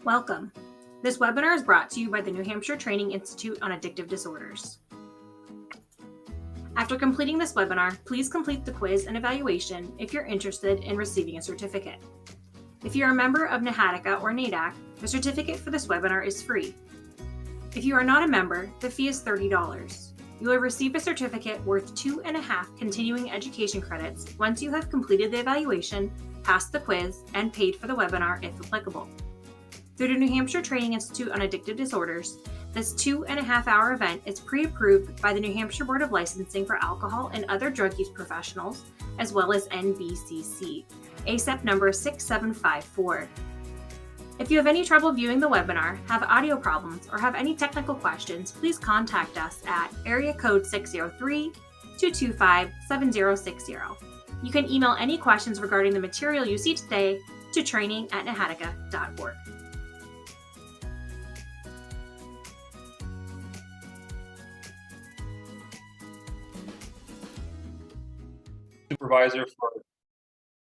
Welcome. This webinar is brought to you by the New Hampshire Training Institute on Addictive Disorders. After completing this webinar, please complete the quiz and evaluation if you're interested in receiving a certificate. If you're a member of NHATICA or NADAC, the certificate for this webinar is free. If you are not a member, the fee is $30. You will receive a certificate worth 2.5 continuing education credits once you have completed the evaluation, passed the quiz, and paid for the webinar if applicable. Through the New Hampshire Training Institute on Addictive Disorders, this 2.5-hour event is pre-approved by the New Hampshire Board of Licensing for Alcohol and Other Drug Use Professionals, as well as NBCC, ACEP number 6754. If you have any trouble viewing the webinar, have audio problems, or have any technical questions, please contact us at area code 603-225-7060. You can email any questions regarding the material you see today to training@nhatica.org. Supervisor for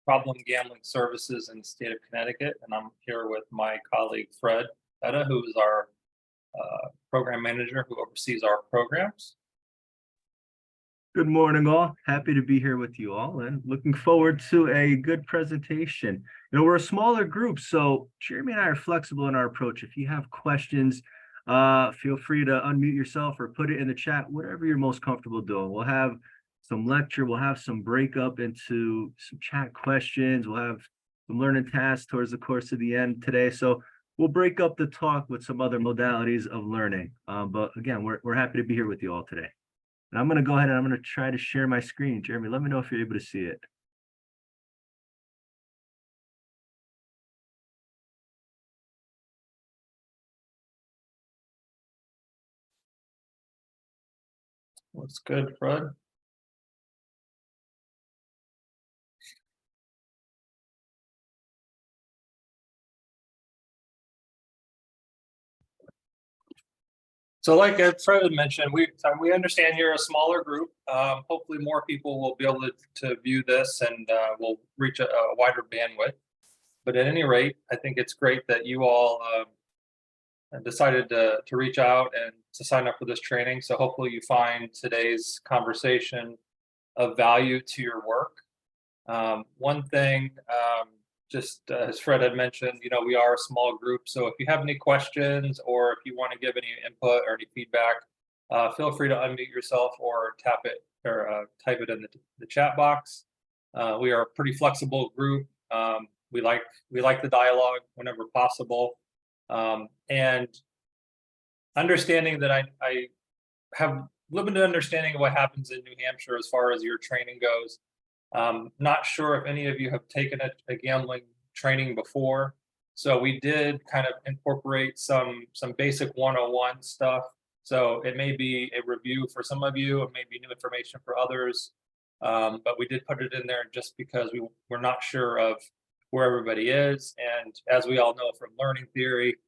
problem gambling services in the state of Connecticut, and I'm here with my colleague Fred Betta, who is our program manager who oversees our programs. Good morning, all. Happy to be here with you all and looking forward to a good presentation. We're a smaller group, so Jeremy and I are flexible in our approach. If you have questions, feel free to unmute yourself or put it in the chat, whatever you're most comfortable doing. We'll have some lecture, we'll have some breakup into some chat questions, we'll have some learning tasks towards the course of the end today. So we'll break up the talk with some other modalities of learning. But again, we're happy to be here with you all today. And I'm going to go ahead and I'm going to try to share my screen. Jeremy, let me know if you're able to see it. Looks good, Fred. So like Fred had mentioned, we understand you're a smaller group. Hopefully more people will be able to view this and we'll reach a wider bandwidth. But at any rate, I think it's great that you all decided to reach out and to sign up for this training. So hopefully you find today's conversation of value to your work. One thing, just as Fred had mentioned, we are a small group. So if you have any questions or if you want to give any input or any feedback, feel free to unmute yourself or tap it or type it in the chat box. We are a pretty flexible group. We like the dialogue whenever possible. And understanding that I have limited understanding of what happens in New Hampshire as far as your training goes. Not sure if any of you have taken a gambling training before. So we did kind of incorporate some basic 101 stuff. So it may be a review for some of you, it may be new information for others. But we did put it in there just because we're not sure of where everybody is. And as we all know from learning theory,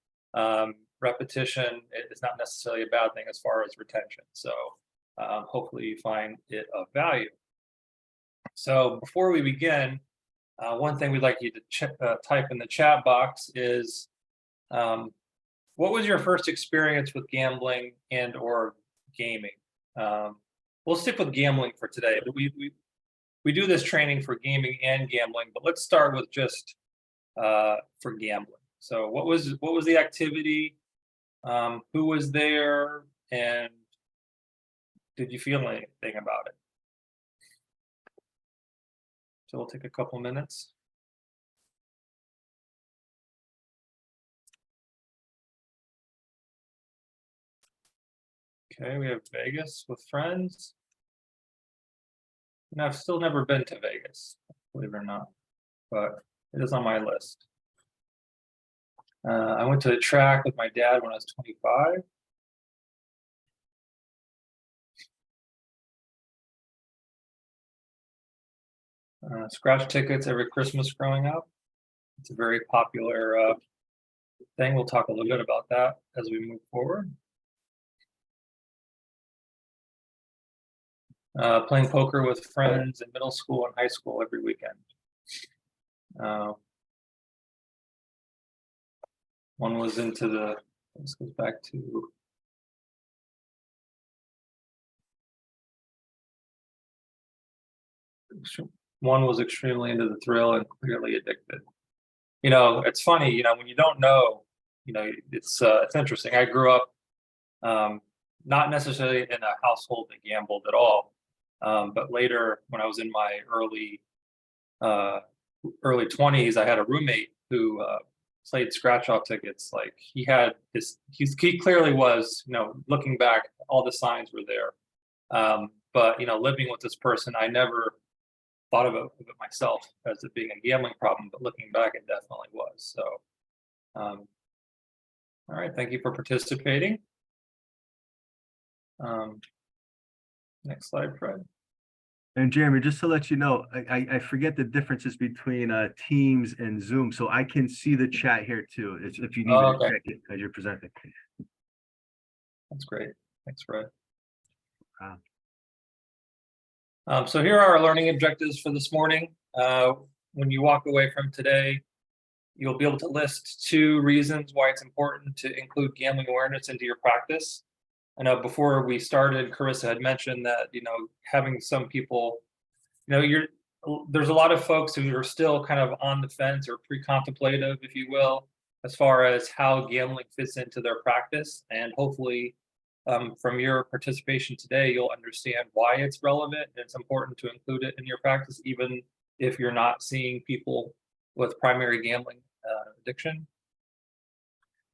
repetition is not necessarily a bad thing as far as retention. So hopefully you find it of value. So before we begin, one thing we'd like you to type in the chat box is, what was your first experience with gambling and or gaming? We'll stick with gambling for today, but we do this training for gaming and gambling, but let's start with just for gambling. So what was the activity? Who was there? And did you feel anything about it? So we'll take a couple minutes. Okay, we have Vegas with friends. And I've still never been to Vegas, believe it or not, but it is on my list. I went to the track with my dad when I was 25. Scratch tickets every Christmas growing up. It's a very popular thing. We'll talk a little bit about that as we move forward. Playing poker with friends in middle school and high school every weekend. One was into the, this goes back to, one was extremely into the thrill and clearly addicted. You know, it's funny, you know, when you don't know, you know, it's interesting. I grew up not necessarily in a household that gambled at all, but later when I was in my early 20s, I had a roommate who played scratch off tickets. Like he had he clearly was, you know, looking back, all the signs were there. But you know, living with this person, I never thought of it myself as it being a gambling problem, but looking back, it definitely was. So, all right, thank you for participating. Next slide, Fred. And Jeremy, just to let you know, I forget the differences between Teams and Zoom, so I can see the chat here too. If you need me to check it as you're presenting. That's great. Thanks, Fred. Wow. So here are our learning objectives for this morning. When you walk away from today, you'll be able to list 2 reasons why it's important to include gambling awareness into your practice. I know before we started, Carissa had mentioned that, you know, having some people, you know, there's a lot of folks who are still kind of on the fence or pre-contemplative, if you will, as far as how gambling fits into their practice. And hopefully from your participation today, you'll understand why it's relevant and it's important to include it in your practice, even if you're not seeing people with primary gambling addiction.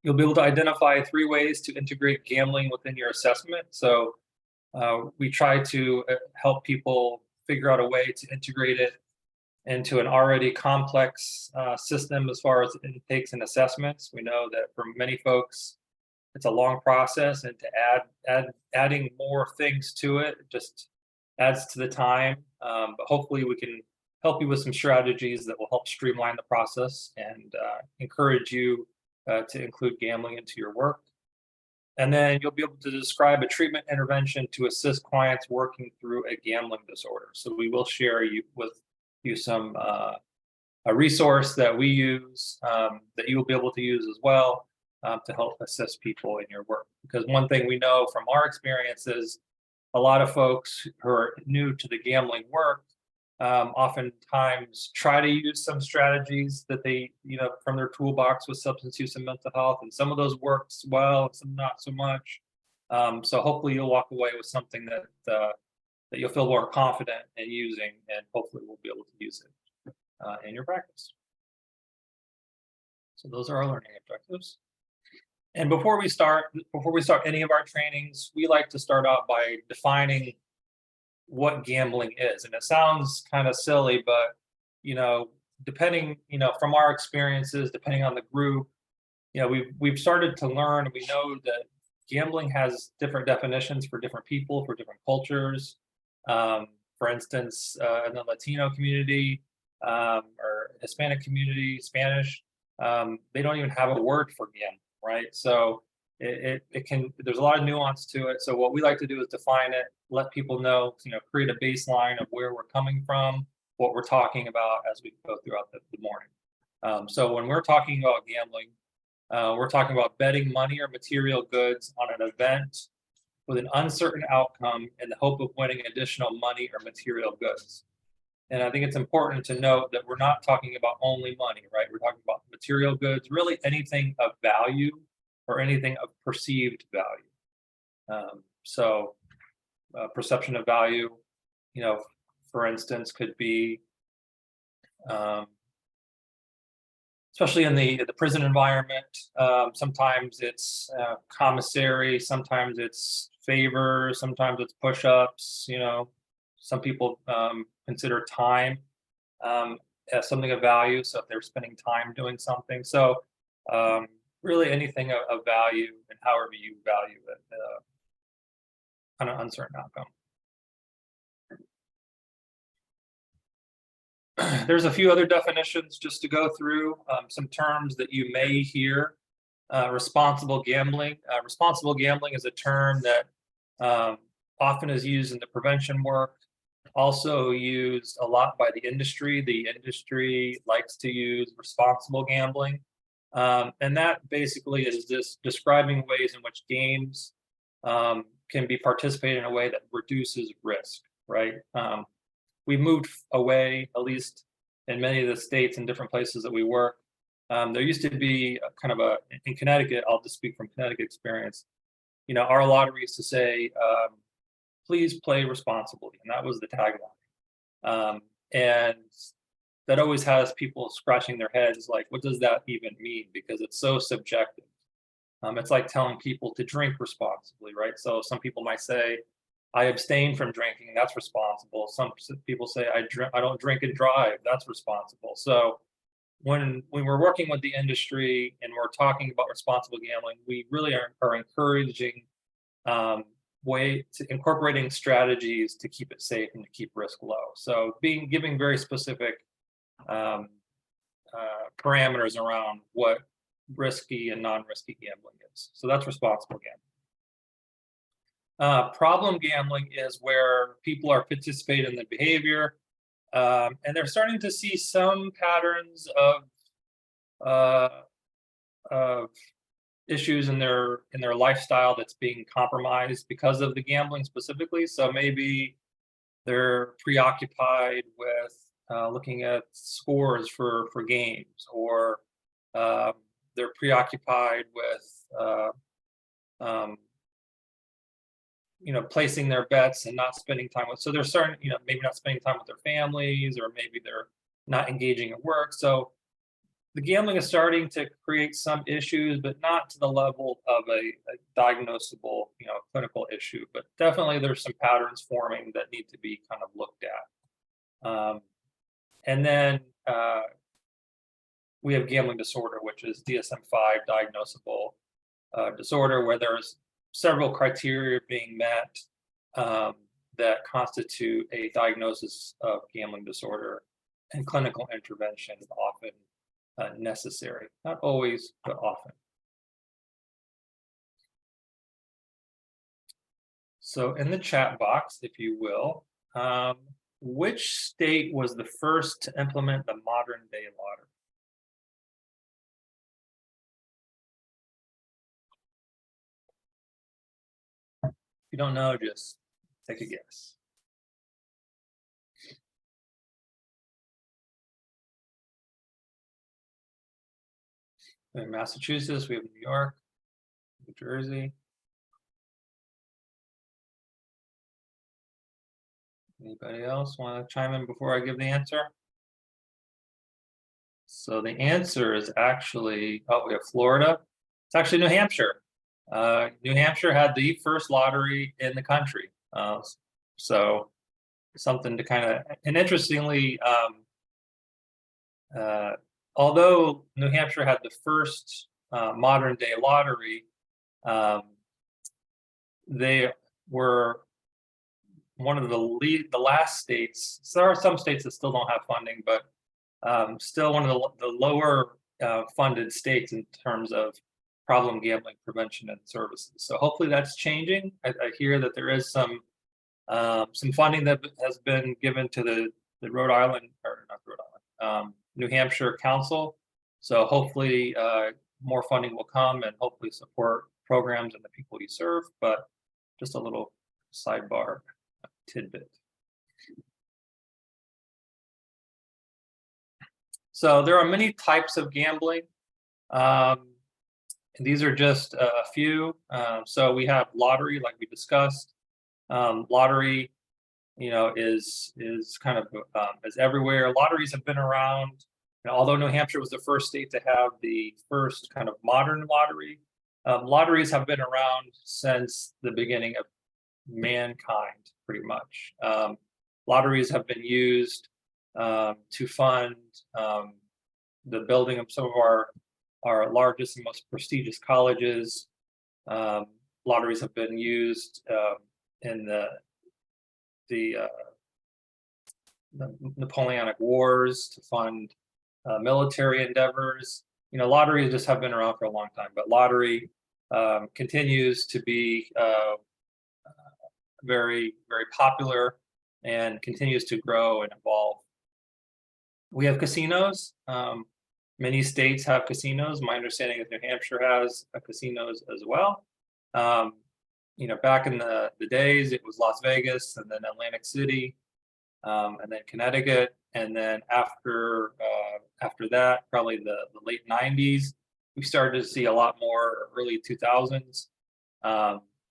You'll be able to identify 3 ways to integrate gambling within your assessment. So we try to help people figure out a way to integrate it into an already complex system as far as intakes and assessments. We know that for many folks, it's a long process, and to adding more things to it just adds to the time. But hopefully we can help you with some strategies that will help streamline the process and encourage you to include gambling into your work. And then you'll be able to describe a treatment intervention to assist clients working through a gambling disorder. So we will share with you some a resource that we use that you will be able to use as well to help assist people in your work. Because one thing we know from our experience is a lot of folks who are new to the gambling work oftentimes try to use some strategies that they, you know, from their toolbox with substance use and mental health, and some of those works well, some not so much. So hopefully you'll walk away with something that that you'll feel more confident in using, and hopefully we'll be able to use it in your practice. So those are our learning objectives. And before we start any of our trainings, we like to start out by defining what gambling is. And it sounds kind of silly, but, you know, depending, you know, from our experiences, depending on the group, you know, we've started to learn, we know that gambling has different definitions for different people, for different cultures. For instance, in the Latino community or Hispanic community, Spanish, they don't even have a word for gambling, right? So it can, there's a lot of nuance to it. So what we like to do is define it, let people know, you know, create a baseline of where we're coming from, what we're talking about as we go throughout the morning. So when we're talking about gambling, we're talking about betting money or material goods on an event with an uncertain outcome in the hope of winning additional money or material goods. And I think it's important to note that we're not talking about only money, right? We're talking about material goods, really anything of value or anything of perceived value. So perception of value, you know, for instance, could be, especially in the prison environment, sometimes it's commissary, sometimes it's favor, sometimes it's push-ups, you know. Some people consider time as something of value, so if they're spending time doing something. So really anything of value and however you value it on an uncertain outcome. There's a few other definitions just to go through, some terms that you may hear. Responsible gambling. Responsible gambling is a term that often is used in the prevention work, also used a lot by the industry. The industry likes to use responsible gambling. And that basically is just describing ways in which games can be participated in a way that reduces risk, right? We moved away, at least in many of the states and different places that we work. There used to be in Connecticut, I'll just speak from Connecticut experience, our lottery used to say, please play responsibly. And that was the tagline. And that always has people scratching their heads like, what does that even mean? Because it's so subjective. It's like telling people to drink responsibly, right? So some people might say, I abstain from drinking, that's responsible. Some people say, I don't drink and drive, that's responsible. So when we're working with the industry and we're talking about responsible gambling, we really are encouraging incorporating strategies to keep it safe and to keep risk low. So giving very specific parameters around what risky and non-risky gambling is. So that's responsible gambling. Problem gambling is where people are participating in the behavior, and they're starting to see some patterns of issues in their lifestyle that's being compromised because of the gambling specifically. So maybe they're preoccupied with looking at scores for games, or they're preoccupied with placing their bets and not spending time with. So they're starting, maybe not spending time with their families, or maybe they're not engaging at work. So the gambling is starting to create some issues, but not to the level of a diagnosable, clinical issue. But definitely there's some patterns forming that need to be kind of looked at. And then we have gambling disorder, which is DSM-5 diagnosable disorder, where there's several criteria being met that constitute a diagnosis of gambling disorder, and clinical intervention is often necessary. Not always, but often. So in the chat box, if you will, which state was the first to implement the modern day lottery? If you don't know, just take a guess. We have Massachusetts, we have New York, New Jersey. Anybody else want to chime in before I give the answer? So the answer is actually, we have Florida. It's actually New Hampshire. New Hampshire had the first lottery in the country. So something to kind of, and interestingly, although New Hampshire had the first modern day lottery, they were one of the last states. So there are some states that still don't have funding, but still one of the lower funded states in terms of problem gambling prevention and services. So hopefully that's changing. I hear that there is some funding that has been given to the Rhode Island, or not Rhode Island, New Hampshire Council. So hopefully more funding will come and hopefully support programs and the people you serve. But just a little sidebar tidbit. So there are many types of gambling. These are just a few. So we have lottery, like we discussed. Lottery, is kind of is everywhere. Lotteries have been around. Although New Hampshire was the first state to have the first kind of modern lottery, lotteries have been around since the beginning of mankind, pretty much. Lotteries have been used to fund the building of some of our largest and most prestigious colleges. Lotteries have been used in the Napoleonic Wars to fund military endeavors. Lotteries just have been around for a long time, but lottery continues to be very, very popular and continues to grow and evolve. We have casinos. Many states have casinos. My understanding is New Hampshire has casinos as well. Back in the days, it was Las Vegas and then Atlantic City, and then Connecticut. And then after that, probably the late 90s, we started to see a lot more early 2000s.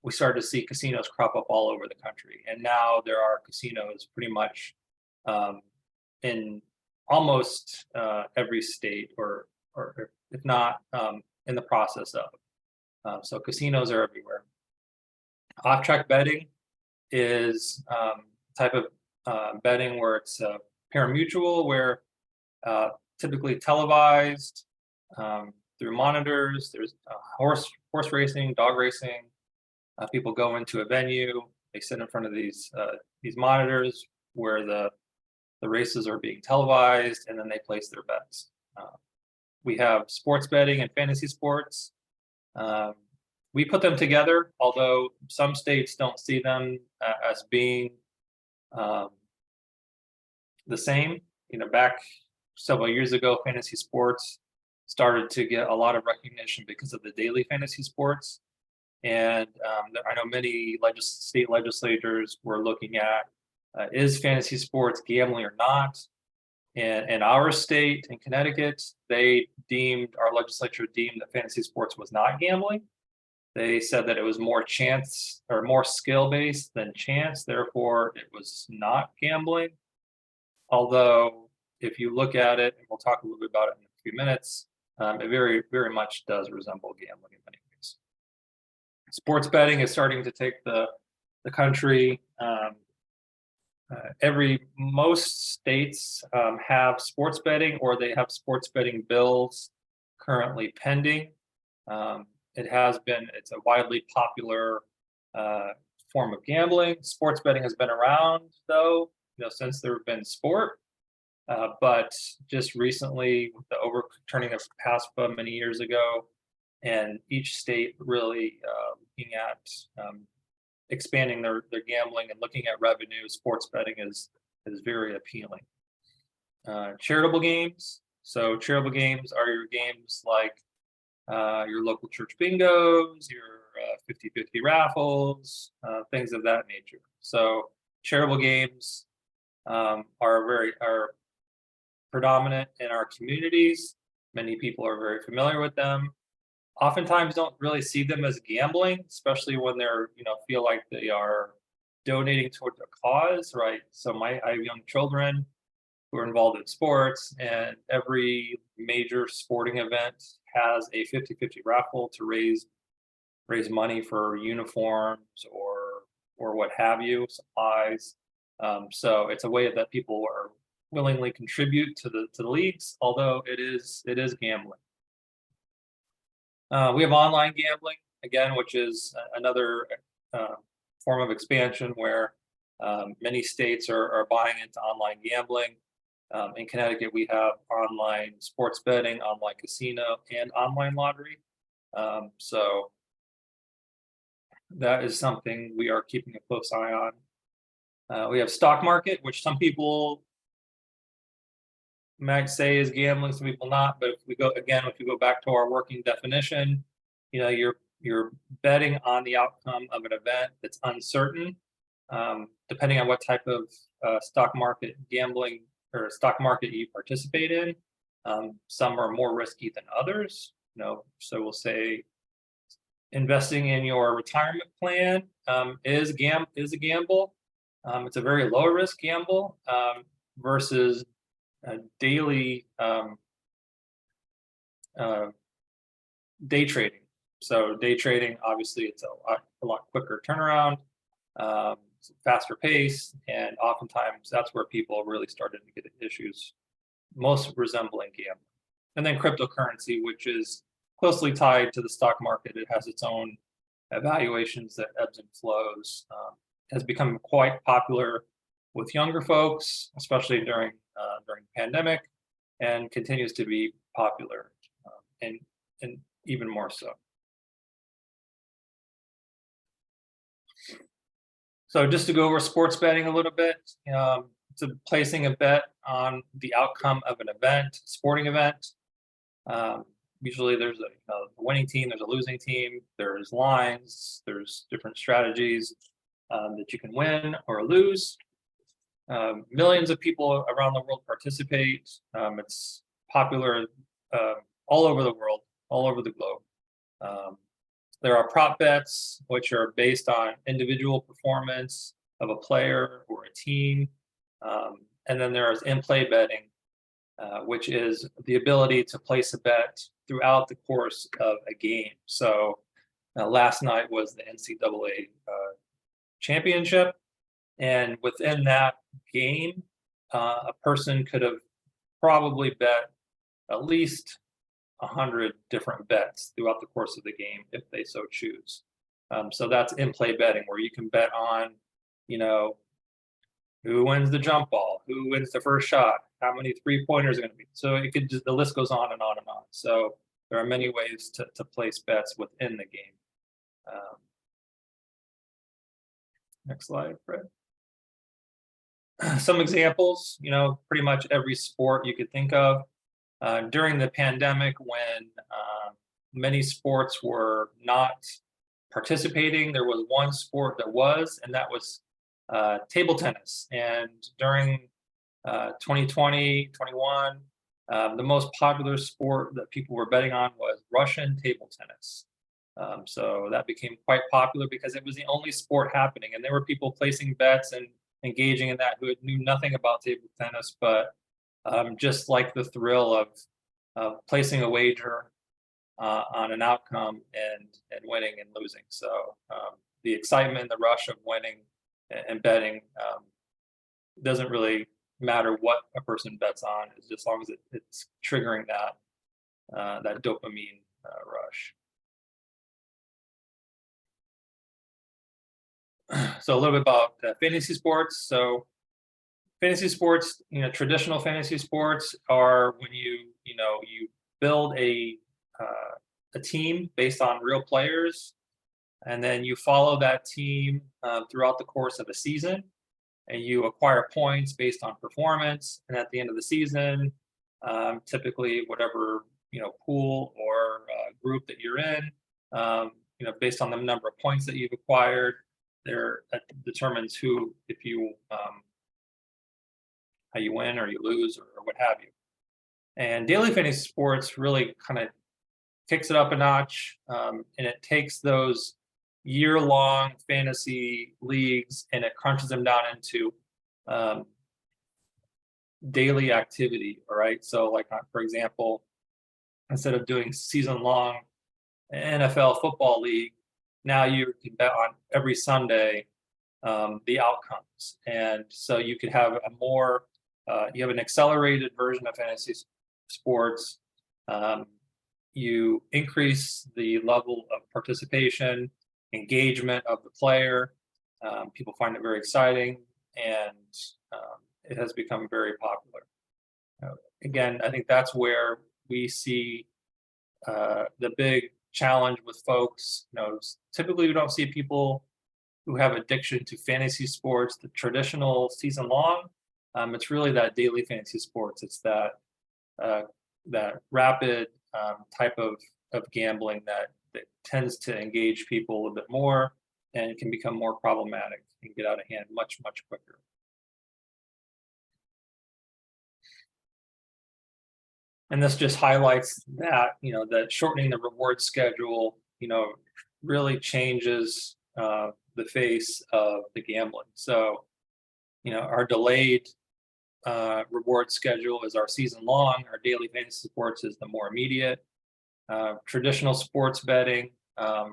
We started to see casinos crop up all over the country. And now there are casinos pretty much in almost every state, or if not in the process of. So casinos are everywhere. Off-track betting is type of betting where it's pari-mutuel, where typically televised through monitors. There's horse racing, dog racing. People go into a venue, they sit in front of these monitors where the races are being televised, and then they place their bets. We have sports betting and fantasy sports. We put them together, although some states don't see them as being the same. Back several years ago, fantasy sports started to get a lot of recognition because of the daily fantasy sports. And I know many state legislators were looking at, is fantasy sports gambling or not? And in our state, in Connecticut, our legislature deemed that fantasy sports was not gambling. They said that it was more chance or more skill-based than chance, therefore it was not gambling. Although, if you look at it, and we'll talk a little bit about it in a few minutes, it very, very much does resemble gambling in many ways. Sports betting is starting to take the country. Most states have sports betting, or they have sports betting bills currently pending. It's a widely popular form of gambling. Sports betting has been around, though, since there have been sport. But just recently, with the overturning of PASPA many years ago, and each state really looking at expanding their gambling and looking at revenue, sports betting is very appealing. Charitable games. So charitable games are your games like your local church bingos, your 50-50 raffles, things of that nature. So charitable games are predominant in our communities. Many people are very familiar with them. Oftentimes don't really see them as gambling, especially when they're, feel like they are donating towards a cause, right? So I have young children who are involved in sports, and every major sporting event has a 50-50 raffle to raise money for uniforms or what have you, supplies. So it's a way that people are willingly contribute to the leagues, although it is gambling. We have online gambling, again, which is another form of expansion where many states are buying into online gambling. In Connecticut, we have online sports betting, online casino, and online lottery. So that is something we are keeping a close eye on. We have stock market, which some people might say is gambling, some people not. But if we go back to our working definition, you're betting on the outcome of an event that's uncertain. Depending on what type of stock market gambling or stock market you participate in, some are more risky than others. So we'll say investing in your retirement plan is a gamble. It's a very low risk gamble versus daily day trading. So day trading, obviously, it's a lot quicker turnaround, faster pace, and oftentimes that's where people really started to get issues, most resembling gambling. And then cryptocurrency, which is closely tied to the stock market. It has its own evaluations that ebbs and flows. Has become quite popular with younger folks, especially during the pandemic, and continues to be popular, and even more so. So just to go over sports betting a little bit, it's placing a bet on the outcome of an event, sporting event. Usually there's a winning team, there's a losing team, there's lines, there's different strategies that you can win or lose. Millions of people around the world participate. It's popular all over the world, all over the globe. There are prop bets, which are based on individual performance of a player or a team. And then there is in-play betting, which is the ability to place a bet throughout the course of a game. So last night was the NCAA championship. And within that game, a person could have probably bet at least 100 different bets throughout the course of the game if they so choose. So that's in-play betting, where you can bet on, who wins the jump ball, who wins the first shot, how many three-pointers are going to be. So it could just, the list goes on and on and on. So there are many ways to place bets within the game. Next slide, Fred. Some examples, pretty much every sport you could think of. During the pandemic, when many sports were not participating, there was one sport that was, and that was table tennis. And during 2020, 21, the most popular sport that people were betting on was Russian table tennis. So that became quite popular because it was the only sport happening, and there were people placing bets and engaging in that who knew nothing about table tennis, but just like the thrill of placing a wager on an outcome and winning and losing. So the excitement, the rush of winning and betting doesn't really matter what a person bets on, as long as it's triggering that dopamine rush. So a little bit about fantasy sports. So fantasy sports, traditional fantasy sports are when you build a team based on real players, and then you follow that team throughout the course of a season, and you acquire points based on performance. And at the end of the season, typically whatever pool or group that you're in, based on the number of points that you've acquired, that determines how you win or you lose or what have you. And daily fantasy sports really kind of kicks it up a notch, and it takes those year-long fantasy leagues and it crunches them down into daily activity. All right, so like for example, instead of doing season-long NFL football league, now you can bet on every Sunday the outcomes, and so you could have you have an accelerated version of fantasy sports. You increase the level of participation, engagement of the player. People find it very exciting, and it has become very popular. Again, I think that's where we see the big challenge with folks. Typically we don't see people who have addiction to fantasy sports, the traditional season long. It's really that daily fantasy sports. It's that rapid type of gambling that tends to engage people a little bit more, and it can become more problematic and get out of hand much, much quicker. And this just highlights that, that shortening the reward schedule, really changes the face of the gambling. So, our delayed reward schedule is our season long. Our daily fantasy sports is the more immediate. Traditional sports betting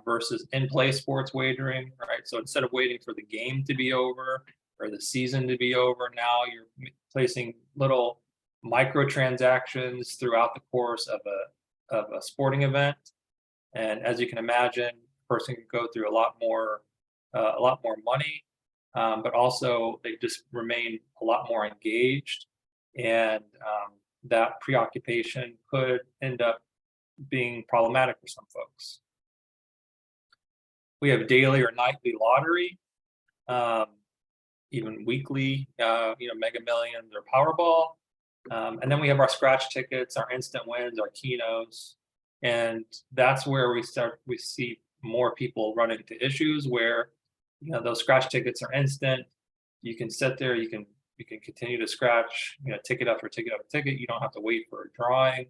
versus in-play sports wagering, right? So instead of waiting for the game to be over or the season to be over, now you're placing little microtransactions throughout the course of a sporting event. And as you can imagine, a person can go through a lot more money, but also they just remain a lot more engaged, and that preoccupation could end up being problematic for some folks. We have daily or nightly lottery, even weekly, Mega Millions or Powerball. And then we have our scratch tickets, our instant wins, our Kenos, and that's where we see more people run into issues where, you know, those scratch tickets are instant. You can sit there, you can continue to scratch, you know, ticket after ticket after ticket. You don't have to wait for a drawing.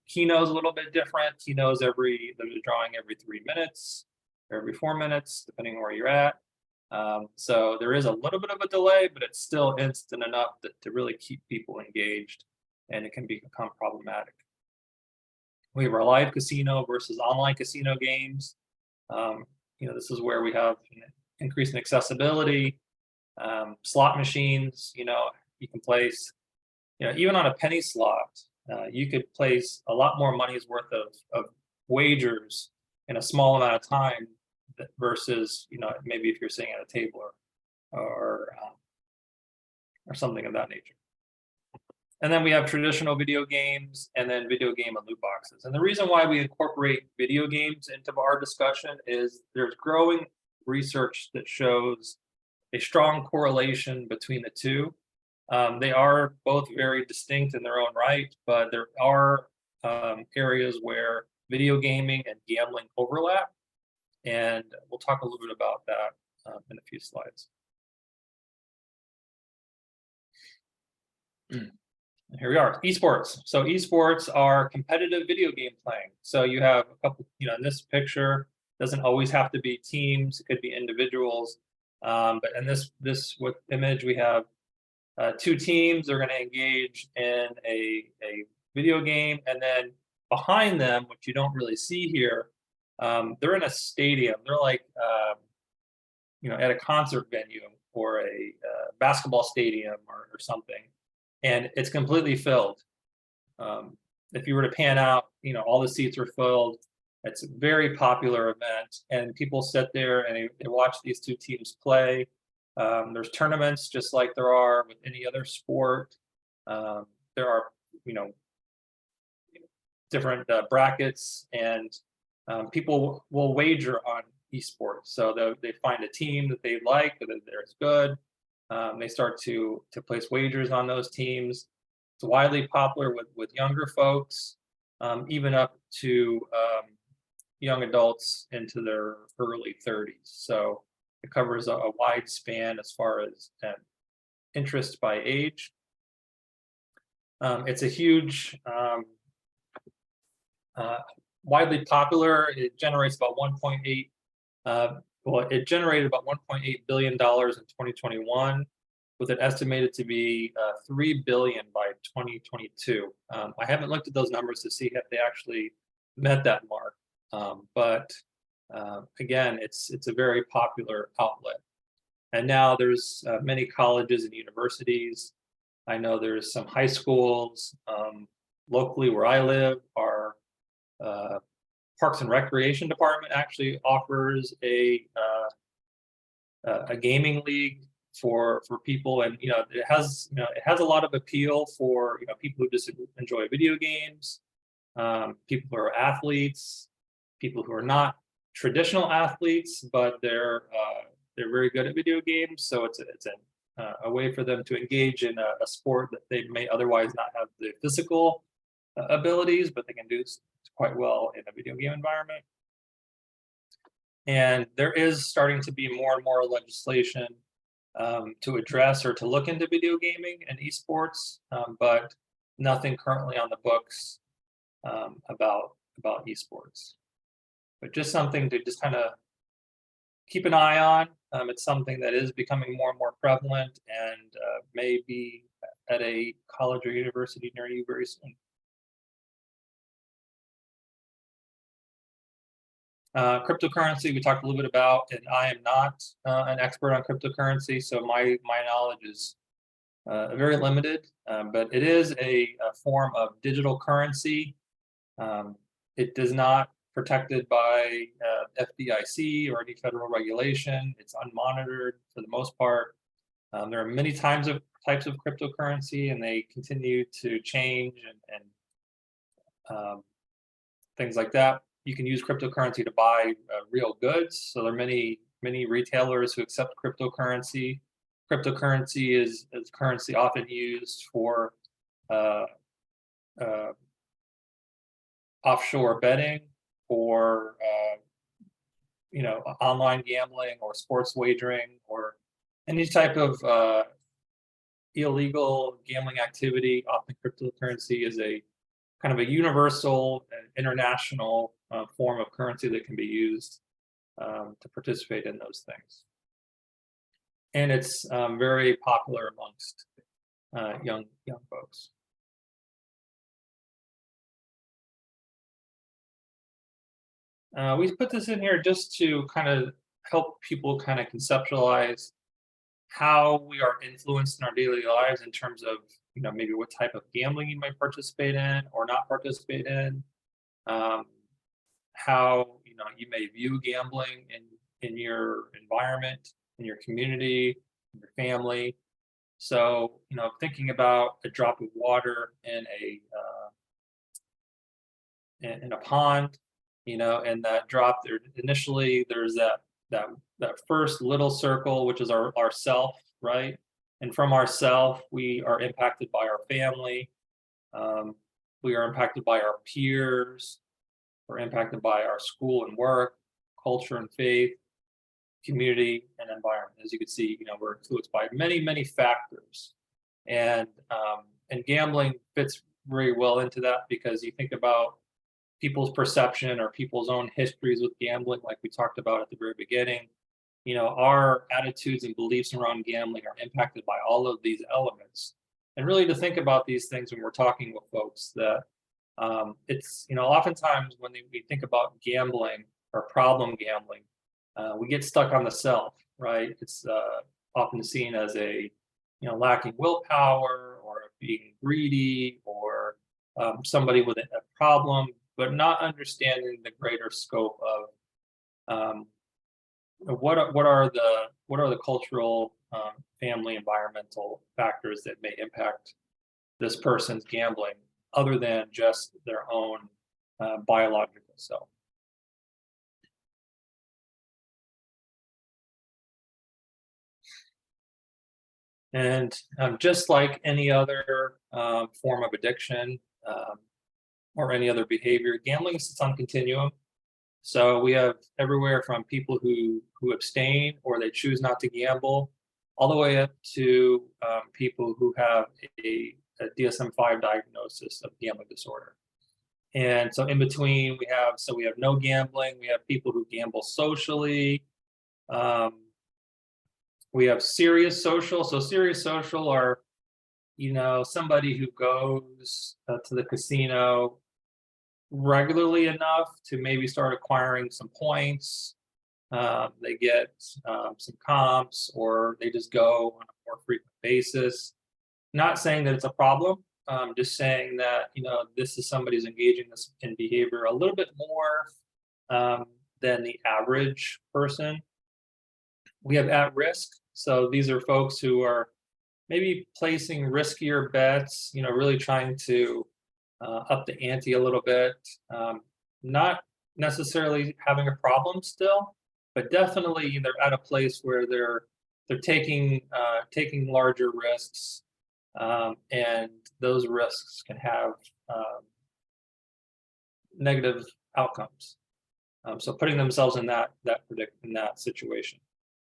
Keno's a little bit different. Keno's there's a drawing every 3 minutes, or every 4 minutes, depending on where you're at. So there is a little bit of a delay, but it's still instant enough to really keep people engaged, and it can become problematic. We have our live casino versus online casino games. You know, this is where we have increase in accessibility. Slot machines, you know, you can place, you know, even on a penny slot, you could place a lot more money's worth of wagers in a small amount of time versus, you know, maybe if you're sitting at a table or something of that nature. And then we have traditional video games and then video game and loot boxes. And the reason why we incorporate video games into our discussion is there's growing research that shows a strong correlation between the two. They are both very distinct in their own right, but there are areas where video gaming and gambling overlap. And we'll talk a little bit about that in a few slides. Here we are, esports. So esports are competitive video game playing. So you have a couple, you know, in this picture, doesn't always have to be teams, it could be individuals. But in this image, we have 2 teams. They're going to engage in a video game, and then behind them, which you don't really see here, they're in a stadium. They're like, you know, at a concert venue or a basketball stadium or something, and it's completely filled. If you were to pan out, you know, all the seats are filled. It's a very popular event, and people sit there and they watch these 2 teams play. There's tournaments just like there are with any other sport. There are, you know, different brackets, and people will wager on esports. So they find a team that they like, that is good. They start to place wagers on those teams. It's widely popular with younger folks, even up to young adults into their early 30s. So it covers a wide span as far as interest by age. It's a huge, widely popular. It generates about 1.8. Well, it generated about $1.8 billion in 2021, with it estimated to be $3 billion by 2022. I haven't looked at those numbers to see if they actually met that mark, but again, it's a very popular outlet. And now there's many colleges and universities. I know there's some high schools locally where I live. Our Parks and Recreation Department actually offers a gaming league for people, and you know, it has a lot of appeal for, you know, people who just enjoy video games, people who are athletes, people who are not traditional athletes, but they're very good at video games. So it's a way for them to engage in a sport that they may otherwise not have the physical abilities, but they can do quite well in a video game environment. And there is starting to be more and more legislation to address or to look into video gaming and esports, but nothing currently on the books about esports. But just something to just kind of keep an eye on. It's something that is becoming more and more prevalent, and may be at a college or university near you very soon. Cryptocurrency, we talked a little bit about, and I am not an expert on cryptocurrency, so my knowledge is very limited, but it is a form of digital currency. It does not protected by FDIC or any federal regulation. It's unmonitored for the most part. There are many types of cryptocurrency, and they continue to change and things like that. You can use cryptocurrency to buy real goods. So there are many retailers who accept cryptocurrency. Cryptocurrency is currency often used for uh, uh, offshore betting or online gambling or sports wagering or any type of illegal gambling activity. Often cryptocurrency is a kind of a universal and international form of currency that can be used to participate in those things. And it's very popular amongst young folks. We put this in here just to kind of help people kind of conceptualize how we are influenced in our daily lives in terms of, maybe what type of gambling you might participate in or not participate in, how, you may view gambling in your environment, in your community, in your family. So, thinking about a drop of water in a pond, and that drop there initially there's that first little circle, which is our self, right? And from our self, we are impacted by our family. We are impacted by our peers. We're impacted by our school and work, culture and faith, community and environment. As you can see, we're influenced by many, many factors. And gambling fits very well into that, because you think about people's perception or people's own histories with gambling, like we talked about at the very beginning. Our attitudes and beliefs around gambling are impacted by all of these elements. And really to think about these things when we're talking with folks, that it's, oftentimes when we think about gambling or problem gambling, we get stuck on the self, right? It's often seen as a, lacking willpower or being greedy or somebody with a problem, but not understanding the greater scope of what are the cultural, family, environmental factors that may impact this person's gambling, other than just their own biological self. And just like any other form of addiction or any other behavior, gambling sits on a continuum. So we have everywhere from people who abstain or they choose not to gamble, all the way up to people who have a DSM-5 diagnosis of gambling disorder. And so in between, we have no gambling. We have people who gamble socially. We have serious social. So serious social are, somebody who goes to the casino regularly enough to maybe start acquiring some points. They get some comps, or they just go on a more frequent basis. Not saying that it's a problem, just saying that, this is somebody who's engaging this in behavior a little bit more than the average person. We have at risk. So these are folks who are maybe placing riskier bets, really trying to up the ante a little bit, not necessarily having a problem still, but definitely they're at a place where they're taking larger risks, and those risks can have negative outcomes. So putting themselves in that situation.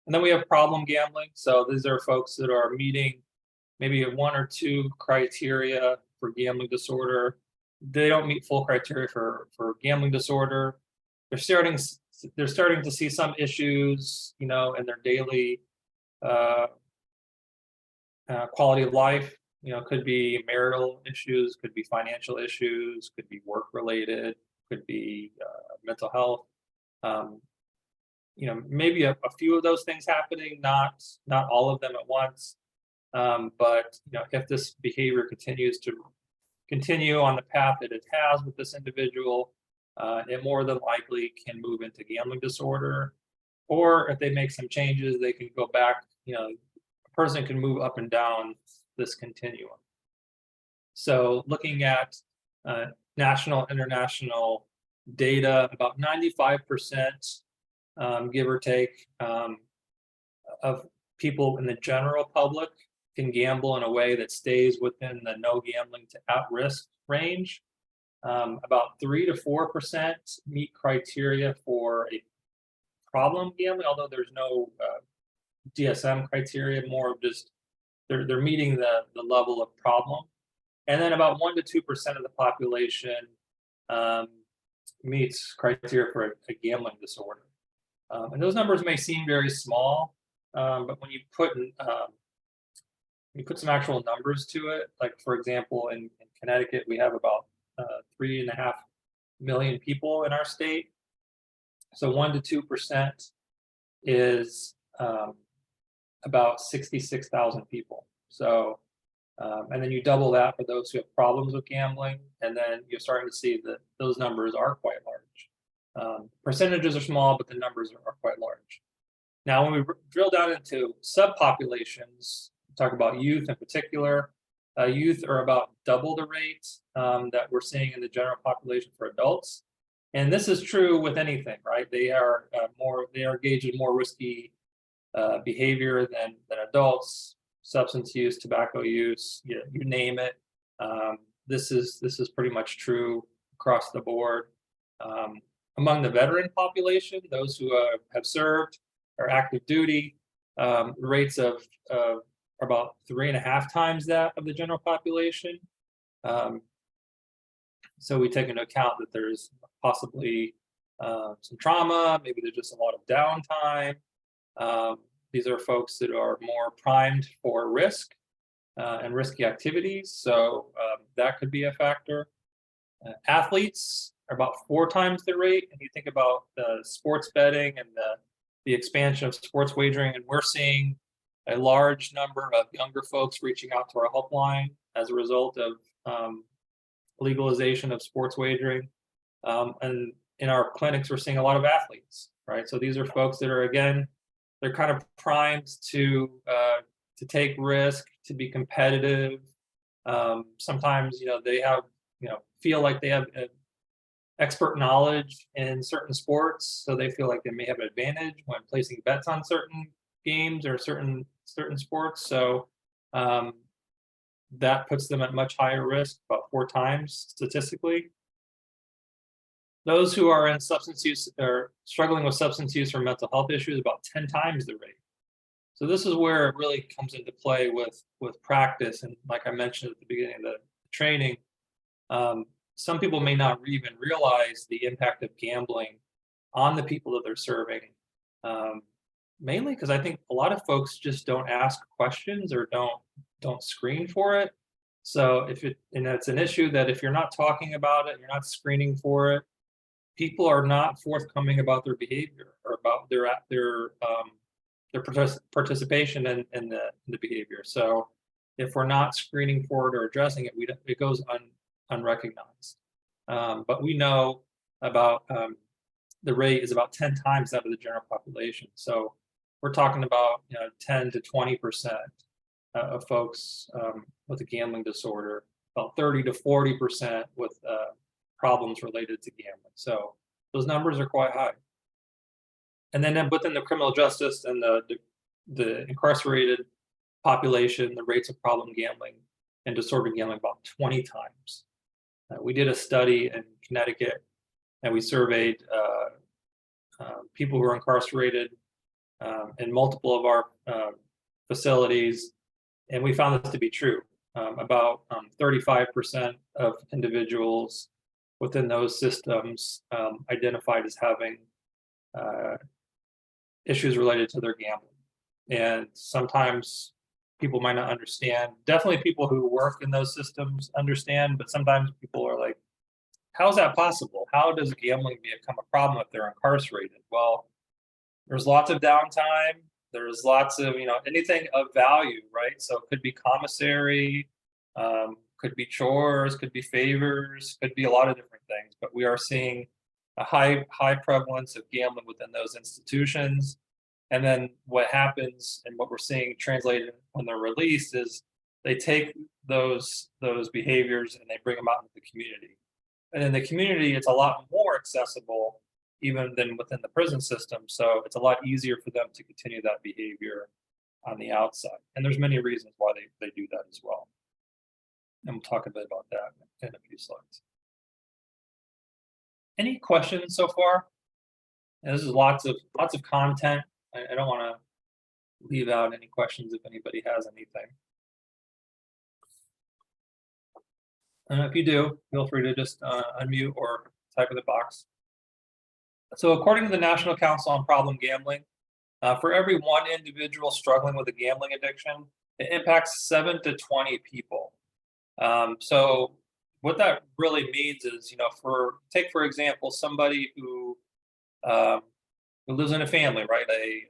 And then we have problem gambling. So these are folks that are meeting maybe one or two criteria for gambling disorder. They don't meet full criteria for gambling disorder. They're starting to see some issues, in their daily quality of life. Could be marital issues, could be financial issues, could be work related, could be mental health. Maybe a few of those things happening, not all of them at once. But if this behavior continues to continue on the path that it has with this individual, it more than likely can move into gambling disorder. Or if they make some changes, they can go back. A person can move up and down this continuum. So looking at national, international data, about 95%, give or take, of people in the general public can gamble in a way that stays within the no gambling to at-risk range. About 3 to 4% meet criteria for a problem gambling, although there's no DSM criteria, more of just they're meeting the level of problem. And then about 1 to 2% of the population meets criteria for a gambling disorder. And those numbers may seem very small, but when you put some actual numbers to it, like for example, in Connecticut, we have about 3.5 million people in our state. So 1 to 2% is about 66,000 people. So, and then you double that for those who have problems with gambling, and then you're starting to see that those numbers are quite large. Percentages are small, but the numbers are quite large. Now, when we drill down into subpopulations, talk about youth in particular, youth are about double the rate that we're seeing in the general population for adults. And this is true with anything, right? They are engaged in more risky behavior than adults, substance use, tobacco use, you name it. This is pretty much true across the board. Among the veteran population, those who have served or active duty, rates of about 3.5 times that of the general population. So we take into account that there's possibly some trauma, maybe there's just a lot of downtime. These are folks that are more primed for risk and risky activities, so that could be a factor. Athletes are about 4 times the rate, and you think about sports betting and the expansion of sports wagering, and we're seeing a large number of younger folks reaching out to our helpline as a result of legalization of sports wagering. And in our clinics, we're seeing a lot of athletes, right? So these are folks that are, again, they're kind of primed to take risk, to be competitive. Sometimes, they have, feel like they have expert knowledge in certain sports, so they feel like they may have an advantage when placing bets on certain games or certain sports. So that puts them at much higher risk, about 4 times statistically. Those who are in substance use or struggling with substance use or mental health issues, about 10 times the rate. So this is where it really comes into play with practice. And like I mentioned at the beginning of the training, some people may not even realize the impact of gambling on the people that they're serving. Mainly because I think a lot of folks just don't ask questions or don't screen for it. So it's an issue that if you're not talking about it, you're not screening for it, people are not forthcoming about their behavior or about their participation in the behavior. So if we're not screening for it or addressing it, it goes unrecognized. But we know about the rate is about 10 times that of the general population. So we're talking about 10 to 20% of folks with a gambling disorder, about 30 to 40% with problems related to gambling. So those numbers are quite high. And then within the criminal justice and the incarcerated population, the rates of problem gambling and disordered gambling about 20 times. We did a study in Connecticut, and we surveyed people who are incarcerated in multiple of our facilities, and we found this to be true. About 35% of individuals within those systems identified as having issues related to their gambling. And sometimes people might not understand. Definitely people who work in those systems understand, but sometimes people are like, how is that possible? How does gambling become a problem if they're incarcerated? Well, there's lots of downtime. There's lots of, anything of value, right? So it could be commissary, could be chores, could be favors, could be a lot of different things. But we are seeing a high prevalence of gambling within those institutions. And then what happens and what we're seeing translated when they're released is they take those behaviors and they bring them out into the community. And in the community, it's a lot more accessible even than within the prison system. So it's a lot easier for them to continue that behavior on the outside. And there's many reasons why they do that as well. And we'll talk a bit about that in a few slides. Any questions so far? And this is lots of content. I don't want to leave out any questions if anybody has anything. And if you do, feel free to just unmute or type in the box. So according to the National Council on Problem Gambling, for every one individual struggling with a gambling addiction, it impacts 7 to 20 people. So what that really means is, take for example, somebody who lives in a family, right? A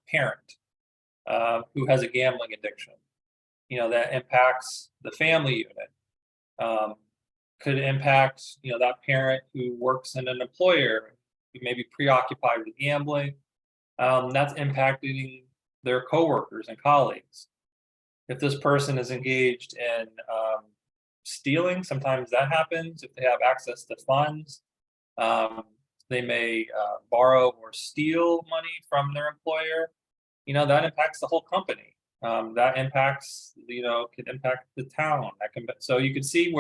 parent who has a gambling addiction. That impacts the family unit. Could impact, that parent who works in an employer who may be preoccupied with gambling. That's impacting their coworkers and colleagues. If this person is engaged in stealing, sometimes that happens. If they have access to funds, they may borrow or steal money from their employer. That impacts the whole company. That impacts, could impact the town. So you can see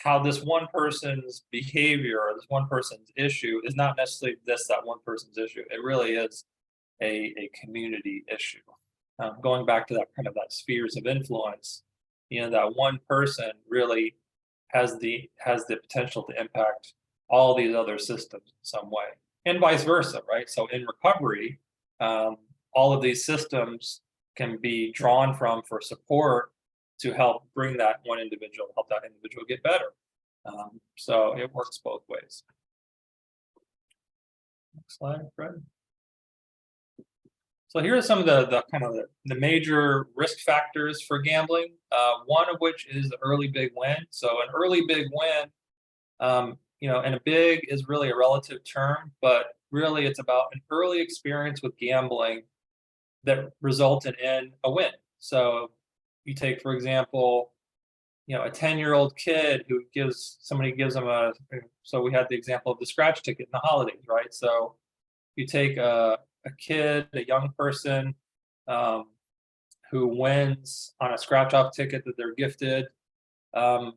how this one person's behavior or this one person's issue is not necessarily that one person's issue. It really is a community issue. Going back to that spheres of influence, that one person really has the potential to impact all these other systems in some way, and vice versa, right? So in recovery, all of these systems can be drawn from for support to help bring that one individual, help that individual get better. So it works both ways. Next slide, Fred. So here are some of the major risk factors for gambling. One of which is the early big win. So an early big win, and a big is really a relative term, but really it's about an early experience with gambling that resulted in a win. So you take, for example, a 10-year-old kid who somebody gives them so we had the example of the scratch ticket in the holidays, right? So you take a kid, a young person who wins on a scratch off ticket that they're gifted. And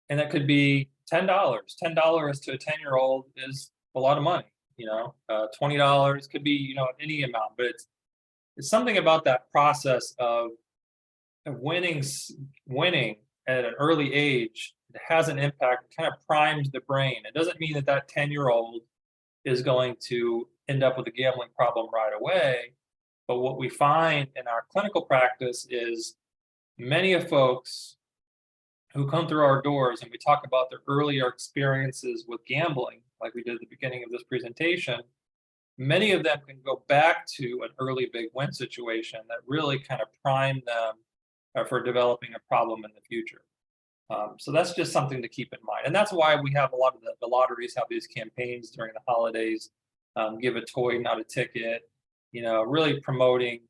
that could be $10. $10 to a 10-year-old is a lot of money, $20 could be, any amount, but it's something about that process of winning at an early age that has an impact, kind of primes the brain. It doesn't mean that 10-year-old is going to end up with a gambling problem right away. But what we find in our clinical practice is many of folks who come through our doors and we talk about their earlier experiences with gambling, like we did at the beginning of this presentation, many of them can go back to an early big win situation that really kind of primed them for developing a problem in the future. So that's just something to keep in mind. And that's why we have a lot of the lotteries have these campaigns during the holidays, give a toy, not a ticket, really promoting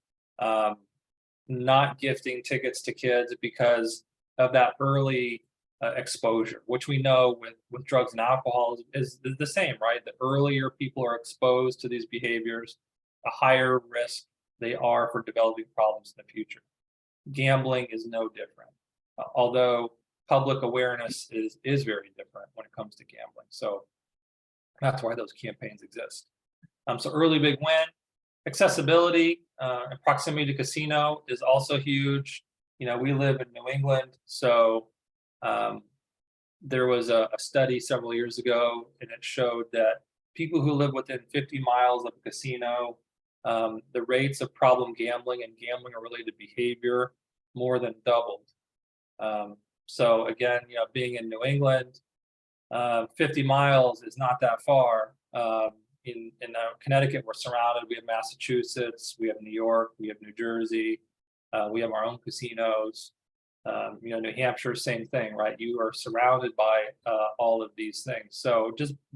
not gifting tickets to kids because of that early exposure, which we know with drugs and alcohol is the same, right? The earlier people are exposed to these behaviors, the higher risk they are for developing problems in the future. Gambling is no different, although public awareness is very different when it comes to gambling. So that's why those campaigns exist. So early big win, accessibility and proximity to casino is also huge. We live in New England, so there was a study several years ago, and it showed that people who live within 50 miles of a casino, the rates of problem gambling and gambling-related behavior more than doubled. So again, being in New England, 50 miles is not that far. In Connecticut, we're surrounded. We have Massachusetts, we have New York, we have New Jersey, we have our own casinos. New Hampshire, same thing, right? You are surrounded by all of these things. So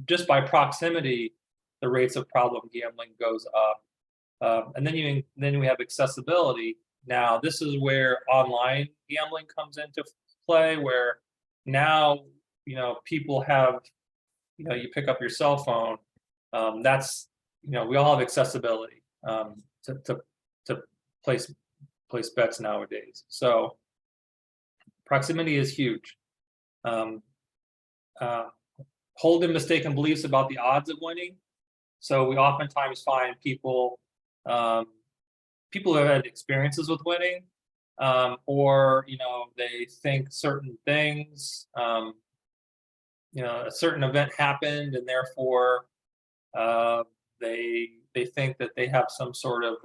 just by proximity, the rates of problem gambling goes up. And then we have accessibility. Now, this is where online gambling comes into play, where now, people have, you pick up your cell phone. That's, we all have accessibility to place bets nowadays. So proximity is huge. Hold in mistaken beliefs about the odds of winning. So we oftentimes find people who have had experiences with winning, or they think certain things. A certain event happened, and therefore they think that they have some sort of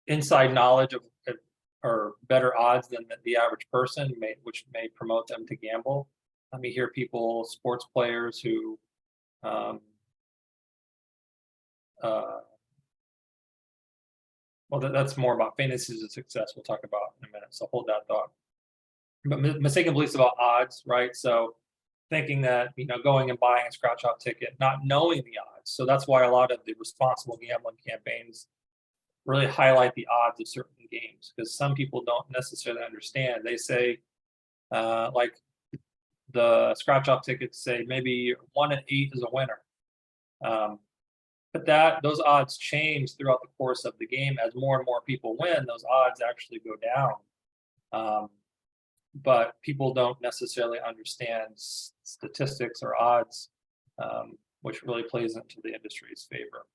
inside knowledge of or better odds than the average person, which may promote them to gamble. You hear people, sports players who well, that's more about fantasies of success we'll talk about in a minute, so hold that thought. But mistaken beliefs about odds, right? So thinking that, going and buying a scratch-off ticket, not knowing the odds. So that's why a lot of the responsible gambling campaigns really highlight the odds of certain games, because some people don't necessarily understand. They say, like the scratch-off tickets say maybe 1 in 8 is a winner. But those odds change throughout the course of the game. As more and more people win, those odds actually go down. But people don't necessarily understand statistics or odds, which really plays into the industry's favor.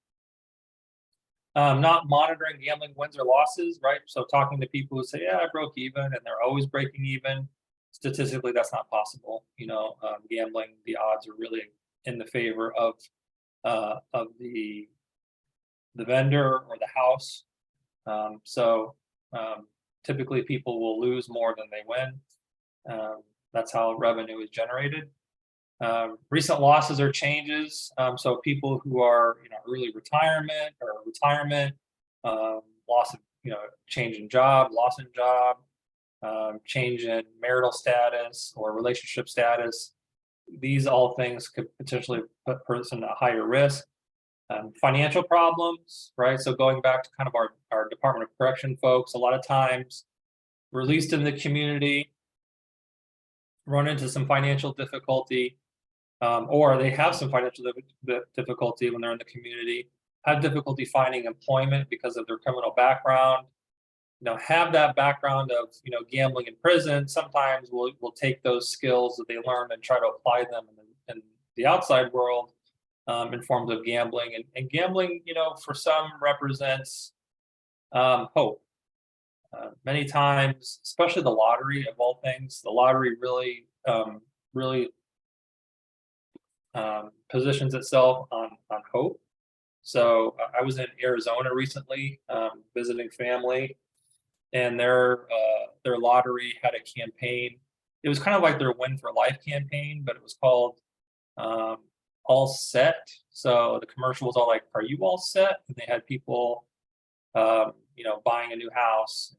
Not monitoring gambling wins or losses, right? So talking to people who say, yeah, I broke even, and they're always breaking even. Statistically, that's not possible. Gambling, the odds are really in the favor of the vendor or the house. Typically people will lose more than they win. That's how revenue is generated. Recent losses or changes. So people who are early retirement or retirement, loss of change in job, loss in job, change in marital status or relationship status. These all things could potentially put a person at higher risk. Financial problems, right? So going back to kind of our Department of Correction folks, a lot of times released in the community, run into some financial difficulty, or they have some financial difficulty when they're in the community, have difficulty finding employment because of their criminal background, have that background of gambling in prison. Sometimes we'll take those skills that they learned and try to apply them in the outside world, in forms of gambling. And gambling, for some represents hope. Many times, especially the lottery of all things, the lottery really positions itself on hope. So I was in Arizona recently, visiting family, and their lottery had a campaign. It was kind of like their Win for Life campaign, but it was called All Set. So the commercial was all like, "Are you all set?" And they had people, buying a new house.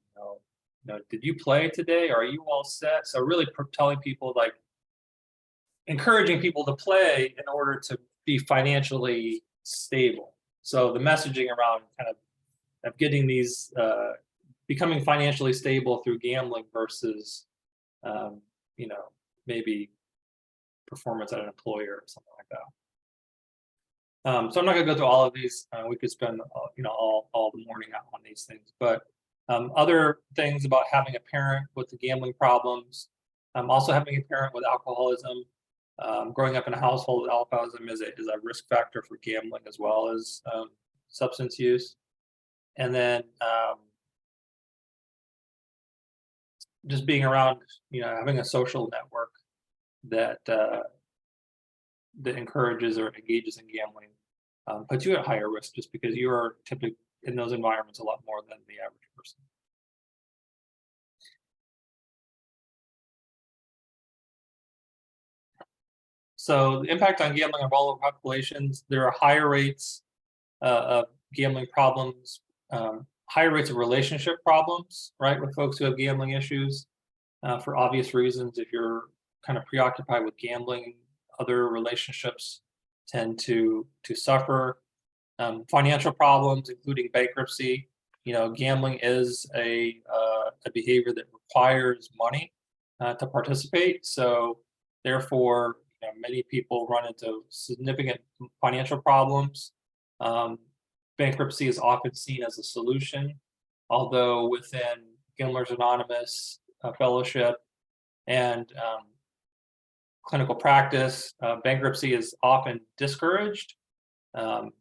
Did you play today? Are you all set? So really telling people, like, encouraging people to play in order to be financially stable. So the messaging around kind of getting these, becoming financially stable through gambling versus, maybe performance at an employer or something like that. So I'm not going to go through all of these. We could spend, all the morning out on these things. But other things about having a parent with the gambling problems, also having a parent with alcoholism, growing up in a household with alcoholism is a risk factor for gambling as well as substance use. And then just being around, having a social network that encourages or engages in gambling puts you at higher risk, just because you are typically in those environments a lot more than the average person. So the impact on gambling on vulnerable populations, there are higher rates of gambling problems, higher rates of relationship problems, right, with folks who have gambling issues, for obvious reasons. If you're kind of preoccupied with gambling, other relationships tend to suffer. Financial problems, including bankruptcy. Gambling is a behavior that requires money to participate. So therefore, many people run into significant financial problems. bankruptcy is often seen as a solution, although within Gamblers Anonymous fellowship and clinical practice, bankruptcy is often discouraged. And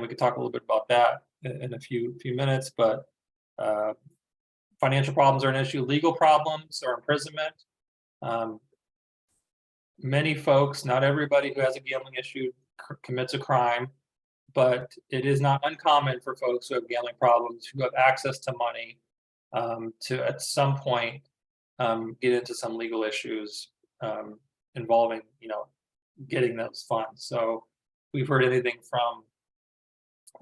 we could talk a little bit about that in a few minutes, but financial problems are an issue, legal problems or imprisonment. Many folks, not everybody who has a gambling issue commits a crime, but it is not uncommon for folks who have gambling problems, who have access to money, to at some point get into some legal issues involving, getting those funds. So we've heard anything from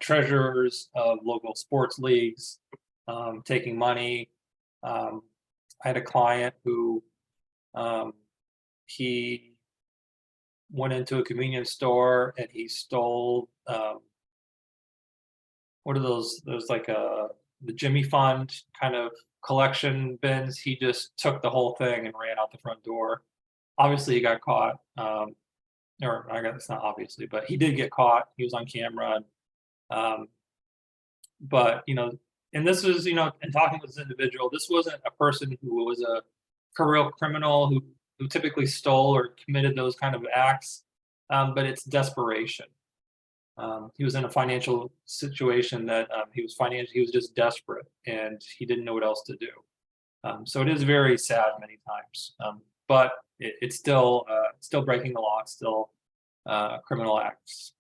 treasurers of local sports leagues taking money. I had a client who he went into a convenience store and he stole what are those like the Jimmy Fund kind of collection bins. He just took the whole thing and ran out the front door. Obviously he got caught, or I guess it's not obviously, but he did get caught. He was on camera. But and this was, in talking with this individual, this wasn't a person who was a career criminal who typically stole or committed those kind of acts, but it's desperation. He was in a financial situation that he was just desperate and he didn't know what else to do. So it is very sad many times, but it's still breaking the law. It's still criminal acts.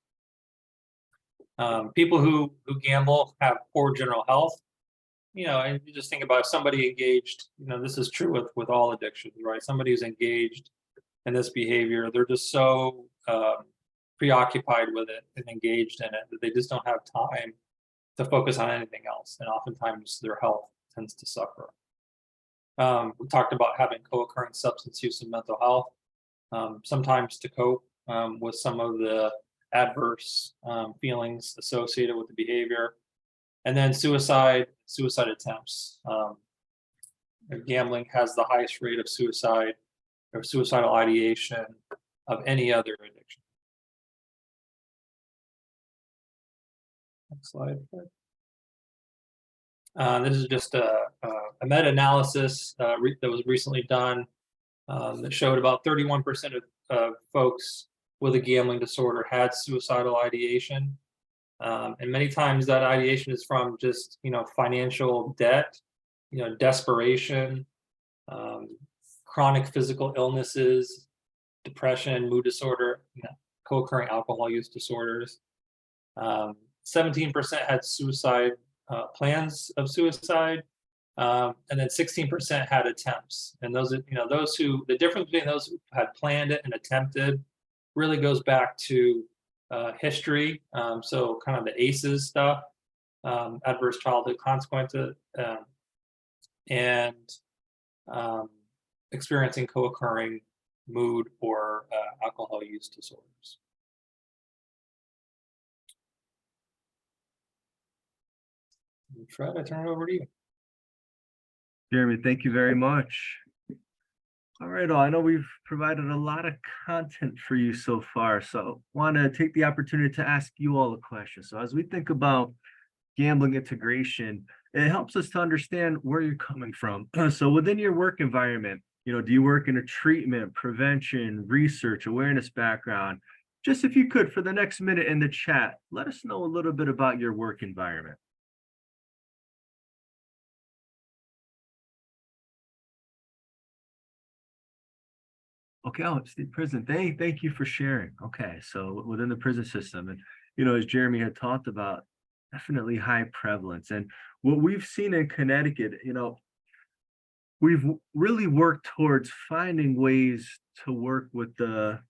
People who gamble have poor general health. And you just think about if somebody engaged, this is true with all addictions, right? Somebody who's engaged in this behavior, they're just so preoccupied with it and engaged in it that they just don't have time to focus on anything else. And oftentimes their health tends to suffer. We talked about having co-occurring substance use and mental health, sometimes to cope with some of the adverse feelings associated with the behavior. And then suicide attempts. Gambling has the highest rate of suicide or suicidal ideation of any other addiction. Next slide. This is just a meta-analysis that was recently done that showed about 31% of folks with a gambling disorder had suicidal ideation. And many times that ideation is from just, financial debt, desperation, chronic physical illnesses, depression, mood disorder, co-occurring alcohol use disorders. 17% had suicide plans of suicide, and then 16% had attempts. And those, the difference between those who had planned it and attempted really goes back to history. So kind of the ACEs stuff, adverse childhood consequences, and experiencing co-occurring mood or alcohol use disorders. Fred, I turn it over to you. Jeremy, thank you very much. All right, I know we've provided a lot of content for you so far, so I want to take the opportunity to ask you all a question. So as we think about gambling integration, it helps us to understand where you're coming from. So within your work environment, do you work in a treatment, prevention, research, awareness background? Just if you could, for the next minute in the chat, let us know a little bit about your work environment. Okay, it's the prison. Thank you for sharing. Okay, so within the prison system, and as Jeremy had talked about, definitely high prevalence. And what we've seen in Connecticut, we've really worked towards finding ways to work with the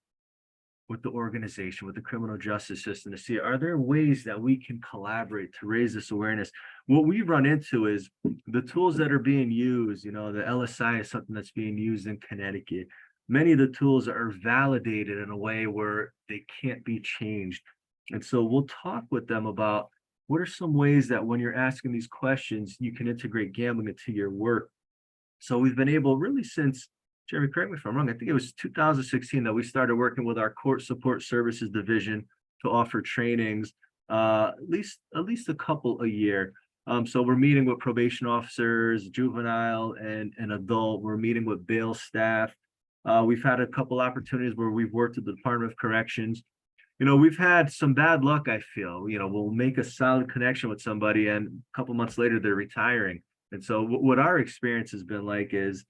organization, with the criminal justice system, to see, are there ways that we can collaborate to raise this awareness? What we run into is the tools that are being used, the LSI is something that's being used in Connecticut. Many of the tools are validated in a way where they can't be changed. And so we'll talk with them about what are some ways that when you're asking these questions, you can integrate gambling into your work. So we've been able, really since, Jeremy, correct me if I'm wrong, I think it was 2016 that we started working with our court support services division to offer trainings at least a couple a year. So we're meeting with probation officers, juvenile and adult. We're meeting with bail staff. We've had a couple opportunities where we've worked with the Department of Corrections. We've had some bad luck, I feel. We'll make a solid connection with somebody and a couple months later they're retiring. And so what our experience has been like is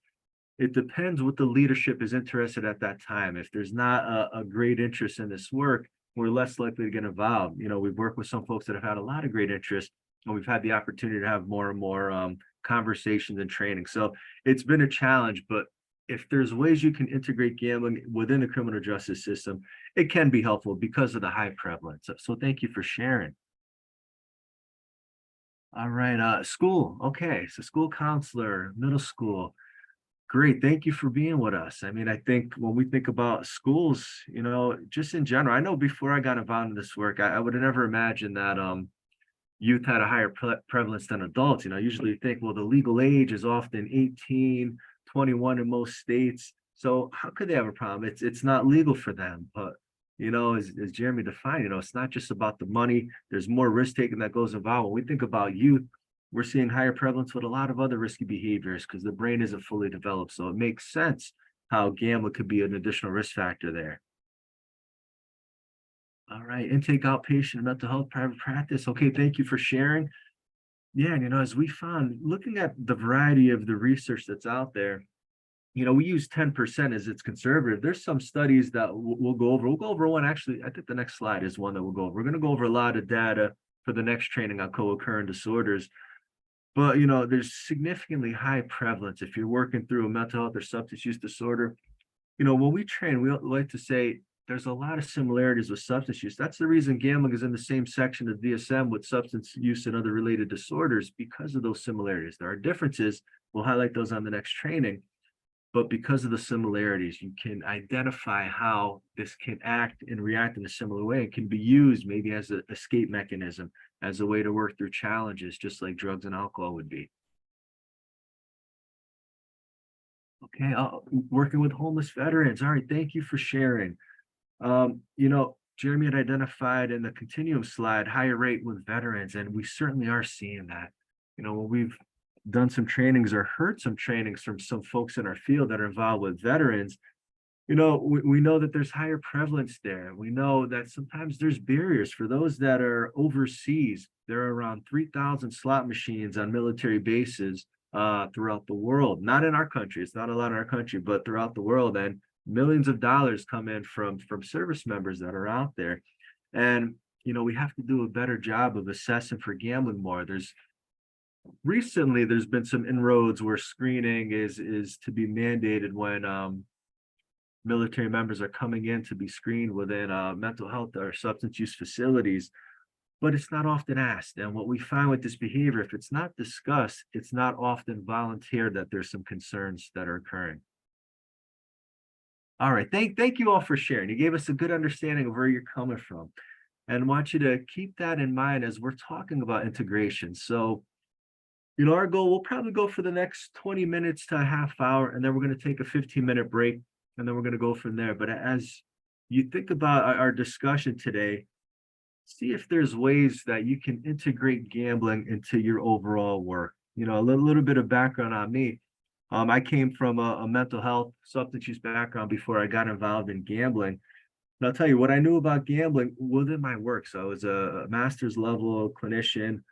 it depends what the leadership is interested at that time. If there's not a great interest in this work, we're less likely to get involved. We've worked with some folks that have had a lot of great interest, and we've had the opportunity to have more and more conversations and training. So it's been a challenge, but if there's ways you can integrate gambling within the criminal justice system, it can be helpful because of the high prevalence. So thank you for sharing. All right, school. Okay, so school counselor, middle school. Great. Thank you for being with us. I mean, I think when we think about schools, just in general, I know before I got involved in this work, I would have never imagined that youth had a higher prevalence than adults. Usually you think, well, the legal age is often 18, 21 in most states. So how could they have a problem? It's not legal for them. But, as Jeremy defined, it's not just about the money. There's more risk taking that goes involved. When we think about youth, we're seeing higher prevalence with a lot of other risky behaviors because the brain isn't fully developed. So it makes sense how gambling could be an additional risk factor there. All right, intake outpatient mental health private practice. Okay, thank you for sharing. Yeah, and as we found, looking at the variety of the research that's out there, we use 10% as it's conservative. There's some studies that we'll go over. We'll go over one, actually. I think the next slide is one that we'll go over. We're going to go over a lot of data for the next training on co-occurring disorders. But, there's significantly high prevalence if you're working through a mental health or substance use disorder. When we train, we like to say there's a lot of similarities with substance use. That's the reason gambling is in the same section of DSM with substance use and other related disorders, because of those similarities. There are differences. We'll highlight those on the next training. But because of the similarities, you can identify how this can act and react in a similar way. It can be used maybe as an escape mechanism, as a way to work through challenges, just like drugs and alcohol would be. Okay, working with homeless veterans. All right, thank you for sharing. Jeremy had identified in the continuum slide higher rate with veterans, and we certainly are seeing that. When we've done some trainings or heard some trainings from some folks in our field that are involved with veterans, we know that there's higher prevalence there. We know that sometimes there's barriers for those that are overseas. There are around 3,000 slot machines on military bases throughout the world. Not in our country. It's not a lot in our country, but throughout the world. And millions of dollars come in from service members that are out there. And, we have to do a better job of assessing for gambling more. Recently, there's been some inroads where screening is to be mandated when military members are coming in to be screened within mental health or substance use facilities, but it's not often asked. And what we find with this behavior, if it's not discussed, it's not often volunteered that there's some concerns that are occurring. All right, thank you all for sharing. You gave us a good understanding of where you're coming from, and I want you to keep that in mind as we're talking about integration. So, our goal, we'll probably go for the next 20 minutes to a half hour, and then we're going to take a 15-minute break, and then we're going to go from there. But as you think about our discussion today, see if there's ways that you can integrate gambling into your overall work. A little bit of background on me. I came from a mental health substance use background before I got involved in gambling. And I'll tell you what I knew about gambling within my work. So I was a master's level clinician.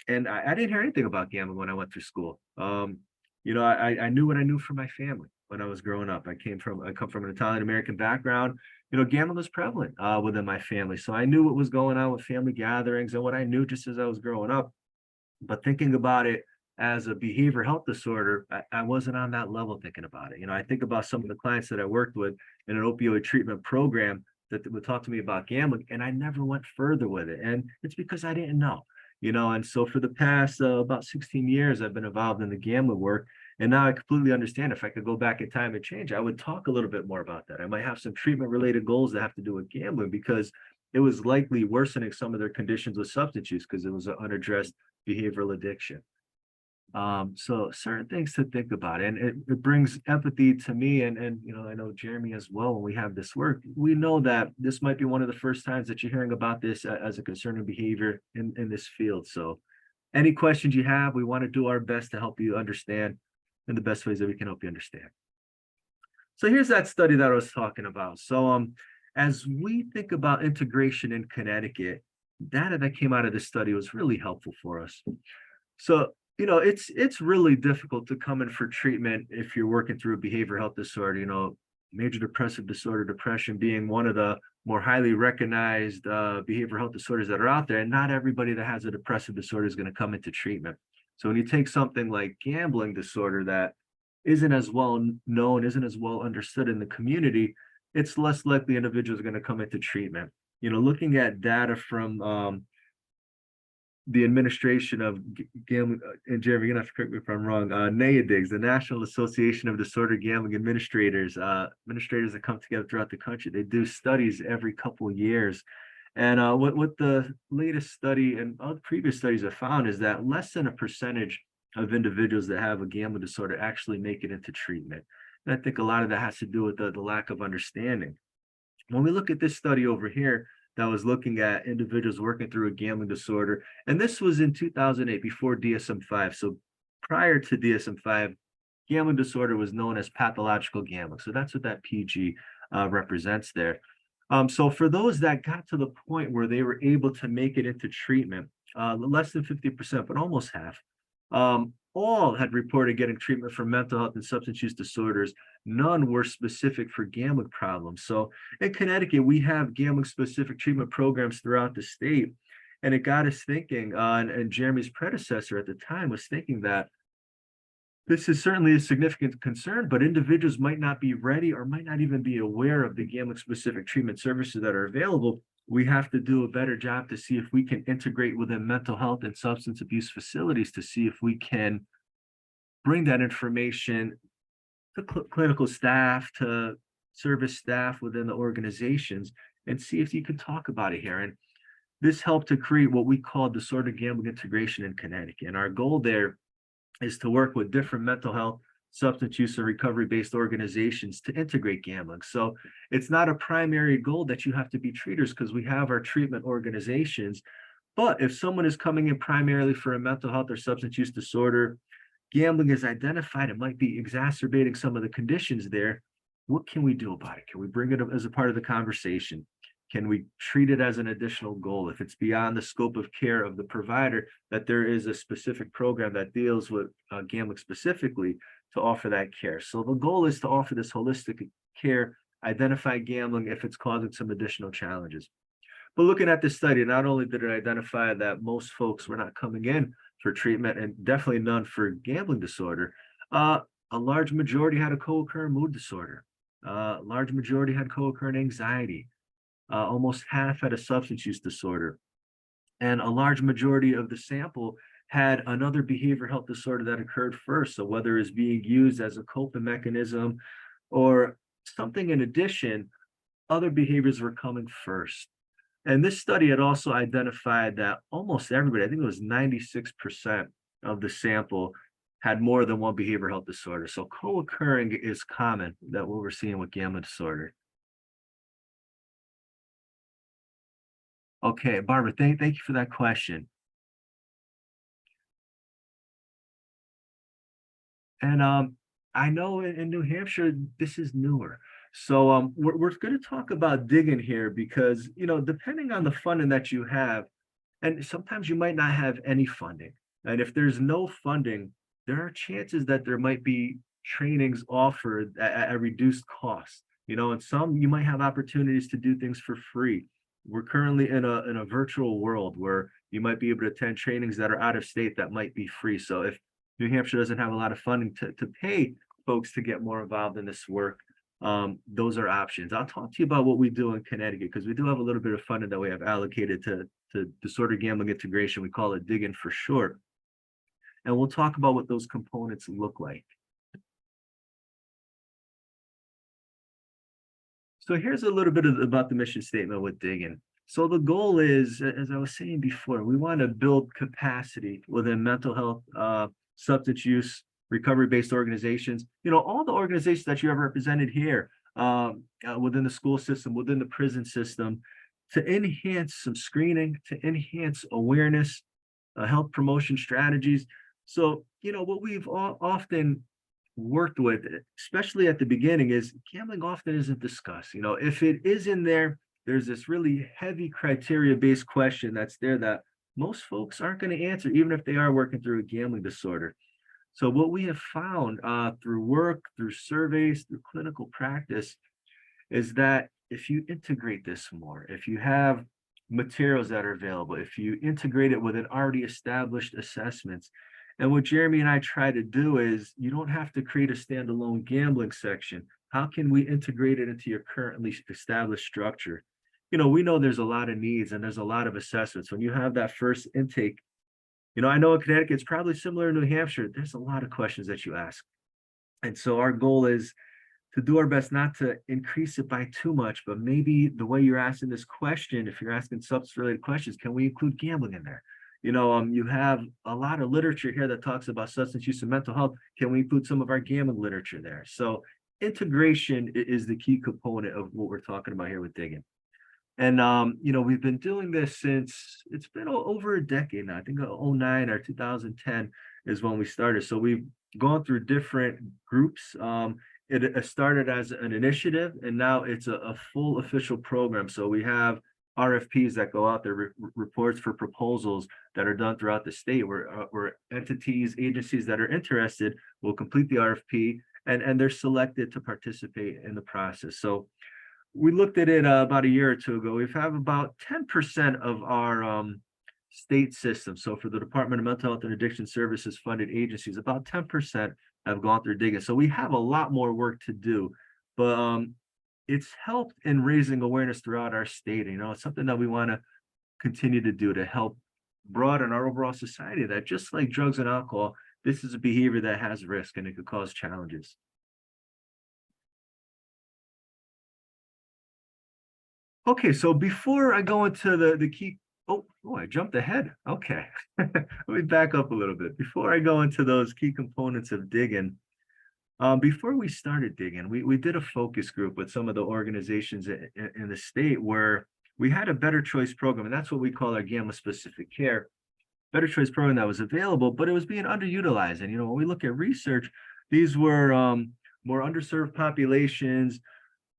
And I didn't hear anything about gambling when I went through school. I knew what I knew from my family when I was growing up. I come from an Italian American background. Gambling was prevalent within my family. So I knew what was going on with family gatherings and what I knew just as I was growing up. But thinking about it as a behavioral health disorder, I wasn't on that level thinking about it. I think about some of the clients that I worked with in an opioid treatment program that would talk to me about gambling, and I never went further with it. And it's because I didn't know. And so for the past about 16 years, I've been involved in the gambling work. And now I completely understand if I could go back in time and change, I would talk a little bit more about that. I might have some treatment related goals that have to do with gambling because it was likely worsening some of their conditions with substance use because it was an unaddressed behavioral addiction. So certain things to think about, and it brings empathy to me, and I know Jeremy as well. When we have this work, we know that this might be one of the first times that you're hearing about this as a concerning behavior in this field. So any questions you have, we want to do our best to help you understand in the best ways that we can help you understand. So here's that study that I was talking about. So as we think about integration in Connecticut, data that came out of this study was really helpful for us. So, it's really difficult to come in for treatment if you're working through a behavioral health disorder, major depressive disorder, depression being one of the more highly recognized behavioral health disorders that are out there. And not everybody that has a depressive disorder is going to come into treatment. So when you take something like gambling disorder that isn't as well known, isn't as well understood in the community, it's less likely individuals are going to come into treatment. Looking at data from the administration of gambling, and Jeremy, you're gonna have to correct me if I'm wrong, NAIADIGS, the National Association of Disorder Gambling Administrators, administrators that come together throughout the country. They do studies every couple of years. And what the latest study and other previous studies have found is that less than a percentage of individuals that have a gambling disorder actually make it into treatment. And I think a lot of that has to do with the lack of understanding. When we look at this study over here that was looking at individuals working through a gambling disorder, and this was in 2008 before DSM-5. So prior to DSM-5, gambling disorder was known as pathological gambling. So that's what that PG represents there. So for those that got to the point where they were able to make it into treatment, less than 50%, but almost half, all had reported getting treatment for mental health and substance use disorders. None were specific for gambling problems. So in Connecticut, we have gambling specific treatment programs throughout the state. And it got us thinking, and Jeremy's predecessor at the time was thinking that this is certainly a significant concern, but individuals might not be ready or might not even be aware of the gambling specific treatment services that are available. We have to do a better job to see if we can integrate within mental health and substance abuse facilities to see if we can bring that information to clinical staff, to service staff within the organizations, and see if you can talk about it here. And this helped to create what we call disorder gambling integration in Connecticut. And our goal there is to work with different mental health, substance use, and recovery-based organizations to integrate gambling. So it's not a primary goal that you have to be treaters, because we have our treatment organizations. But if someone is coming in primarily for a mental health or substance use disorder, gambling is identified, it might be exacerbating some of the conditions there. What can we do about it? Can we bring it up as a part of the conversation? Can we treat it as an additional goal? If it's beyond the scope of care of the provider, that there is a specific program that deals with gambling specifically to offer that care. So the goal is to offer this holistic care, identify gambling if it's causing some additional challenges. But looking at this study, not only did it identify that most folks were not coming in for treatment, and definitely none for gambling disorder, a large majority had a co-occurring mood disorder. A large majority had co-occurring anxiety. Almost half had a substance use disorder. And a large majority of the sample had another behavioral health disorder that occurred first. So whether it's being used as a coping mechanism or something in addition, other behaviors were coming first. And this study had also identified that almost everybody, I think it was 96% of the sample, had more than one behavioral health disorder. So co-occurring is common, that what we're seeing with gambling disorder. Okay, Barbara, thank you for that question. And I know in New Hampshire, this is newer. So we're going to talk about digging here because, depending on the funding that you have, and sometimes you might not have any funding. And if there's no funding, there are chances that there might be trainings offered at a reduced cost. And some you might have opportunities to do things for free. We're currently in a virtual world where you might be able to attend trainings that are out of state that might be free. So if New Hampshire doesn't have a lot of funding to pay folks to get more involved in this work, those are options. I'll talk to you about what we do in Connecticut, because we do have a little bit of funding that we have allocated to disorder gambling integration. We call it DIGIN for short. And we'll talk about what those components look like. So here's a little bit about the mission statement with DIGIN. So the goal is, as I was saying before, we want to build capacity within mental health, substance use recovery-based organizations, all the organizations that you have represented here, within the school system, within the prison system, to enhance some screening, to enhance awareness, health promotion strategies. So, what we've often worked with, especially at the beginning, is gambling often isn't discussed. If it is in there, there's this really heavy criteria-based question that's there that most folks aren't going to answer, even if they are working through a gambling disorder. So what we have found through work, through surveys, through clinical practice, is that if you integrate this more, if you have materials that are available, if you integrate it with an already established assessments, and what Jeremy and I try to do is, you don't have to create a standalone gambling section. How can we integrate it into your currently established structure? We know there's a lot of needs and there's a lot of assessments. When you have that first intake, I know in Connecticut, it's probably similar in New Hampshire. There's a lot of questions that you ask. And so our goal is to do our best not to increase it by too much, but maybe the way you're asking this question, if you're asking substance related questions, can we include gambling in there? You have a lot of literature here that talks about substance use and mental health. Can we include some of our gambling literature there? So integration is the key component of what we're talking about here with digging. And, we've been doing this since it's been over a decade now. I think 2009 or 2010 is when we started. So we've gone through different groups. It started as an initiative, and now it's a full official program. So we have RFPs that go out there, reports for proposals that are done throughout the state, where entities, agencies that are interested will complete the RFP, and they're selected to participate in the process. So we looked at it about a year or two ago. We have about 10% of our state system. So for the Department of Mental Health and Addiction Services funded agencies, about 10% have gone through digging. So we have a lot more work to do, but it's helped in raising awareness throughout our state. It's something that we want to continue to do to help broaden our overall society, that just like drugs and alcohol, this is a behavior that has risk and it could cause challenges. Okay, so before I go into the key, I jumped ahead. Okay, let me back up a little bit. Before I go into those key components of digging, before we started digging, we did a focus group with some of the organizations in the state where we had a Better Choice program, and that's what we call our gambling specific care. Better Choice program that was available, but it was being underutilized. And, when we look at research, these were more underserved populations,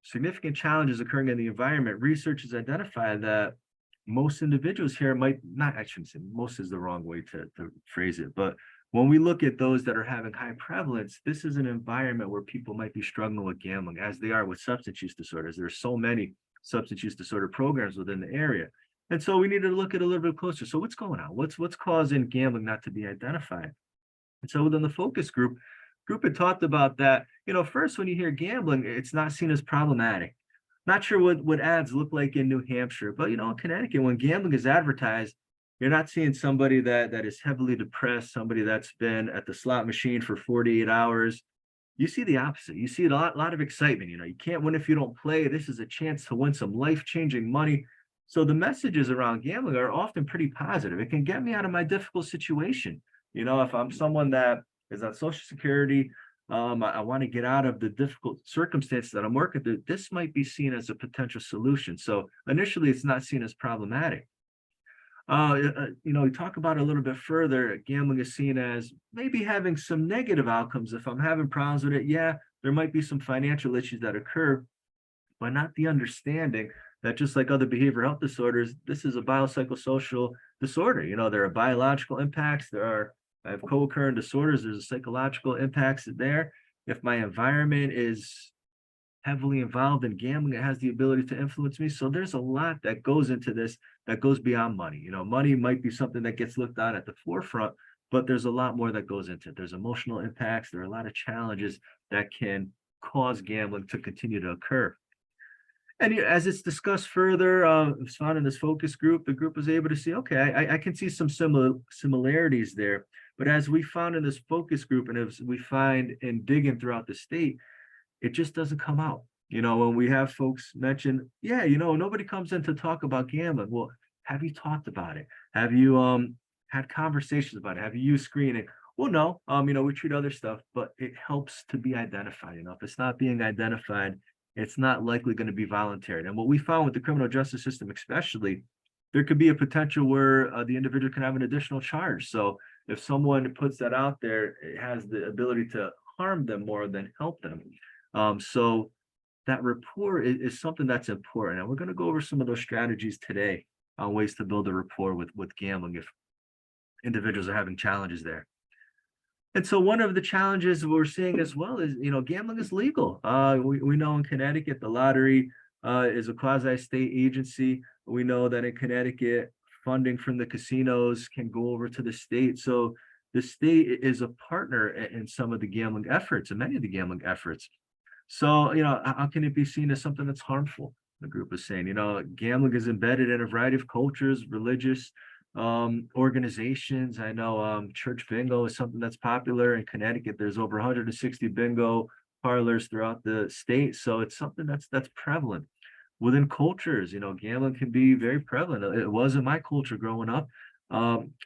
significant challenges occurring in the environment. Research has identified that most individuals here might not, I shouldn't say most is the wrong way to phrase it, but when we look at those that are having high prevalence, this is an environment where people might be struggling with gambling, as they are with substance use disorders. There are so many substance use disorder programs within the area. And so we need to look at it a little bit closer. So what's going on? What's causing gambling not to be identified? And so within the focus group had talked about that, first, when you hear gambling, it's not seen as problematic. Not sure what ads look like in New Hampshire, but in Connecticut, when gambling is advertised, you're not seeing somebody that is heavily depressed, somebody that's been at the slot machine for 48 hours. You see the opposite. You see a lot of excitement. You can't win if you don't play. This is a chance to win some life-changing money. So the messages around gambling are often pretty positive. It can get me out of my difficult situation. If I'm someone that is on Social Security, I want to get out of the difficult circumstances that I'm working through, this might be seen as a potential solution. So initially, it's not seen as problematic. We talk about it a little bit further. Gambling is seen as maybe having some negative outcomes. If I'm having problems with it, yeah, there might be some financial issues that occur, but not the understanding that just like other behavioral health disorders, this is a biopsychosocial disorder. There are biological impacts. I have co-occurring disorders. There's a psychological impacts there. If my environment is heavily involved in gambling, it has the ability to influence me. So there's a lot that goes into this that goes beyond money. Money might be something that gets looked at the forefront, but there's a lot more that goes into it. There's emotional impacts. There are a lot of challenges that can cause gambling to continue to occur. And as it's discussed further, it's found in this focus group, the group was able to see, okay, I can see some similarities there. But as we found in this focus group, and as we find in digging throughout the state, it just doesn't come out. When we have folks mention, yeah, nobody comes in to talk about gambling. Well, have you talked about it? Have you had conversations about it? Have you used screening? well, no, we treat other stuff, but it helps to be identified. If it's not being identified, it's not likely going to be voluntary. And what we found with the criminal justice system, especially, there could be a potential where the individual can have an additional charge. So if someone puts that out there, it has the ability to harm them more than help them. So that rapport is something that's important. And we're going to go over some of those strategies today on ways to build a rapport with gambling if individuals are having challenges there. And so one of the challenges we're seeing as well is, gambling is legal. We know in Connecticut, the lottery is a quasi-state agency. We know that in Connecticut, funding from the casinos can go over to the state. So the state is a partner in some of the gambling efforts and many of the gambling efforts. So, how can it be seen as something that's harmful? The group is saying, gambling is embedded in a variety of cultures, religious organizations. I know church bingo is something that's popular in Connecticut. There's over 160 bingo parlors throughout the state. So it's something that's prevalent. Within cultures, gambling can be very prevalent. It was in my culture growing up.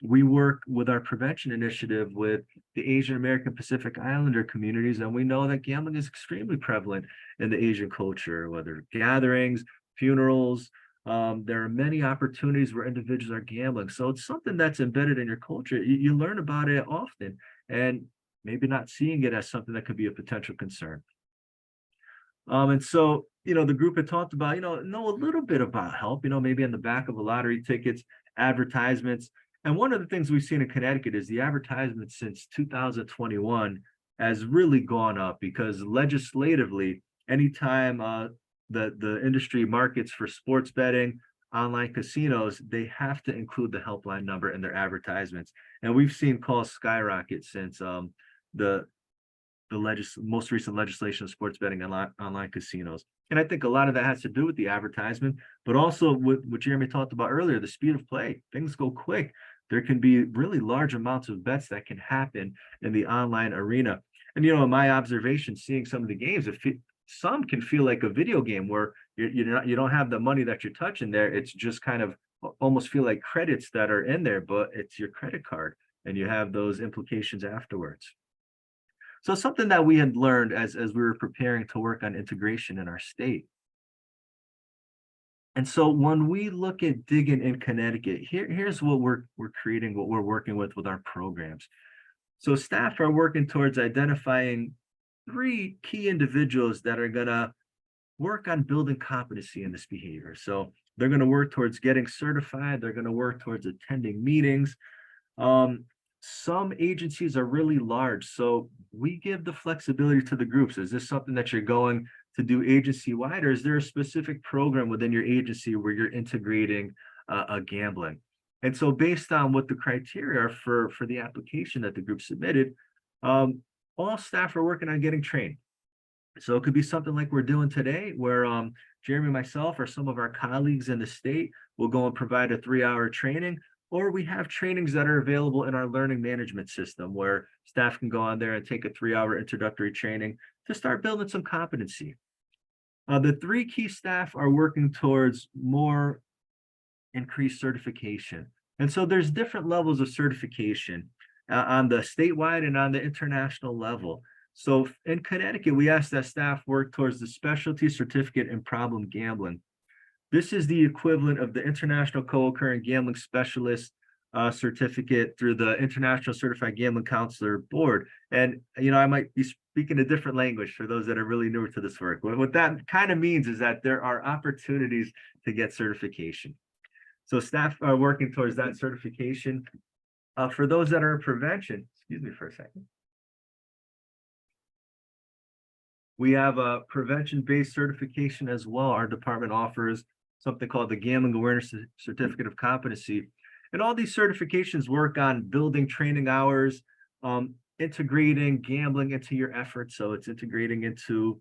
We work with our prevention initiative with the Asian American Pacific Islander communities, and we know that gambling is extremely prevalent in the Asian culture, whether gatherings, funerals. There are many opportunities where individuals are gambling. So it's something that's embedded in your culture. You learn about it often, and maybe not seeing it as something that could be a potential concern. And so, the group had talked about, know a little bit about help, maybe on the back of a lottery tickets, advertisements. And one of the things we've seen in Connecticut is the advertisements since 2021 has really gone up because legislatively, anytime the industry markets for sports betting, online casinos, they have to include the helpline number in their advertisements. And we've seen calls skyrocket since the most recent legislation of sports betting and online casinos. And I think a lot of that has to do with the advertisement, but also with what Jeremy talked about earlier, the speed of play. Things go quick. There can be really large amounts of bets that can happen in the online arena. And, in my observation, seeing some of the games, some can feel like a video game where you don't have the money that you're touching there. It's just kind of almost feel like credits that are in there, but it's your credit card and you have those implications afterwards. So something that we had learned as we were preparing to work on integration in our state. And so when we look at digging in Connecticut, here's what we're creating, what we're working with our programs. So staff are working towards identifying 3 key individuals that are going to work on building competency in this behavior. So they're going to work towards getting certified. They're going to work towards attending meetings. Some agencies are really large, so we give the flexibility to the groups. Is this something that you're going to do agency-wide, or is there a specific program within your agency where you're integrating a gambling? And so based on what the criteria are for the application that the group submitted, all staff are working on getting trained. So it could be something like we're doing today, where Jeremy, myself, or some of our colleagues in the state will go and provide a 3-hour training. Or we have trainings that are available in our learning management system where staff can go on there and take a 3-hour introductory training to start building some competency. The 3 key staff are working towards more increased certification. And so there's different levels of certification on the statewide and on the international level. So in Connecticut, we asked that staff work towards the specialty certificate in problem gambling. This is the equivalent of the International Co-Occurring Gambling Specialist certificate through the International Certified Gambling Counselor Board. And, I might be speaking a different language for those that are really newer to this work. What that kind of means is that there are opportunities to get certification. So staff are working towards that certification. For those that are in prevention, excuse me for a second. We have a prevention-based certification as well. Our department offers something called the Gambling Awareness Certificate of Competency. And all these certifications work on building training hours, integrating gambling into your efforts. So it's integrating into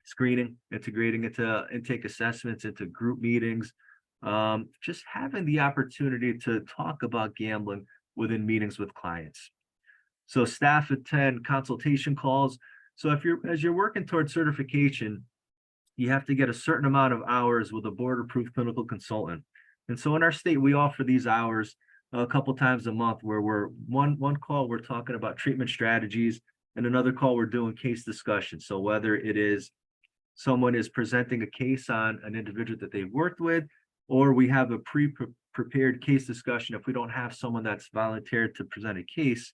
screening, integrating into intake assessments, into group meetings, just having the opportunity to talk about gambling within meetings with clients. So staff attend consultation calls. So as you're working towards certification, you have to get a certain amount of hours with a board-approved clinical consultant. And so in our state, we offer these hours a couple times a month where we're one call, we're talking about treatment strategies, and another call, we're doing case discussion. So whether it is someone is presenting a case on an individual that they've worked with, or we have a prepared case discussion if we don't have someone that's volunteered to present a case,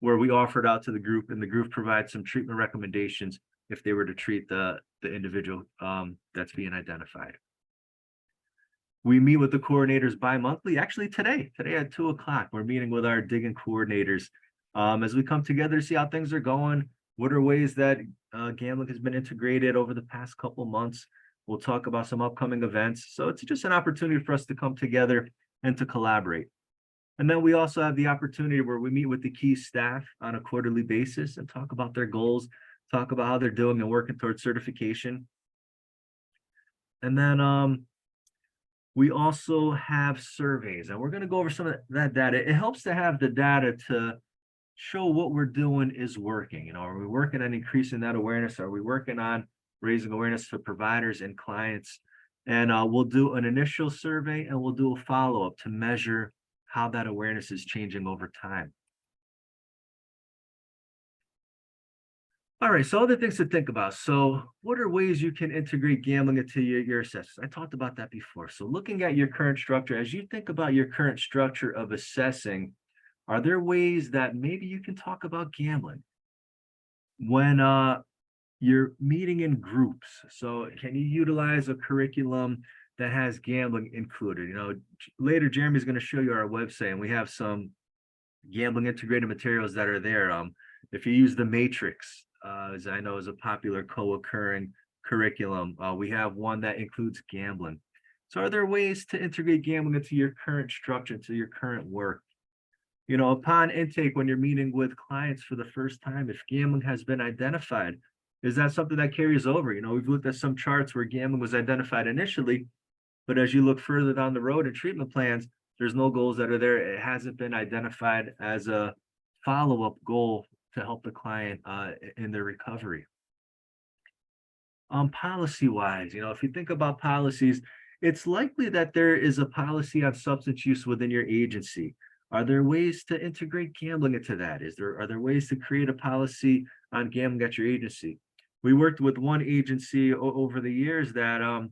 where we offer it out to the group and the group provides some treatment recommendations if they were to treat the individual that's being identified. We meet with the coordinators bi-monthly. Actually, today at 2:00, we're meeting with our digging coordinators as we come together to see how things are going. What are ways that gambling has been integrated over the past couple months? We'll talk about some upcoming events. So it's just an opportunity for us to come together and to collaborate. And then we also have the opportunity where we meet with the key staff on a quarterly basis and talk about their goals, talk about how they're doing and working towards certification. And then we also have surveys, and we're going to go over some of that data. It helps to have the data to show what we're doing is working. You know, are we working on increasing that awareness? Are we working on raising awareness for providers and clients? And we'll do an initial survey and we'll do a follow-up to measure how that awareness is changing over time. All right, so other things to think about. So what are ways you can integrate gambling into your assessments? I talked about that before. So looking at your current structure, as you think about your current structure of assessing, are there ways that maybe you can talk about gambling when you're meeting in groups? So can you utilize a curriculum that has gambling included? You know, later Jeremy's going to show you our website, and we have some gambling integrated materials that are there. If you use the Matrix, as I know is a popular co-occurring curriculum, we have one that includes gambling. So are there ways to integrate gambling into your current structure, into your current work? You know, upon intake, when you're meeting with clients for the first time, if gambling has been identified, is that something that carries over? You know, we've looked at some charts where gambling was identified initially, but as you look further down the road in treatment plans, there's no goals that are there. It hasn't been identified as a follow-up goal to help the client in their recovery. Policy-wise, you know, if you think about policies, it's likely that there is a policy on substance use within your agency. Are there ways to integrate gambling into that? Are there ways to create a policy on gambling at your agency? We worked with one agency over the years that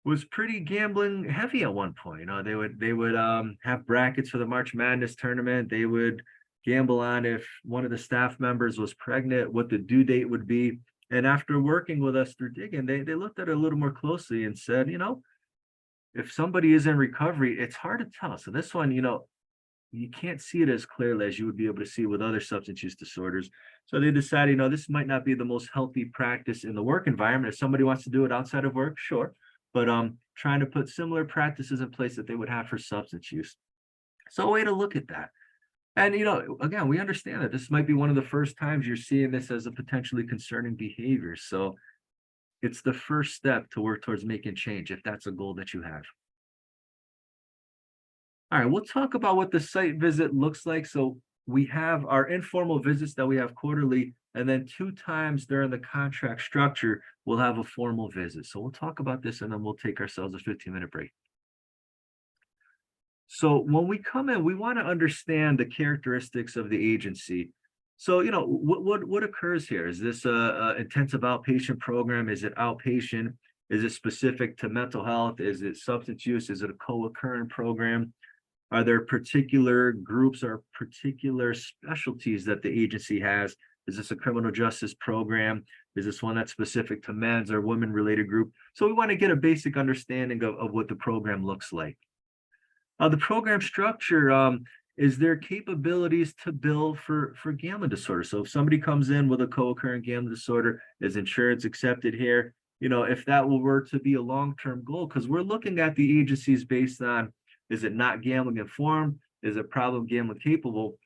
was pretty gambling heavy at one point. You know, they would have brackets for the March Madness tournament. They would gamble on if one of the staff members was pregnant, what the due date would be. And after working with us through digging, they looked at it a little more closely and said, you know, if somebody is in recovery, it's hard to tell. So this one, you know, you can't see it as clearly as you would be able to see with other substance use disorders. So they decided, you know, this might not be the most healthy practice in the work environment. If somebody wants to do it outside of work, sure. But trying to put similar practices in place that they would have for substance use. So a way to look at that. And, you know, again, we understand that this might be one of the first times you're seeing this as a potentially concerning behavior. So it's the first step to work towards making change if that's a goal that you have. All right, we'll talk about what the site visit looks like. So we have our informal visits that we have quarterly, and then 2 times during the contract structure, we'll have a formal visit. So we'll talk about this and then we'll take ourselves a 15-minute break. So when we come in, we want to understand the characteristics of the agency. So, you know, what occurs here? Is this a intensive outpatient program? Is it outpatient? Is it specific to mental health? Is it substance use? Is it a co-occurring program? Are there particular groups or particular specialties that the agency has? Is this a criminal justice program? Is this one that's specific to men's or women-related group? So we want to get a basic understanding of what the program looks like. The program structure is there capabilities to bill for gambling disorder. So if somebody comes in with a co-occurring gambling disorder, is insurance accepted here? You know, if that were to be a long-term goal, because we're looking at the agencies based on, is it not gambling informed? Is it problem gambling capable?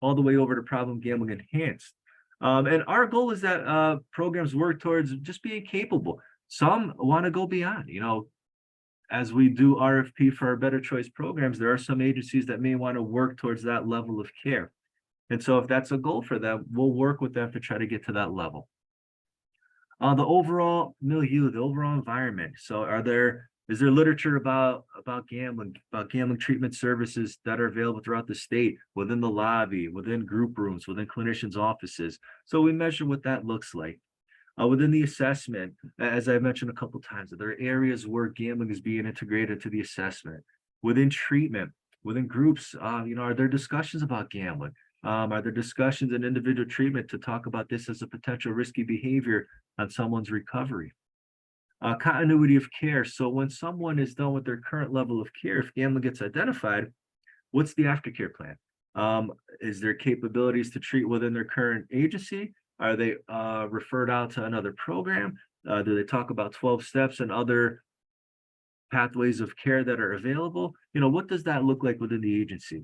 All the way over to problem gambling enhanced. And our goal is that programs work towards just being capable. Some want to go beyond, you know, as we do RFP for our Better Choice programs, there are some agencies that may want to work towards that level of care. And so if that's a goal for them, we'll work with them to try to get to that level. The overall milieu, the overall environment. So are there Is there literature about gambling treatment services that are available throughout the state, within the lobby, within group rooms, within clinicians' offices? So we measure what that looks like. Within the assessment, as I mentioned a couple times, are there areas where gambling is being integrated to the assessment? Within treatment, within groups, are there discussions about gambling? Are there discussions in individual treatment to talk about this as a potential risky behavior on someone's recovery? Continuity of care. So when someone is done with their current level of care, if gambling gets identified, what's the aftercare plan? Is there capabilities to treat within their current agency? Are they referred out to another program? Do they talk about 12 steps and other pathways of care that are available? What does that look like within the agency?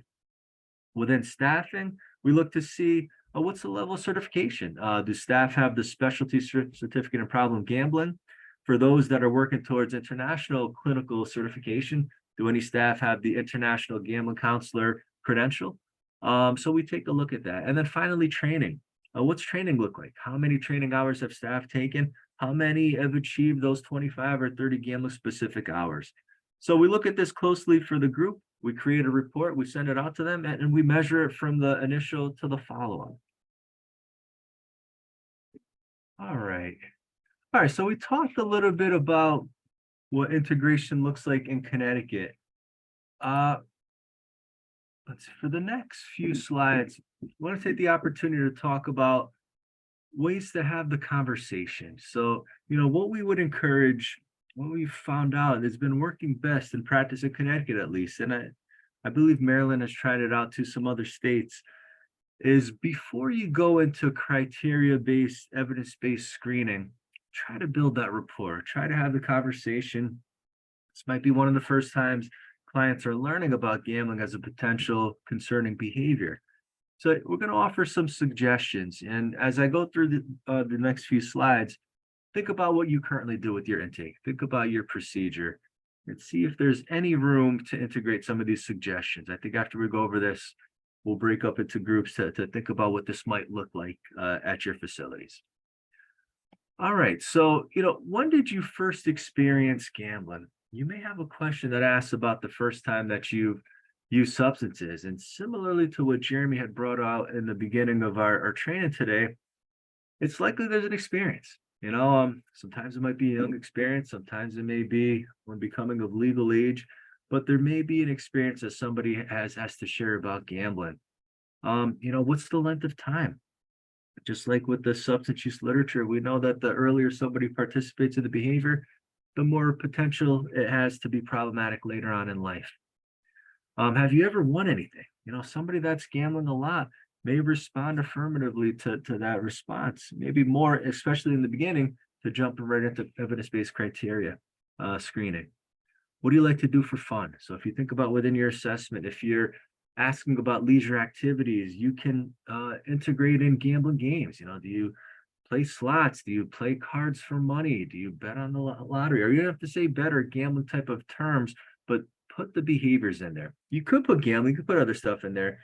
Within staffing, we look to see what's the level of certification? Do staff have the specialty certificate in problem gambling? For those that are working towards international clinical certification, do any staff have the international gambling counselor credential? So we take a look at that. And then finally, training. What's training look like? How many training hours have staff taken? How many have achieved those 25 or 30 gambling specific hours? So we look at this closely for the group. We create a report, we send it out to them, and we measure it from the initial to the follow-up. All right. All right, so we talked a little bit about what integration looks like in Connecticut. Let's see, for the next few slides, I want to take the opportunity to talk about ways to have the conversation. So, what we would encourage, what we've found out has been working best in practice in Connecticut, at least, and I believe Maryland has tried it out to some other states, is before you go into criteria-based, evidence-based screening, try to build that rapport, try to have the conversation. This might be one of the first times clients are learning about gambling as a potential concerning behavior. So we're going to offer some suggestions. And as I go through the next few slides, think about what you currently do with your intake. Think about your procedure and see if there's any room to integrate some of these suggestions. I think after we go over this, we'll break up into groups to think about what this might look like at your facilities. All right. So, when did you first experience gambling? You may have a question that asks about the first time that you've used substances. And similarly to what Jeremy had brought out in the beginning of our training today, it's likely there's an experience. Sometimes it might be a young experience, sometimes it may be when becoming of legal age, but there may be an experience that somebody has to share about gambling. What's the length of time? Just like with the substance use literature, we know that the earlier somebody participates in the behavior, the more potential it has to be problematic later on in life. Have you ever won anything? Somebody that's gambling a lot may respond affirmatively to that response, maybe more, especially in the beginning, to jump right into evidence-based criteria screening. What do you like to do for fun? So if you think about within your assessment, if you're asking about leisure activities, you can integrate in gambling games. Do you play slots? Do you play cards for money? Do you bet on the lottery? Or you don't have to say bet or gambling type of terms, but put the behaviors in there. You could put gambling, you could put other stuff in there.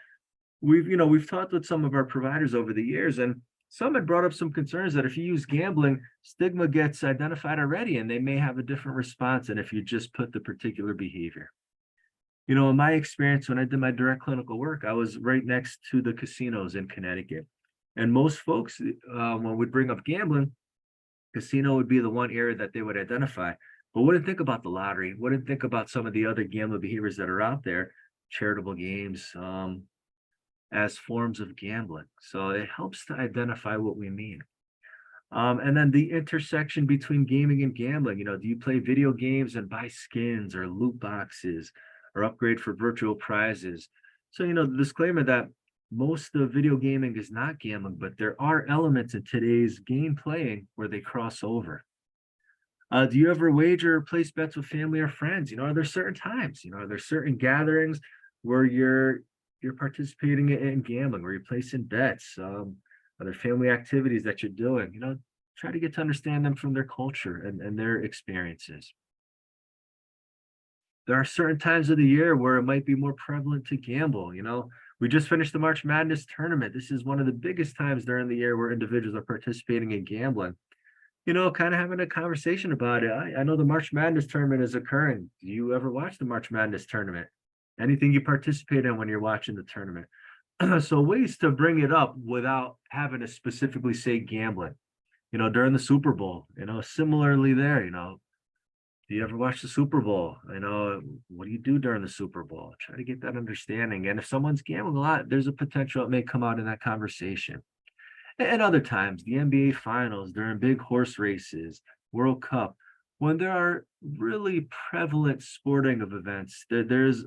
We've talked with some of our providers over the years, and some had brought up some concerns that if you use gambling, stigma gets identified already, and they may have a different response than if you just put the particular behavior. In my experience, when I did my direct clinical work, I was right next to the casinos in Connecticut. And most folks, when we bring up gambling, casino would be the one area that they would identify, but wouldn't think about the lottery, wouldn't think about some of the other gambling behaviors that are out there, charitable games, as forms of gambling. So it helps to identify what we mean. And then the intersection between gaming and gambling, do you play video games and buy skins or loot boxes or upgrade for virtual prizes? So, the disclaimer that most of video gaming is not gambling, but there are elements in today's game playing where they cross over. Do you ever wager or place bets with family or friends? Are there certain times, are there certain gatherings where you're participating in gambling, where you're placing bets? Are there family activities that you're doing? Try to get to understand them from their culture and their experiences. There are certain times of the year where it might be more prevalent to gamble. We just finished the March Madness tournament. This is one of the biggest times during the year where individuals are participating in gambling. kind of having a conversation about it. I know the March Madness tournament is occurring. Do you ever watch the March Madness tournament? Anything you participate in when you're watching the tournament? So ways to bring it up without having to specifically say gambling. During the Super Bowl, similarly there, do you ever watch the Super Bowl? What do you do during the Super Bowl? Try to get that understanding. And if someone's gambling a lot, there's a potential it may come out in that conversation. And other times, the NBA finals, during big horse races, World Cup, when there are really prevalent sporting of events, there's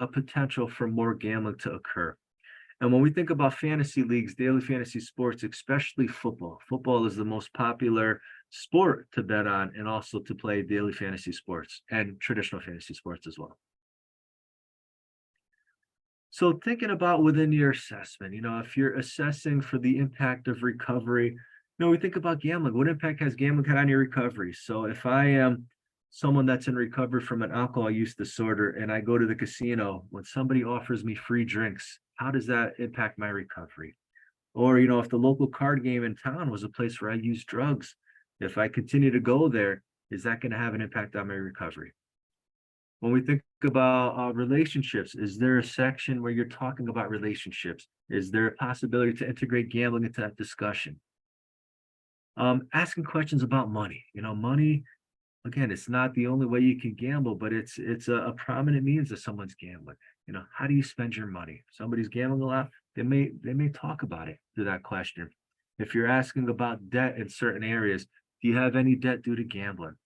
a potential for more gambling to occur. And when we think about fantasy leagues, daily fantasy sports, especially football is the most popular sport to bet on and also to play daily fantasy sports and traditional fantasy sports as well. So thinking about within your assessment, if you're assessing for the impact of recovery, we think about gambling. What impact has gambling had on your recovery? So if I am someone that's in recovery from an alcohol use disorder and I go to the casino, when somebody offers me free drinks, how does that impact my recovery? Or, if the local card game in town was a place where I use drugs, if I continue to go there, is that going to have an impact on my recovery? When we think about relationships, is there a section where you're talking about relationships? Is there a possibility to integrate gambling into that discussion? Asking questions about money. Money, again, it's not the only way you can gamble, but it's a prominent means of someone's gambling. How do you spend your money? If somebody's gambling a lot, they may talk about it through that question. If you're asking about debt in certain areas, do you have any debt due to gambling?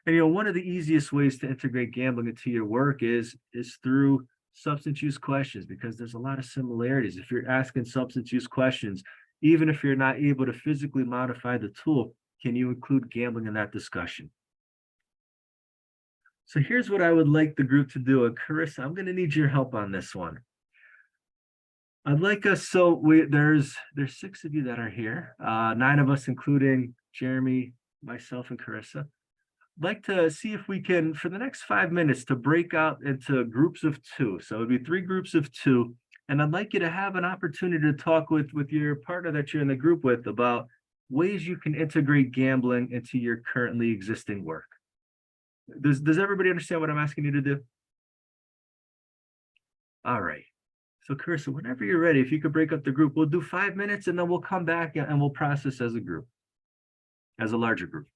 And one of the easiest ways to integrate gambling into your work is through substance use questions, because there's a lot of similarities. If you're asking substance use questions, even if you're not able to physically modify the tool, can you include gambling in that discussion? So here's what I would like the group to do. And Carissa, I'm going to need your help on this one. I'd like us, there's 6 of you that are here, 9 of us, including Jeremy, myself, and Carissa. I'd like to see if we can, for the next 5 minutes, to break out into groups of 2. So it'd be 3 groups of 2. And I'd like you to have an opportunity to talk with your partner that you're in the group with about ways you can integrate gambling into your currently existing work. Does everybody understand what I'm asking you to do? All right. So Carissa, whenever you're ready, if you could break up the group, we'll do 5 minutes and then we'll come back and we'll process as a group, as a larger group.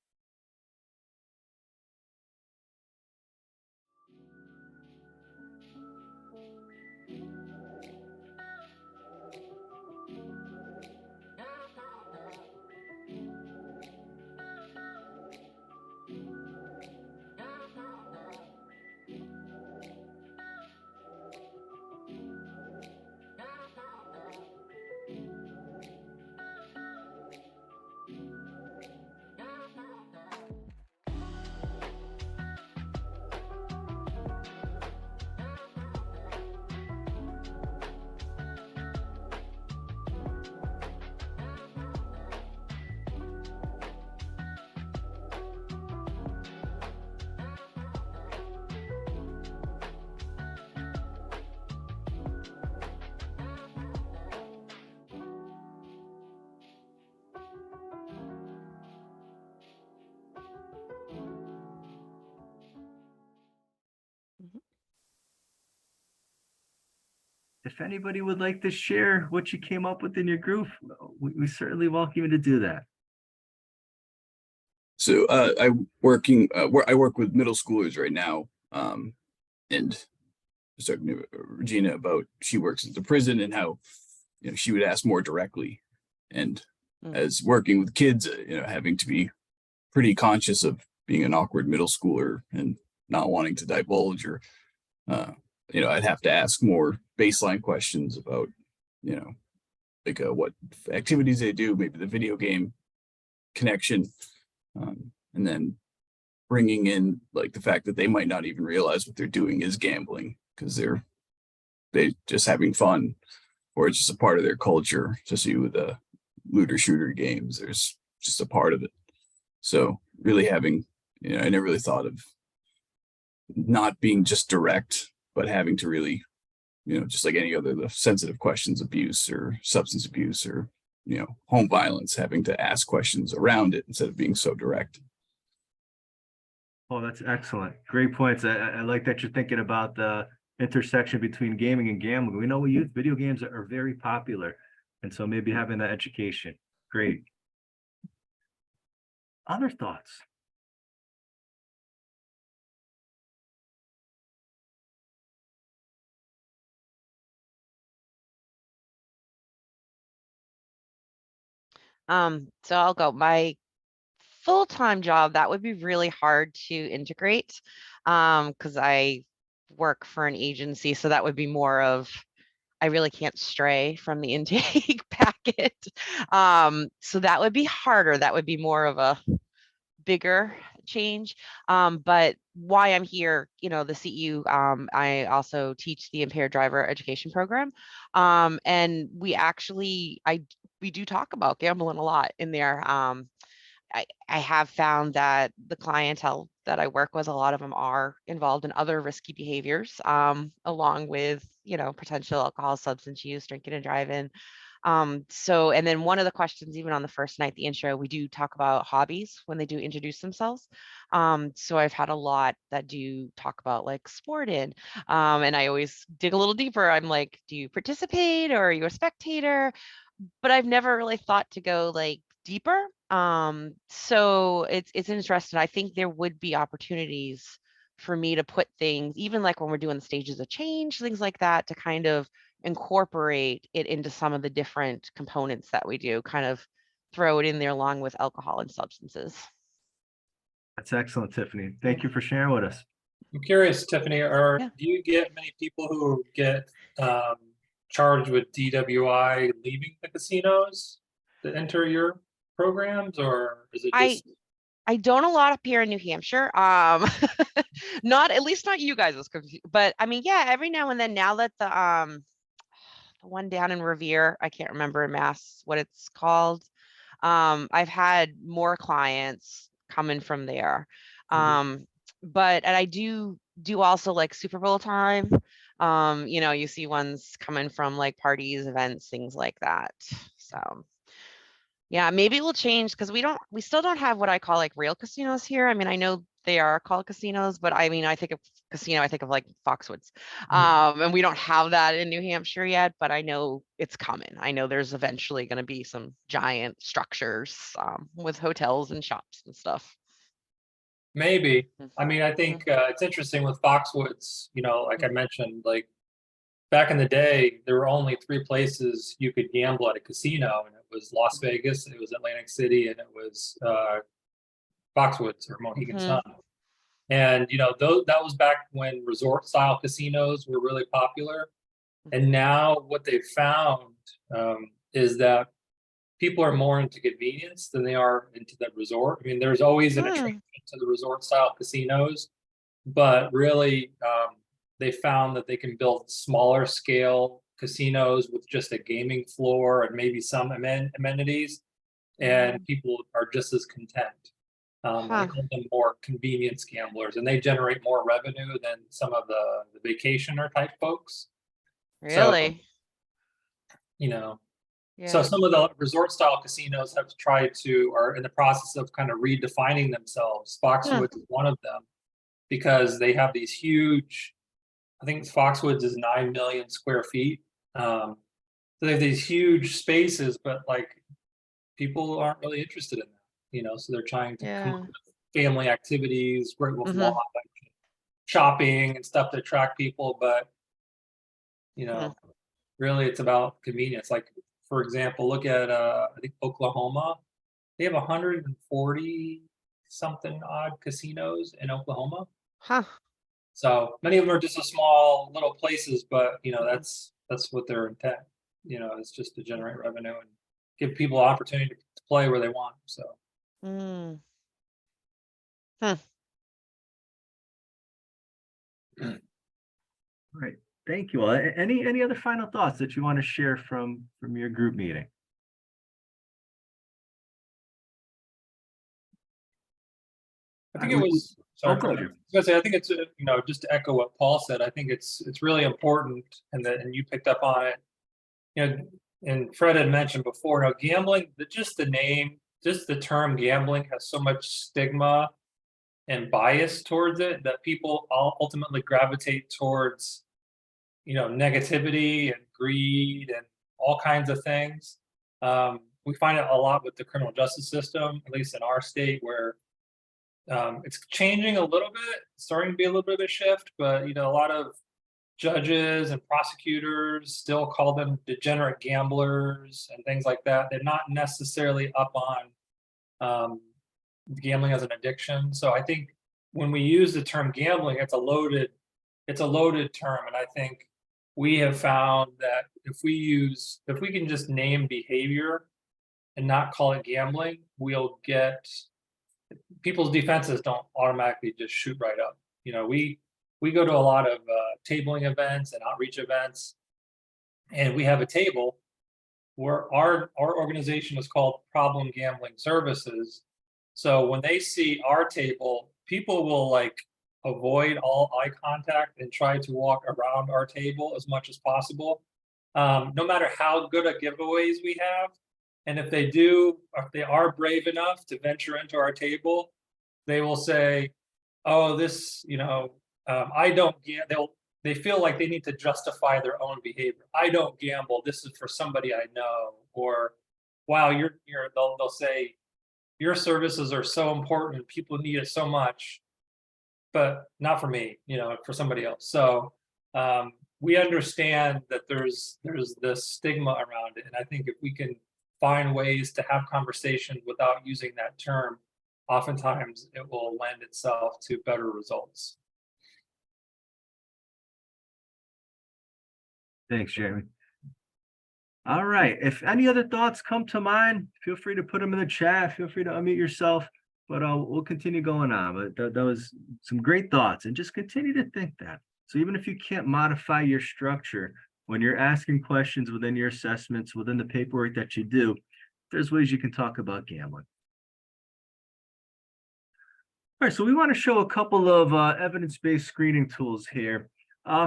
If anybody would like to share what you came up with in your group, we certainly welcome you to do that. So I work with middle schoolers right now, and I was talking to Regina about she works at the prison and how she would ask more directly, and as working with kids, having to be pretty conscious of being an awkward middle schooler and not wanting to divulge, or I'd have to ask more baseline questions about what activities they do, maybe the video game connection. And then bringing in like the fact that they might not even realize what they're doing is gambling because they just having fun, or it's just a part of their culture. Especially with the looter shooter games, there's just a part of it. So really having, I never really thought of not being just direct, but having to really, just like any other the sensitive questions, abuse or substance abuse or home violence, having to ask questions around it instead of being so direct. Oh, that's excellent. Great points. I like that you're thinking about the intersection between gaming and gambling. We know with youth, video games are very popular. And so maybe having that education. Great. Other thoughts? So I'll go. My full-time job, that would be really hard to integrate because I work for an agency. So that would be more of, I really can't stray from the intake packet. So that would be harder. That would be more of a bigger change. But why I'm here, the CEU, I also teach the impaired driver education program. And we actually, we do talk about gambling a lot in there. I have found that the clientele that I work with, a lot of them are involved in other risky behaviors, along with, potential alcohol, substance use, drinking and driving. And then one of the questions, even on the first night, the intro, we do talk about hobbies when they do introduce themselves. So I've had a lot that do talk about like sporting, and I always dig a little deeper. I'm like, do you participate or are you a spectator? But I've never really thought to go like deeper. So it's interesting. I think there would be opportunities for me to put things, even like when we're doing the stages of change, things like that, to kind of incorporate it into some of the different components that we do, kind of throw it in there along with alcohol and substances. That's excellent, Tiffany. Thank you for sharing with us. I'm curious, Tiffany, Yeah. do you get many people who get charged with DWI leaving the casinos to enter your programs, or is it just? I don't a lot up here in New Hampshire. Not, at least not you guys, but I mean, yeah, every now and then, now that the one down in Revere, I can't remember in Mass what it's called. I've had more clients coming from there. But and I do also like Super Bowl time. You see ones coming from like parties, events, things like that. So yeah, maybe it will change because we still don't have what I call like real casinos here. I mean, I know they are called casinos, but I mean, I think of casino, I think of like Foxwoods. And we don't have that in New Hampshire yet, but I know it's coming. I know there's eventually going to be some giant structures with hotels and shops and stuff. Maybe. I mean, I think it's interesting with Foxwoods, like I mentioned, like back in the day, there were only 3 places you could gamble at a casino, and it was Las Vegas, it was Atlantic City, and it was Foxwoods or Mohegan Sun. And that was back when resort-style casinos were really popular. And now what they've found is that people are more into convenience than they are into the resort. I mean, there's always an attraction to the resort-style casinos, but really, they found that they can build smaller scale casinos with just a gaming floor and maybe some amenities, and people are just as content. They call them more convenience gamblers, and they generate more revenue than some of the vacationer type folks. Really? So, so some of the resort style casinos have tried to, are in the process of kind of redefining themselves. Foxwoods is one of them, because they have these huge, I think Foxwoods is 9 million square feet. So they have these huge spaces, but like people aren't really interested in that, so they're trying to come up with family activities, great with shopping and stuff to attract people, but really it's about convenience. Like, for example, look at I think Oklahoma. They have 140 something odd casinos in Oklahoma. So many of them are just a small little places, but that's what their intent, is just to generate revenue and give people an opportunity to play where they want. So Right. Thank you all. Any other final thoughts that you want to share from your group meeting? I think it was. Sorry, go I was gonna say, I think it's just to echo what Paul said. I think it's really important, and you picked up on it. and Fred had mentioned before, now gambling, just the name, just the term gambling has so much stigma and bias towards it that people all ultimately gravitate towards, negativity and greed and all kinds of things. We find it a lot with the criminal justice system, at least in our state, where it's changing a little bit, starting to be a little bit of a shift, but a lot of judges and prosecutors still call them degenerate gamblers and things like that. They're not necessarily up on gambling as an addiction. So I think when we use the term gambling, it's a loaded term, and I think we have found that if we can just name behavior and not call it gambling, we'll get people's defenses don't automatically just shoot right up. We go to a lot of tabling events and outreach events, and we have a table where our organization is called Problem Gambling Services. So when they see our table, people will avoid all eye contact and try to walk around our table as much as possible, no matter how good a giveaways we have. And if they are brave enough to venture into our table, they will say, "Oh, this, I don't gamble." They feel like they need to justify their own behavior. "I don't gamble. This is for somebody I know." Or, "Wow, they'll say, "Your services are so important. People need it so much, but not for me, for somebody else." So we understand that there's this stigma around it. And I think if we can find ways to have conversations without using that term, oftentimes it will lend itself to better results. Thanks, Jeremy. All right. If any other thoughts come to mind, feel free to put them in the chat. Feel free to unmute yourself, but we'll continue going on. But that was some great thoughts, and just continue to think that. So even if you can't modify your structure, when you're asking questions within your assessments, within the paperwork that you do, there's ways you can talk about gambling. All right, so we want to show a couple of evidence-based screening tools here.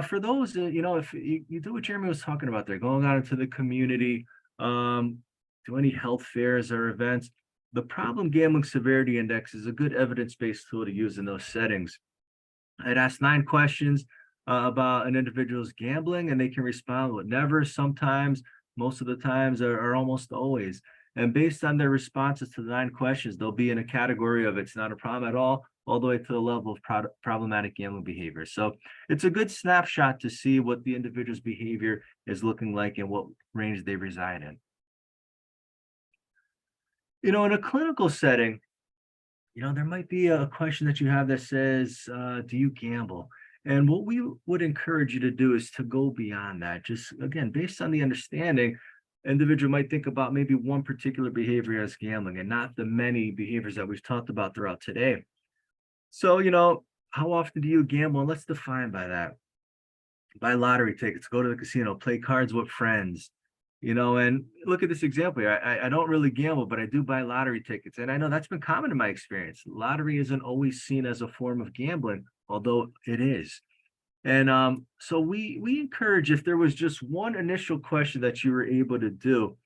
For those, if you do what Jeremy was talking about there, going out into the community, do any health fairs or events, the Problem Gambling Severity Index is a good evidence-based tool to use in those settings. It asks 9 questions about an individual's gambling, and they can respond with never, sometimes, most of the times, or almost always. And based on their responses to the 9 questions, they'll be in a category of it's not a problem at all the way to the level of problematic gambling behavior. So it's a good snapshot to see what the individual's behavior is looking like and what range they reside in. In a clinical setting, there might be a question that you have that says, do you gamble? And what we would encourage you to do is to go beyond that. Just, again, based on the understanding, individual might think about maybe one particular behavior as gambling and not the many behaviors that we've talked about throughout today. So, how often do you gamble? And let's define by that. Buy lottery tickets, go to the casino, play cards with friends, and look at this example here. I don't really gamble, but I do buy lottery tickets. And I know that's been common in my experience. Lottery isn't always seen as a form of gambling, although it is. And so we encourage, if there was just one initial question that you were able to do,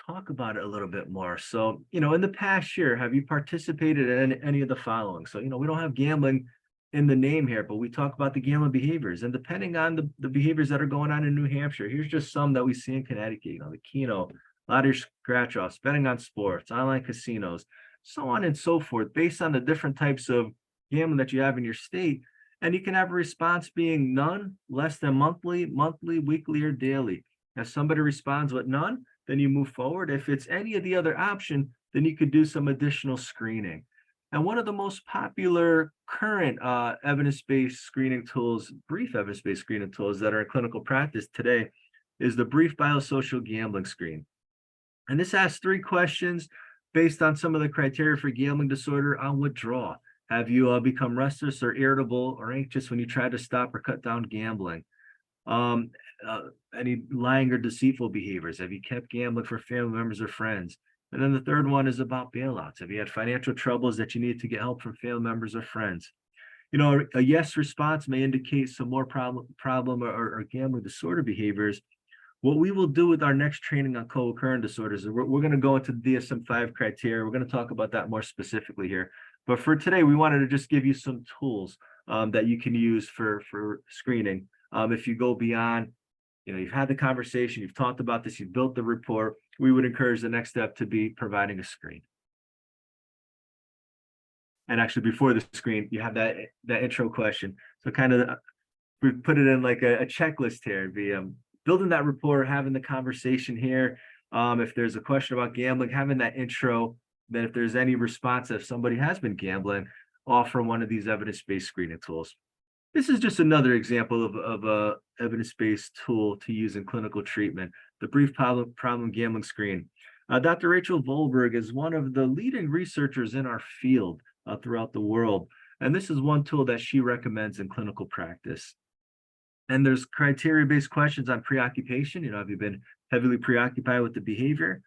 talk about it a little bit more. So, in the past year, have you participated in any of the following? So, we don't have gambling in the name here, but we talk about the gambling behaviors. And depending on the behaviors that are going on in New Hampshire, here's just some that we see in Connecticut, the Keno, lottery scratch-offs, betting on sports, online casinos, so on and so forth, based on the different types of gambling that you have in your state. And you can have a response being none, less than monthly, weekly, or daily. If somebody responds with none, then you move forward. If it's any of the other option, then you could do some additional screening. And one of the most popular current evidence-based screening tools, brief evidence-based screening tools that are in clinical practice today, is the brief biosocial gambling screen. And this asks 3 questions based on some of the criteria for gambling disorder on withdrawal. Have you become restless or irritable or anxious when you try to stop or cut down gambling? Any lying or deceitful behaviors? Have you kept gambling for family members or friends? And then the third one is about bailouts. Have you had financial troubles that you need to get help from family members or friends? A yes response may indicate some more problem or gambling disorder behaviors, What we will do with our next training on co-occurring disorders is we're going to go into DSM-5 criteria. We're going to talk about that more specifically here. But for today, we wanted to just give you some tools that you can use for screening. If you go beyond, you've had the conversation, you've talked about this, you've built the report, we would encourage the next step to be providing a screen. And actually, before the screen, you have that intro question. So kind of, we put it in like a checklist here. Building that rapport, having the conversation here. If there's a question about gambling, having that intro. Then if there's any response, if somebody has been gambling, offer one of these evidence-based screening tools. This is just another example of a evidence-based tool to use in clinical treatment, the brief problem gambling screen. Dr. Rachel Volberg is one of the leading researchers in our field throughout the world. And this is one tool that she recommends in clinical practice. And there's criteria-based questions on preoccupation. Have you been heavily preoccupied with the behavior?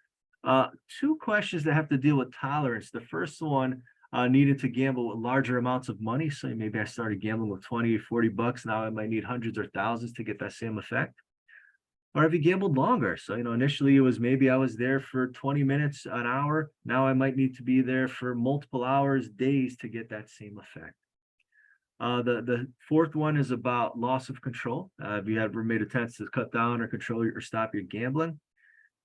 2 questions that have to deal with tolerance. The first one needed to gamble with larger amounts of money. So maybe I started gambling with 20, 40 bucks. Now I might need hundreds or thousands to get that same effect. Or have you gambled longer? So, initially it was maybe I was there for 20 minutes, an hour. Now I might need to be there for multiple hours, days to get that same effect. The fourth one is about loss of control. Have you ever made attempts to cut down or control or stop your gambling?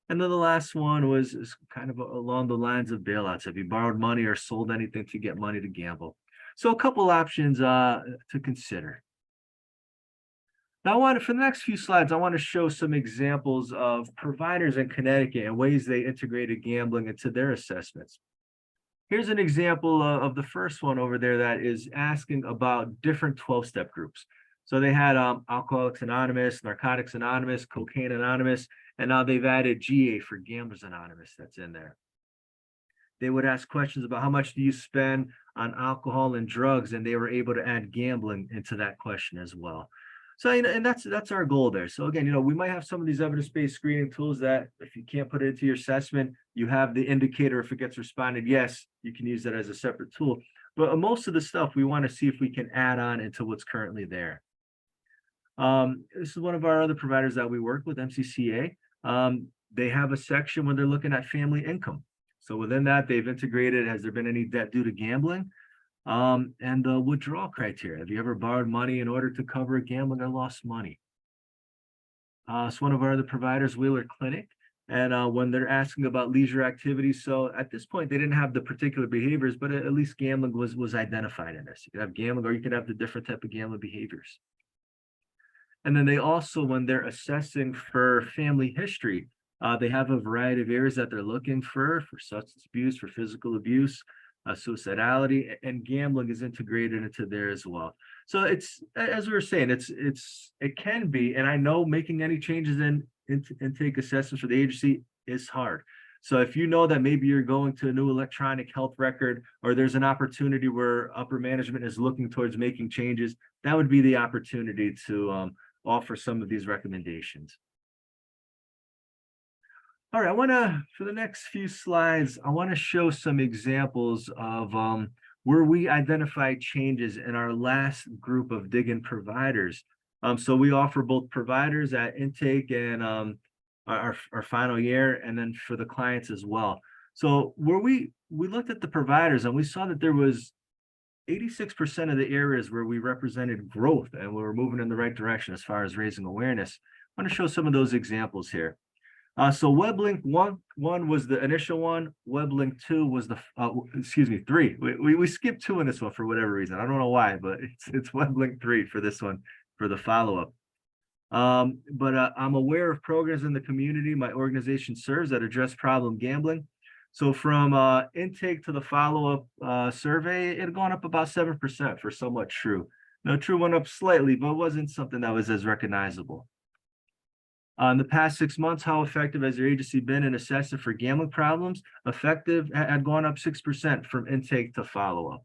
And then the last one is kind of along the lines of bailouts. Have you borrowed money or sold anything to get money to gamble? So a couple options to consider. Now, for the next few slides, I want to show some examples of providers in Connecticut and ways they integrated gambling into their assessments. Here's an example of the first one over there that is asking about different 12-step groups. So they had Alcoholics Anonymous, Narcotics Anonymous, Cocaine Anonymous, and now they've added GA for Gamblers Anonymous that's in there. They would ask questions about how much do you spend on alcohol and drugs, and they were able to add gambling into that question as well. So, and that's our goal there. So again, we might have some of these evidence-based screening tools that if you can't put it into your assessment, you have the indicator. If it gets responded, yes, you can use that as a separate tool. But most of the stuff we want to see if we can add on into what's currently there. This is one of our other providers that we work with, MCCA. They have a section when they're looking at family income. So within that, they've integrated, has there been any debt due to gambling? And the withdrawal criteria. Have you ever borrowed money in order to cover gambling or lost money? It's one of our other providers, Wheeler Clinic. And when they're asking about leisure activities, so at this point, they didn't have the particular behaviors, but at least gambling was identified in this. You could have gambling, or you could have the different type of gambling behaviors. And then they also, when they're assessing for family history, they have a variety of areas that they're looking for substance abuse, for physical abuse, suicidality, and gambling is integrated into there as well. So it's, as we were saying, it can be, and I know making any changes in intake assessments for the agency is hard. So if you know that maybe you're going to a new electronic health record, or there's an opportunity where upper management is looking towards making changes, that would be the opportunity to offer some of these recommendations. All right, for the next few slides, I want to show some examples of where we identified changes in our last group of dig-in providers. So we offer both providers at intake and our final year, and then for the clients as well. So where we looked at the providers, and we saw that there was 86% of the areas where we represented growth and we were moving in the right direction as far as raising awareness. I want to show some of those examples here. So WebLink 1 was the initial one. WebLink 2 was the, 3. We skipped 2 in this one for whatever reason. I don't know why, but it's WebLink 3 for this one, for the follow-up. But I'm aware of programs in the community my organization serves that address problem gambling. So from intake to the follow-up survey, it had gone up about 7% for Somewhat True. Now, True went up slightly, but it wasn't something that was as recognizable. In the past 6 months, how effective has your agency been in assessing for gambling problems? Effective had gone up 6% from intake to follow-up.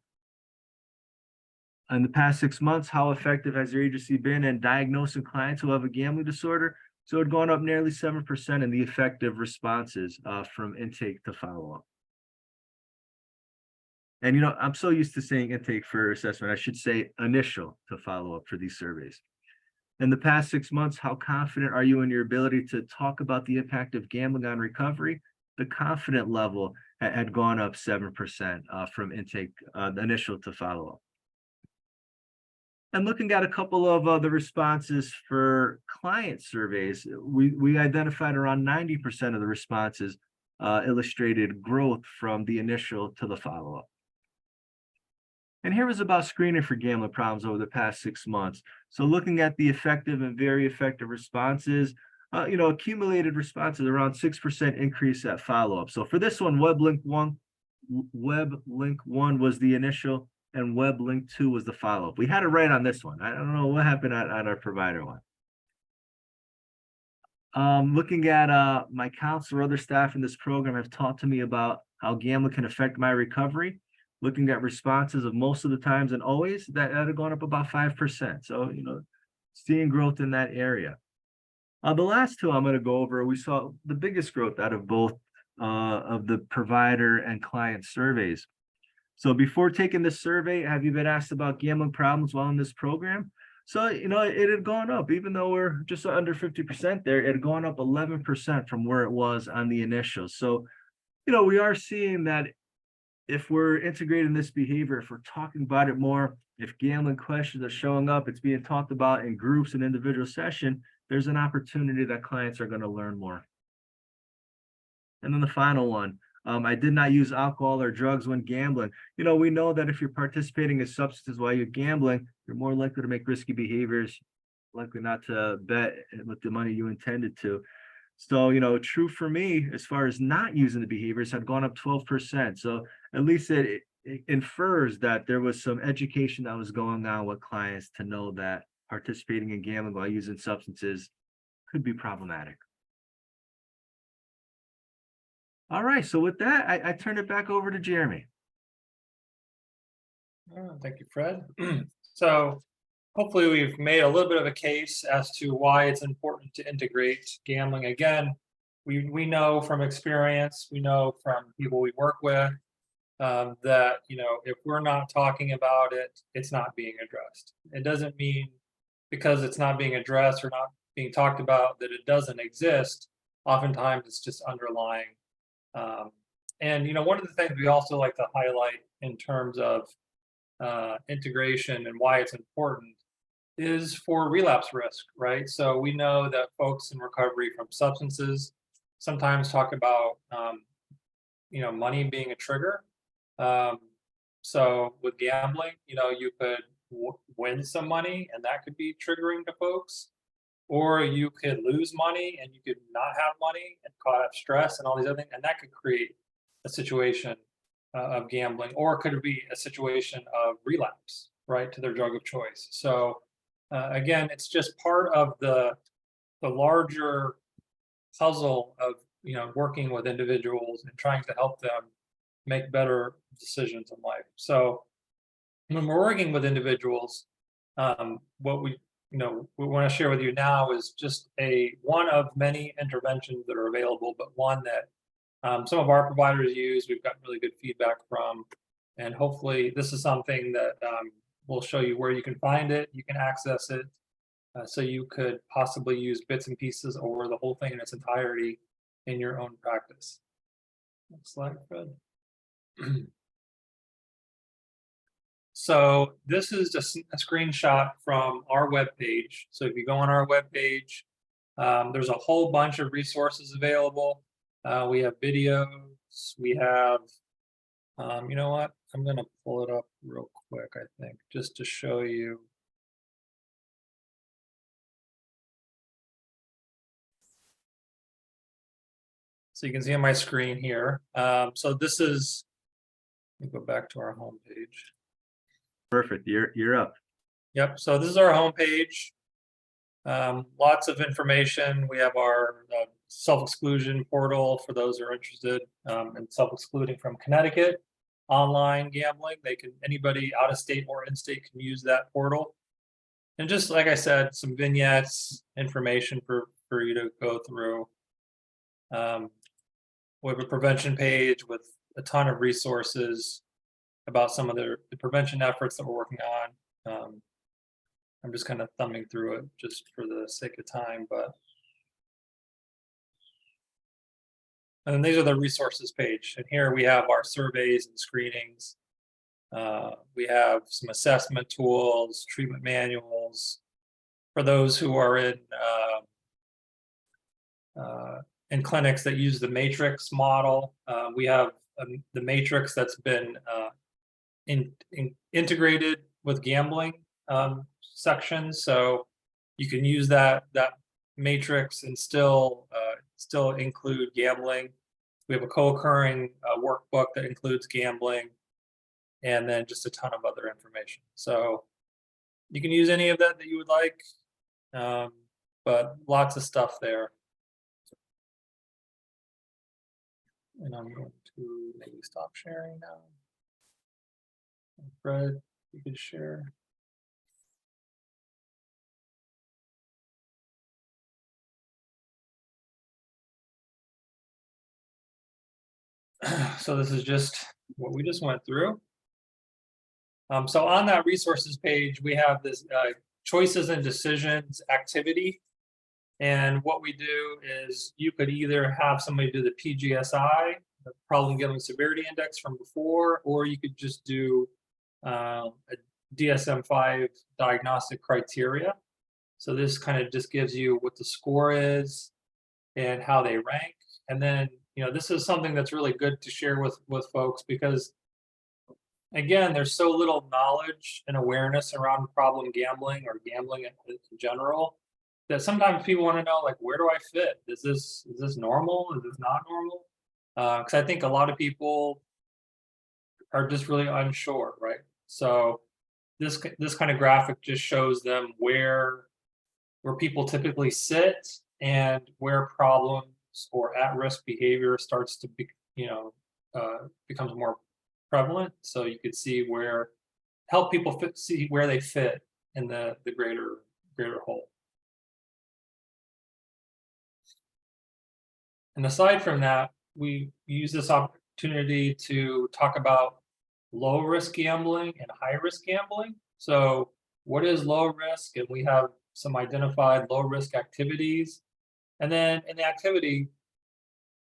In the past 6 months, how effective has your agency been in diagnosing clients who have a gambling disorder? So it had gone up nearly 7% in the effective responses from intake to follow-up. And, I'm so used to saying intake for assessment, I should say initial to follow-up for these surveys. In the past 6 months, how confident are you in your ability to talk about the impact of gambling on recovery? The confident level had gone up 7% from intake, the initial to follow-up. And looking at a couple of the responses for client surveys, we identified around 90% of the responses illustrated growth from the initial to the follow-up. And here was about screening for gambling problems over the past 6 months. So looking at the effective and very effective responses, accumulated responses around 6% increase at follow-up. So for this one, web link one was the initial, and web link 2 was the follow-up. We had it right on this one. I don't know what happened on our provider one. Looking at my counselor, other staff in this program have talked to me about how gambling can affect my recovery. Looking at responses of most of the times and always, that had gone up about 5%. So, seeing growth in that area. The last two I'm going to go over, we saw the biggest growth out of both of the provider and client surveys. So before taking this survey, have you been asked about gambling problems while in this program? So, it had gone up, even though we're just under 50% there, it had gone up 11% from where it was on the initial. So, we are seeing that if we're integrating this behavior, if we're talking about it more, if gambling questions are showing up, it's being talked about in groups and individual session, there's an opportunity that clients are going to learn more. And then the final one, I did not use alcohol or drugs when gambling. We know that if you're participating in substances while you're gambling, you're more likely to make risky behaviors, likely not to bet with the money you intended to. So, true for me, as far as not using the behaviors, had gone up 12%. So at least it infers that there was some education that was going on with clients to know that participating in gambling while using substances could be problematic. All right, so with that, I turn it back over to Jeremy. Thank you, Fred. So hopefully we've made a little bit of a case as to why it's important to integrate gambling. Again, we know from experience, we know from people we work with, that if we're not talking about it, it's not being addressed. It doesn't mean because it's not being addressed or not being talked about that it doesn't exist. Oftentimes it's just underlying. And one of the things we also like to highlight in terms of integration and why it's important is for relapse risk, right? So we know that folks in recovery from substances sometimes talk about money being a trigger. So with gambling, you could win some money and that could be triggering to folks, or you could lose money and you could not have money and cause stress and all these other things, and that could create a situation of gambling, or it could be a situation of relapse, right, to their drug of choice. So again, it's just part of the larger puzzle of working with individuals and trying to help them make better decisions in life. So when we're working with individuals, what we want to share with you now is just one of many interventions that are available, but one that some of our providers use. We've gotten really good feedback from, and hopefully this is something that we'll show you where you can find it, you can access it, so you could possibly use bits and pieces or the whole thing in its entirety in your own practice. Next slide, Fred. So this is just a screenshot from our webpage. So if you go on our webpage, there's a whole bunch of resources available. We have videos, we have, you know what? I'm gonna pull it up real quick, I think, just to show you. So you can see on my screen here. So this is, let me go back to our home page. Perfect, you're up. Yep, so this is our home page. Lots of information. We have our self-exclusion portal for those who are interested in self-excluding from Connecticut. Online gambling, anybody out of state or in state can use that portal. And just like I said, some vignettes, information for you to go through. We have a prevention page with a ton of resources about some of the prevention efforts that we're working on. I'm just kind of thumbing through it just for the sake of time, but. And then these are the resources page. And here we have our surveys and screenings. We have some assessment tools, treatment manuals for those who are in clinics that use the matrix model. We have the matrix that's been integrated with gambling sections, so you can use that matrix and still include gambling. We have a co-occurring workbook that includes gambling, and then just a ton of other information. So you can use any of that you would like, but lots of stuff there. And I'm going to maybe stop sharing now. Fred, you could share. So this is just what we just went through. So on that resources page, we have this choices and decisions activity. And what we do is you could either have somebody do the PGSI, the problem gambling severity index from before, or you could just do a DSM-5 diagnostic criteria. So this kind of just gives you what the score is and how they rank. And then, this is something that's really good to share with folks because, again, there's so little knowledge and awareness around problem gambling or gambling in general that sometimes people want to know, like, where do I fit? Is this normal? Is this not normal? Because I think a lot of people are just really unsure, right? So this kind of graphic just shows them where people typically sit and where problems or at-risk behavior starts to be, becomes more prevalent. So you could see help people see where they fit in the greater whole. And aside from that, we use this opportunity to talk about low risk gambling and high risk gambling. So what is low risk? And we have some identified low risk activities. And then in the activity,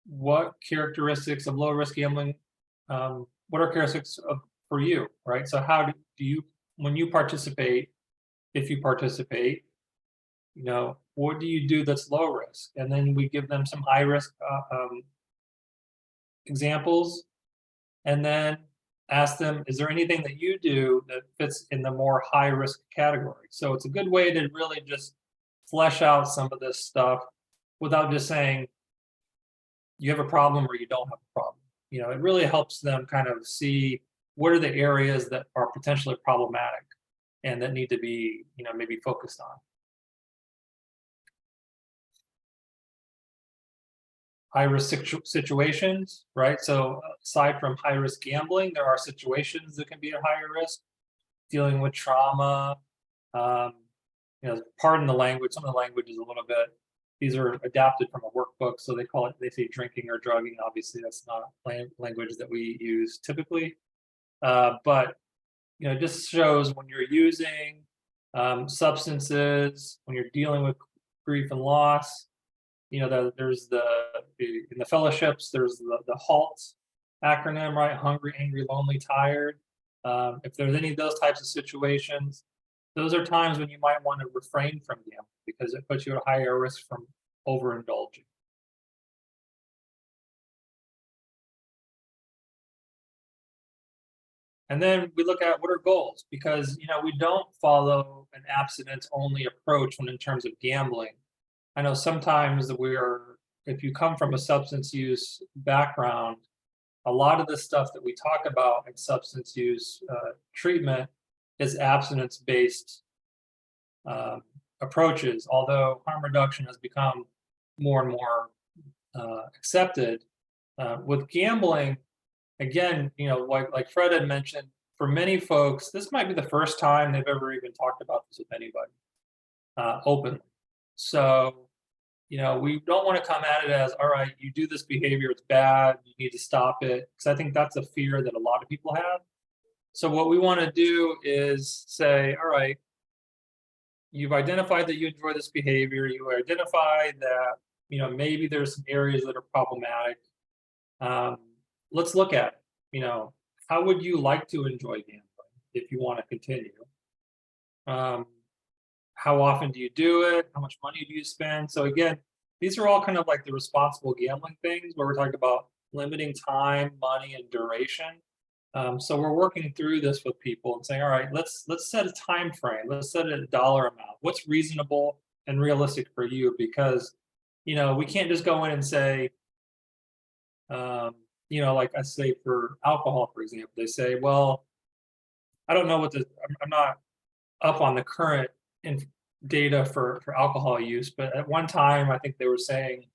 what characteristics of low risk gambling, what are characteristics for you, right? So how do you, when you participate, if you participate, what do you do that's low risk? And then we give them some high risk examples, and then ask them, is there anything that you do that fits in the more high risk category? So it's a good way to really just flesh out some of this stuff without just saying you have a problem or you don't have a problem. It really helps them kind of see what are the areas that are potentially problematic and that need to be, maybe focused on. High risk situations, right? So aside from high risk gambling, there are situations that can be at higher risk, dealing with trauma, pardon the language, some of the language is a little bit, these are adapted from a workbook, so they say drinking or drugging. Obviously that's not language that we use typically, but it just shows when you're using substances, when you're dealing with grief and loss. There's in the fellowships, there's the HALT acronym, right? Hungry, angry, lonely, tired. If there's any of those types of situations, those are times when you might want to refrain from gambling because it puts you at a higher risk from overindulging. And then we look at what are goals, because we don't follow an abstinence only approach when in terms of gambling. I know sometimes if you come from a substance use background, a lot of the stuff that we talk about in substance use treatment is abstinence-based approaches, although harm reduction has become more and more accepted. With gambling, again, like Fred had mentioned, for many folks, this might be the first time they've ever even talked about this with anybody openly. So, we don't want to come at it as, all right, you do this behavior, it's bad, you need to stop it, because I think that's a fear that a lot of people have. So what we want to do is say, all right, you've identified that you enjoy this behavior. You identified that, maybe there's some areas that are problematic. Let's look at, how would you like to enjoy gambling if you want to continue? How often do you do it? How much money do you spend? So again, these are all kind of like the responsible gambling things where we're talking about limiting time, money, and duration. So we're working through this with people and saying, all right, let's set a time frame. Let's set a dollar amount. What's reasonable and realistic for you? Because, we can't just go in and say, like I say for alcohol, for example, they say, well, I don't know what I'm not up on the current data for alcohol use, but at one time, I think they were saying,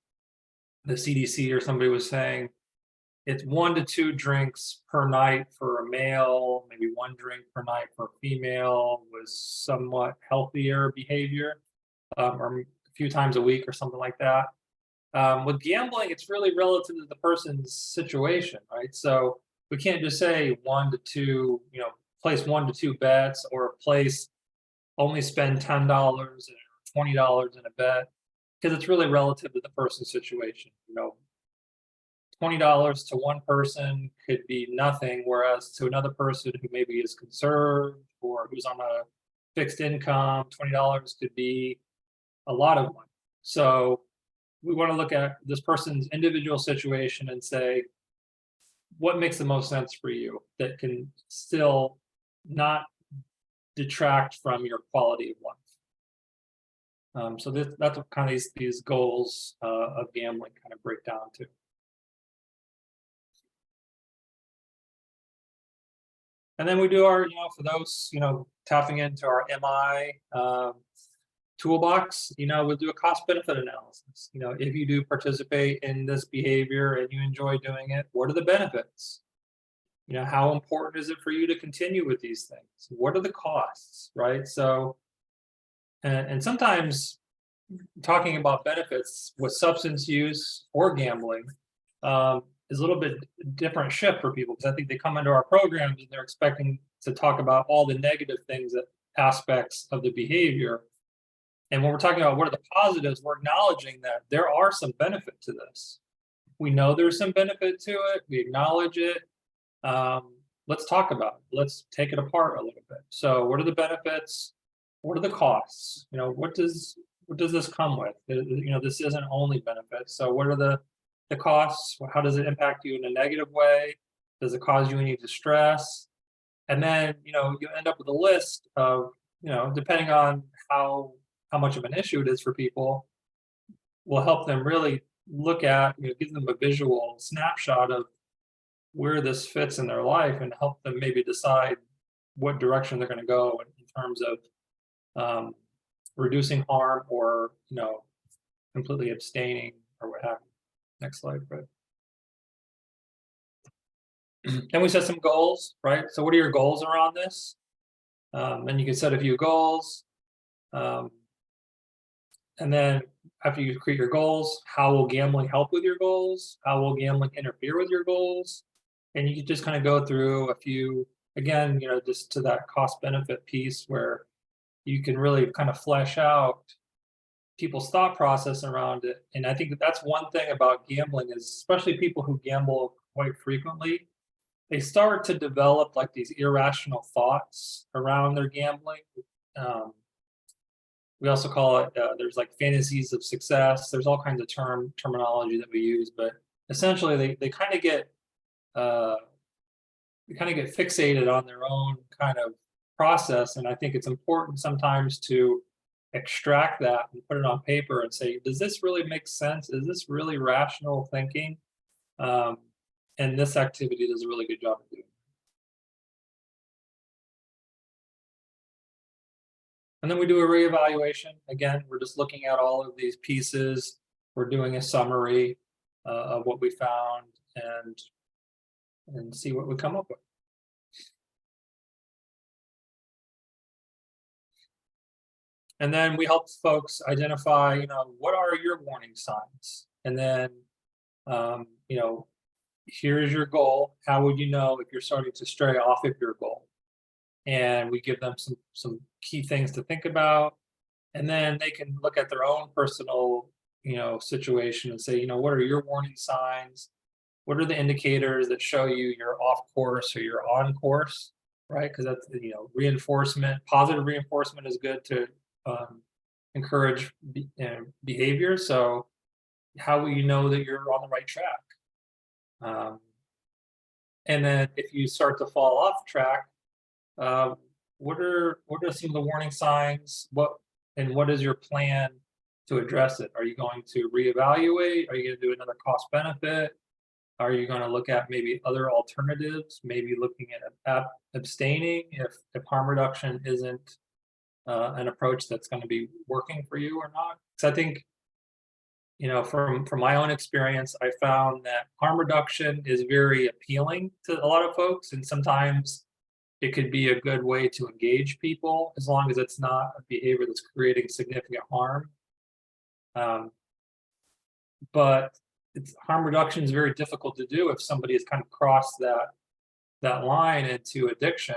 the CDC or somebody was saying, it's 1 to 2 drinks per night for a male, maybe 1 drink per night for a female was somewhat healthier behavior, or a few times a week or something like that. With gambling, it's really relative to the person's situation, right? So we can't just say 1 to 2, place 1 to 2 bets, or place only spend $10 or $20 in a bet, because it's really relative to the person's situation. $20 to one person could be nothing, whereas to another person who maybe is conserved or who's on a fixed income, $20 could be a lot of money. So we want to look at this person's individual situation and say, what makes the most sense for you that can still not detract from your quality of life? So that's what kind of these goals of gambling kind of break down to. And then we do our, for those, tapping into our MI toolbox, we'll do a cost benefit analysis. If you do participate in this behavior and you enjoy doing it, what are the benefits? How important is it for you to continue with these things? What are the costs, right? So, and sometimes talking about benefits with substance use or gambling is a little bit different shift for people, because I think they come into our programs and they're expecting to talk about all the negative things, aspects of the behavior. And when we're talking about what are the positives, we're acknowledging that there are some benefit to this. We know there's some benefit to it. We acknowledge it. Let's talk about it. Let's take it apart a little bit. So what are the benefits? What are the costs? What does this come with? This isn't only benefits. So what are the costs? How does it impact you in a negative way? Does it cause you any distress? And then, you end up with a list of, depending on how much of an issue it is for people, will help them really look at, give them a visual snapshot of where this fits in their life and help them maybe decide what direction they're going to go in terms of reducing harm or, completely abstaining or what have you. Next slide, Fred. And we set some goals, right? So what are your goals around this? And you can set a few goals. And then after you create your goals, how will gambling help with your goals? How will gambling interfere with your goals? And you can just kind of go through a few, again, just to that cost benefit piece where you can really kind of flesh out people's thought process around it. And I think that's one thing about gambling is, especially people who gamble quite frequently, they start to develop like these irrational thoughts around their gambling. We also call it, there's like fantasies of success. There's all kinds of terminology that we use, but essentially they kind of get fixated on their own kind of process. And I think it's important sometimes to extract that and put it on paper and say, does this really make sense? Is this really rational thinking? And this activity does a really good job of doing. And then we do a reevaluation. Again, we're just looking at all of these pieces. We're doing a summary of what we found and see what we come up with. And then we help folks identify, what are your warning signs? And then, here's your goal. How would you know if you're starting to stray off of your goal? And we give them some key things to think about. And then they can look at their own personal, situation and say, what are your warning signs? What are the indicators that show you you're off course or you're on course, right? Because that's, reinforcement, positive reinforcement is good to encourage behavior. So how will you know that you're on the right track? And then if you start to fall off track, what are some of the warning signs? What is your plan to address it? Are you going to reevaluate? Are you going to do another cost benefit? Are you going to look at maybe other alternatives? Maybe looking at abstaining if harm reduction isn't an approach that's going to be working for you or not? Because I think, from my own experience, I found that harm reduction is very appealing to a lot of folks, and sometimes it could be a good way to engage people as long as it's not a behavior that's creating significant harm. But harm reduction is very difficult to do if somebody has kind of crossed that line into addiction.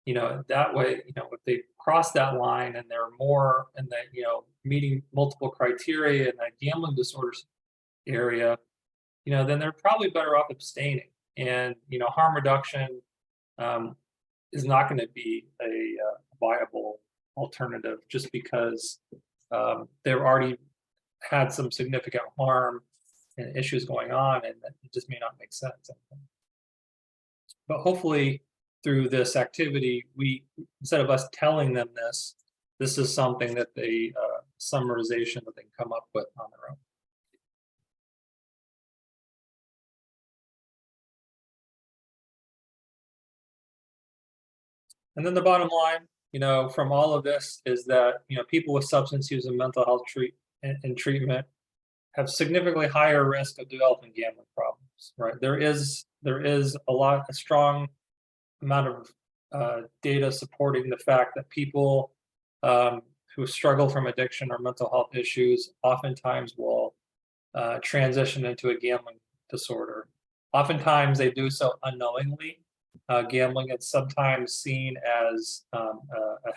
That way, if they cross that line and they're more in the, meeting multiple criteria in that gambling disorders area, then they're probably better off abstaining. And, harm reduction is not going to be a viable alternative just because they've already had some significant harm and issues going on, and it just may not make sense. But hopefully through this activity, we, instead of us telling them this is something that they, summarization that they can come up with on their own. And then the bottom line, from all of this is that, people with substance use and mental health treatment have significantly higher risk of developing gambling problems, right? There is a strong amount of data supporting the fact that people who struggle from addiction or mental health issues oftentimes will transition into a gambling disorder. Oftentimes they do so unknowingly. Gambling is sometimes seen as a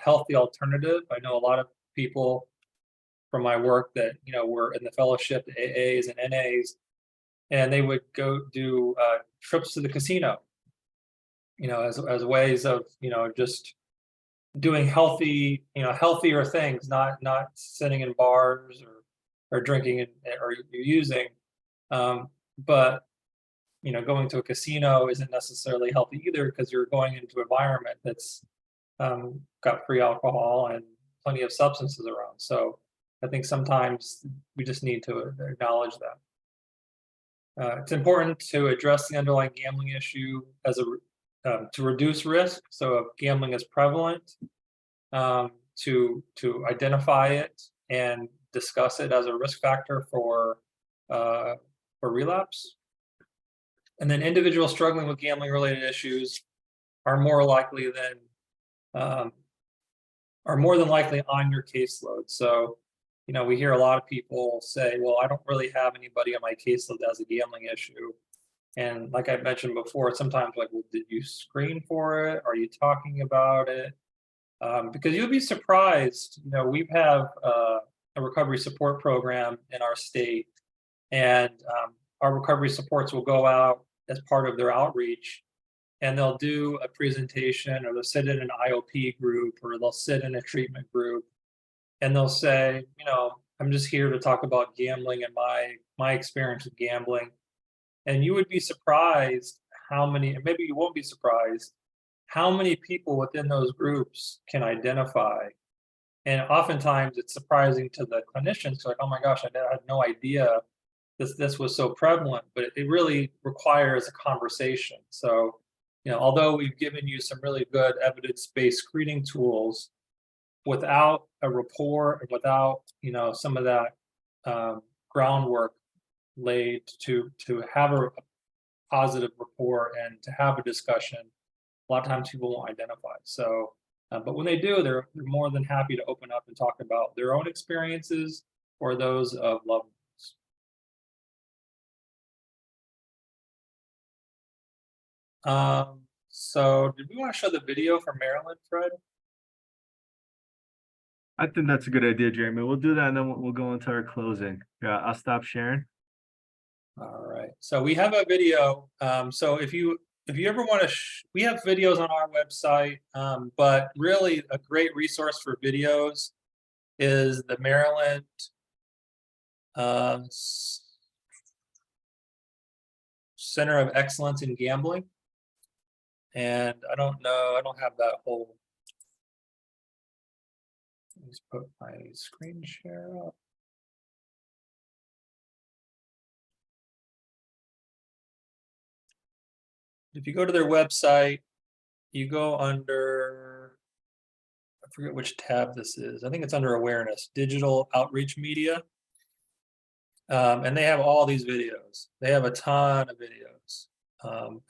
healthy alternative. I know a lot of people from my work that were in the fellowship, the AAs and NAs, and they would go do trips to the casino, as ways of just doing healthier things, not sitting in bars or drinking or using, but going to a casino isn't necessarily healthy either because you're going into an environment that's got free alcohol and plenty of substances around. So I think sometimes we just need to acknowledge that. It's important to address the underlying gambling issue as to reduce risk. So if gambling is prevalent, to identify it and discuss it as a risk factor for relapse. And then individuals struggling with gambling related issues are more than likely on your caseload. So, we hear a lot of people say, well, I don't really have anybody on my caseload that has a gambling issue. And like I mentioned before, sometimes well, did you screen for it? Are you talking about it? Because you'll be surprised, we have a recovery support program in our state, and our recovery supports will go out as part of their outreach, and they'll do a presentation, or they'll sit in an IOP group, or they'll sit in a treatment group, and they'll say, I'm just here to talk about gambling and my experience with gambling. And you would be surprised how many, and maybe you won't be surprised, how many people within those groups can identify. And oftentimes it's surprising to the clinicians, like, oh my gosh, I had no idea this was so prevalent, but it really requires a conversation. So, although we've given you some really good evidence-based screening tools, without a rapport and without, some of that groundwork laid to have a positive rapport and to have a discussion, a lot of times people won't identify. So, but when they do, they're more than happy to open up and talk about their own experiences or those of loved ones. So did we want to show the video for Maryland, Fred? I think that's a good idea, Jeremy. We'll do that and then we'll go into our closing. Yeah, I'll stop sharing. All right, so we have a video. So if you ever want to, we have videos on our website, but really a great resource for videos is the Maryland Center of Excellence in Gambling. And I don't know, I don't have that whole. Let's put my screen share up. If you go to their website, you go under, I forget which tab this is. I think it's under awareness, digital outreach media. And they have all these videos. They have a ton of videos,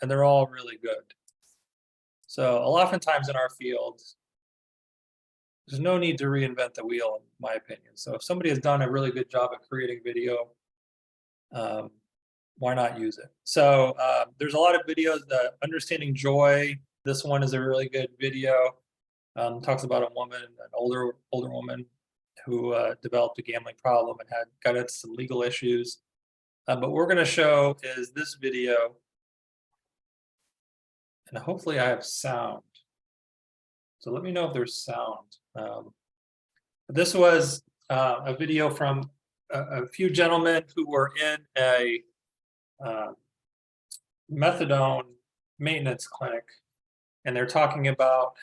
and they're all really good. So oftentimes in our field, there's no need to reinvent the wheel, in my opinion. So if somebody has done a really good job at creating video, why not use it? So there's a lot of videos. Understanding Joy, this one is a really good video. Talks about a woman, an older woman who developed a gambling problem and got into some legal issues. But what we're going to show is this video, and hopefully I have sound. So let me know if there's sound. This was a video from a few gentlemen who were in a methadone maintenance clinic, and they're talking about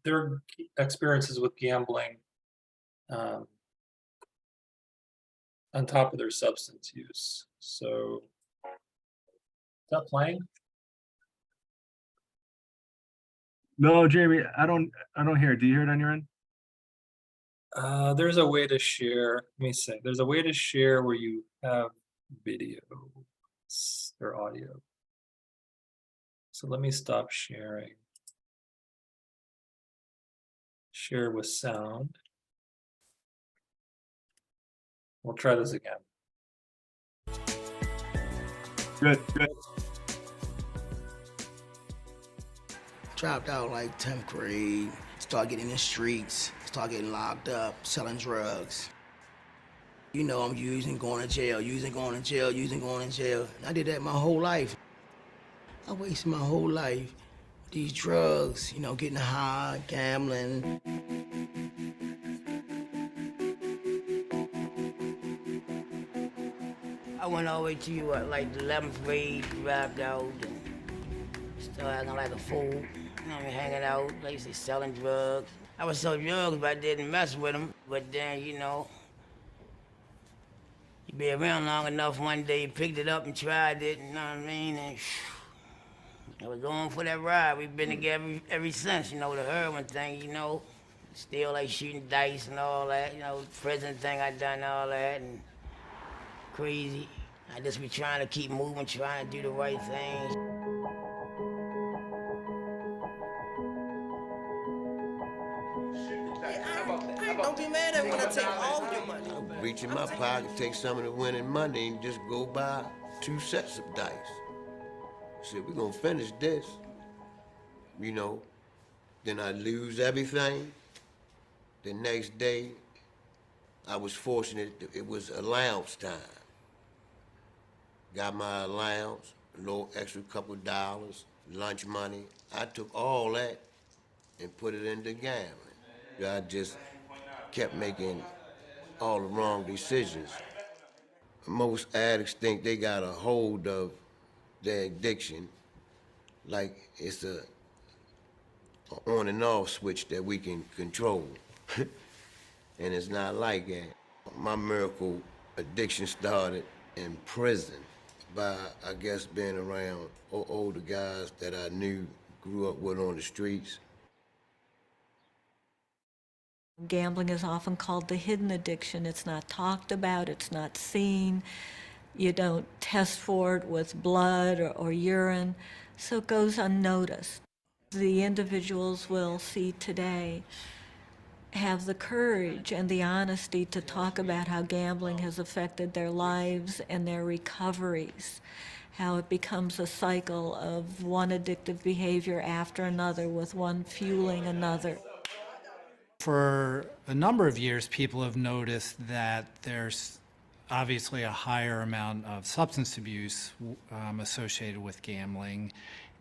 their experiences with gambling on top of their substance use. So, is that playing? No, Jeremy, I don't hear it. Do you hear it on your end? There's a way to share. Let me see. There's a way to share where you have video or audio. So let me stop sharing. Share with sound. We'll try this again. Good. Dropped out like 10th grade, started getting in the streets, started getting locked up, selling drugs. You know, I'm using, going to jail, using, going to jail, using, going to jail. I did that my whole life. I wasted my whole life with these drugs, you know, getting high, gambling. I went all the way to like the 11th grade, dropped out, and started acting like a fool. I mean, hanging out, like you say, selling drugs. I would sell drugs, but I didn't mess with them. But then, you know, you be around long enough, one day you picked it up and tried it, you know what I mean? And I was going for that ride. We've been together ever since, you know, the heroin thing, you know. Still like shooting dice and all that, you know, prison thing I done all that, and crazy. I just be trying to keep moving, trying to do the right things. Don't be mad at when I take all your money. I reach in my pocket, take some of the winning money, and just go buy 2 sets of dice. Said, we're gonna finish this. You know, then I lose everything. The next day, I was fortunate, it was allowance time. Got my allowance, a little extra couple dollars, lunch money. I took all that and put it into gambling. I just kept making all the wrong decisions. Most addicts think they got a hold of their addiction, like it's a on and off switch that we can control. And it's not like that. My miracle addiction started in prison by, I guess, being around older guys that I knew, grew up with on the streets. Gambling is often called the hidden addiction. It's not talked about, it's not seen. You don't test for it with blood or urine, so it goes unnoticed. The individuals we'll see today have the courage and the honesty to talk about how gambling has affected their lives and their recoveries, how it becomes a cycle of one addictive behavior after another, with one fueling another. For a number of years, people have noticed that there's obviously a higher amount of substance abuse associated with gambling.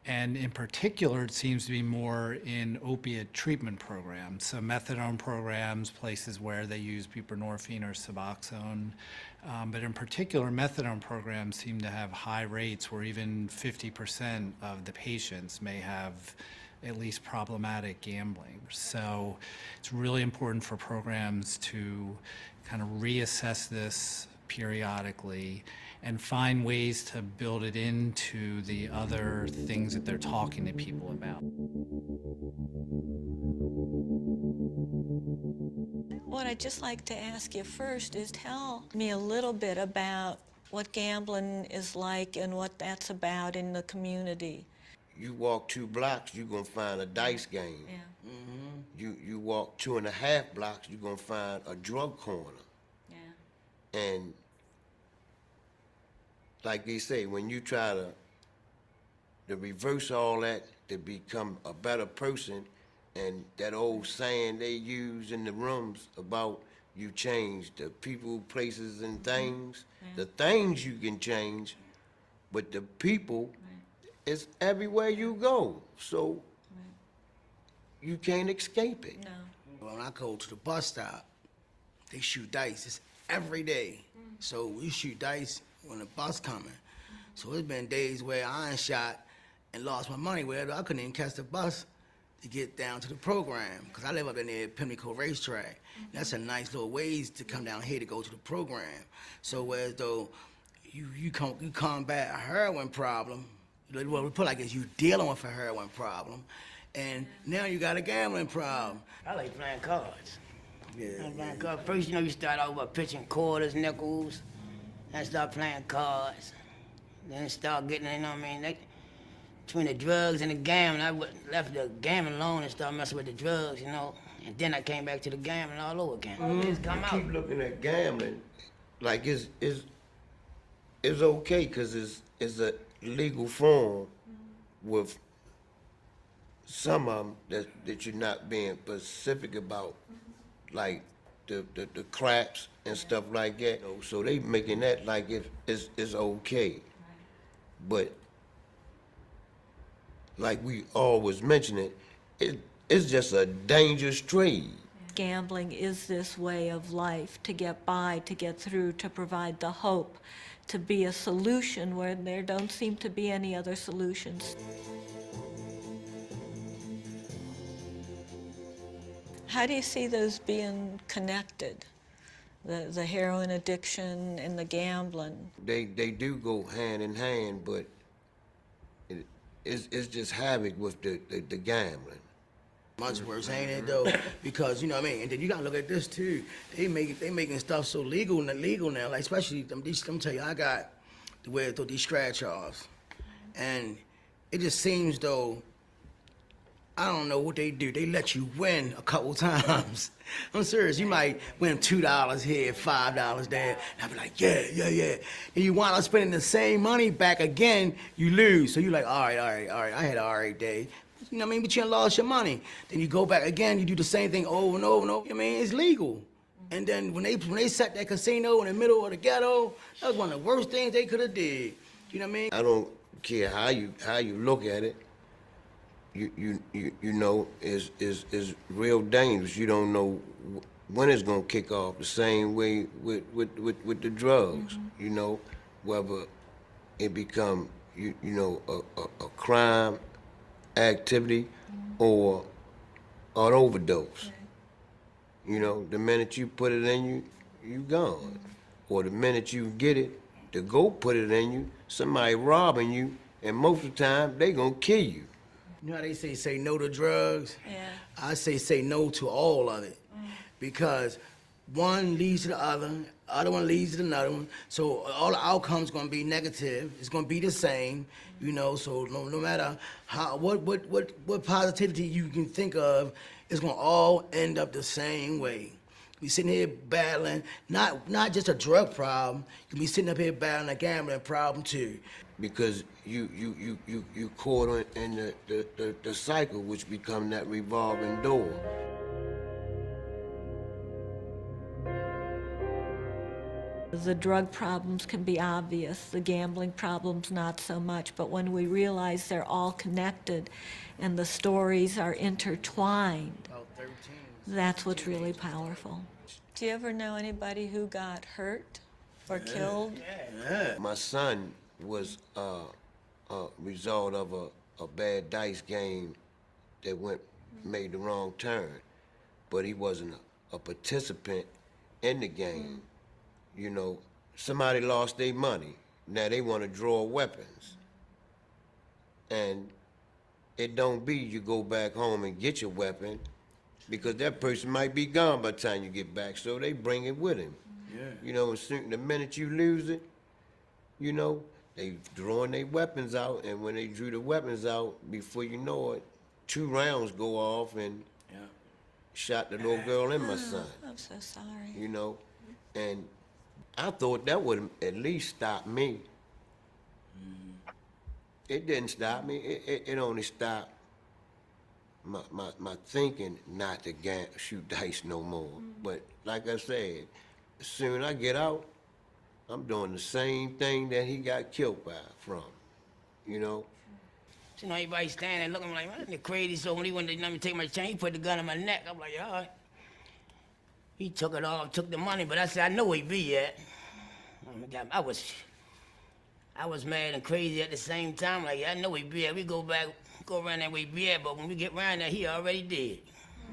And in particular, it seems to be more in opiate treatment programs. So methadone programs, places where they use buprenorphine or Suboxone. But in particular, methadone programs seem to have high rates where even 50% of the patients may have at least problematic gambling. So it's really important for programs to kind of reassess this periodically and find ways to build it into the other things that they're talking to people about. What I'd just like to ask you first is tell me a little bit about what gambling is like and what that's about in the community. You walk 2 blocks, you're gonna find a dice game. Yeah. You walk 2.5 blocks, you're gonna find a drug corner. Yeah. And like they say, when you try to reverse all that to become a better person, and that old saying they use in the rooms about you change the people, places, and things. The things you can change, but the people, it's everywhere you go. So you can't escape it. No. When I go to the bus stop, they shoot dice. It's every day. So we shoot dice when the bus coming. So it's been days where I ain't shot and lost my money where I couldn't even catch the bus to get down to the program, because I live up in near Pimlico Racetrack. That's a nice little ways to come down here to go to the program. So whereas though you combat a heroin problem, well, we put like this, you dealing with a heroin problem, and now you got a gambling problem. I like playing cards. Yeah. I like playing cards. First, you start out by pitching quarters, nickels, then start playing cards. Then start getting, between the drugs and the gambling, I left the gambling alone and started messing with the drugs, and then I came back to the gambling all over again. Just come out. Keep looking at gambling like it's okay because it's a legal form with some of them that you're not being specific about, like the craps and stuff like that. So they making that like it's okay, but like we always mention it's just a dangerous trade. Gambling is this way of life to get by, to get through, to provide the hope, to be a solution where there don't seem to be any other solutions. How do you see those being connected? The heroin addiction and the gambling? They do go hand in hand, but it's just havoc with the gambling. Much worse, ain't it though? Because and then you gotta look at this too. They making stuff so legal now. Like especially let me tell you, I got the way these scratch offs, and it just seems though. I don't know what they do. They let you win a couple times. I'm serious. You might win $2 here, $5 there. And I'll be like, yeah. And you wind up spending the same money back again, you lose. So you're like, all right. I had an all right day. But you lost your money. Then you go back again, you do the same thing over and over and over. It's legal. And then when they set that casino in the middle of the ghetto, that was one of the worst things they could have did. You know what I mean? I don't care how you look at it. Is real dangerous. You don't know when it's gonna kick off. The same way with the drugs. Whether it become a crime activity or an overdose. The minute you put it in you gone. Or the minute you get it to go put it in you, somebody robbing you, and most of the time they gonna kill you. You know how they say no to drugs? Yeah. I say no to all of it. Because one leads to the other one leads to another one. So all the outcomes gonna be negative. It's gonna be the same, so no matter what positivity you can think of, it's gonna all end up the same way. We sitting here battling, not just a drug problem, you can be sitting up here battling a gambling problem too. Because you caught in the cycle, which become that revolving door. The drug problems can be obvious, the gambling problems not so much, but when we realize they're all connected and the stories are intertwined, that's what's really powerful. Do you ever know anybody who got hurt or killed? My son was a result of a bad dice game that made the wrong turn, but he wasn't a participant in the game. You know, somebody lost their money. Now they want to draw weapons. And it don't be you go back home and get your weapon because that person might be gone by the time you get back, so they bring it with him. Yeah. You know, the minute you lose it, you know, they drawing their weapons out, and when they drew the weapons out, before you know it, 2 rounds go off and shot the little girl and my son. I'm so sorry. You know, and I thought that would at least stop me. It didn't stop me. It only stopped my thinking not to shoot dice no more. But like I said, as soon as I get out, I'm doing the same thing that he got killed from, you know? You know, everybody standing there looking like, man, they're crazy. So when he wanted to let me take my chain, he put the gun in my neck. I'm like, all right. He took it all, took the money, but I said, I know where he be at. I was mad and crazy at the same time. Like, I know he be at. We go around that way he be at, but when we get around there, he already dead.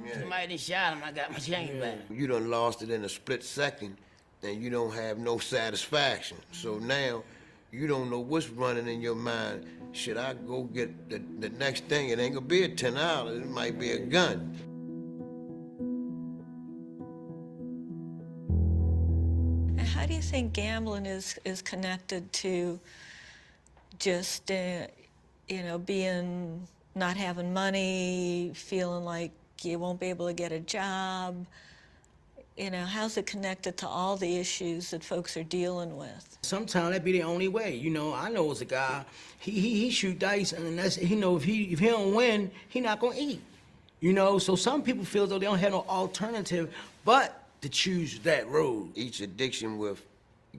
Yeah. Somebody done shot him, I got my chain back. You done lost it in a split second, and you don't have no satisfaction. So now, you don't know what's running in your mind. Should I go get the next thing? It ain't gonna be a $10, it might be a gun. How do you think gambling is connected to just, you know, not having money, feeling like you won't be able to get a job? You know, how's it connected to all the issues that folks are dealing with? Sometimes that be the only way. You know, I know as a guy, he shoot dice, and that's, he know if he don't win, he not gonna eat. You know, so some people feel though they don't have no alternative but to choose that road. Each addiction with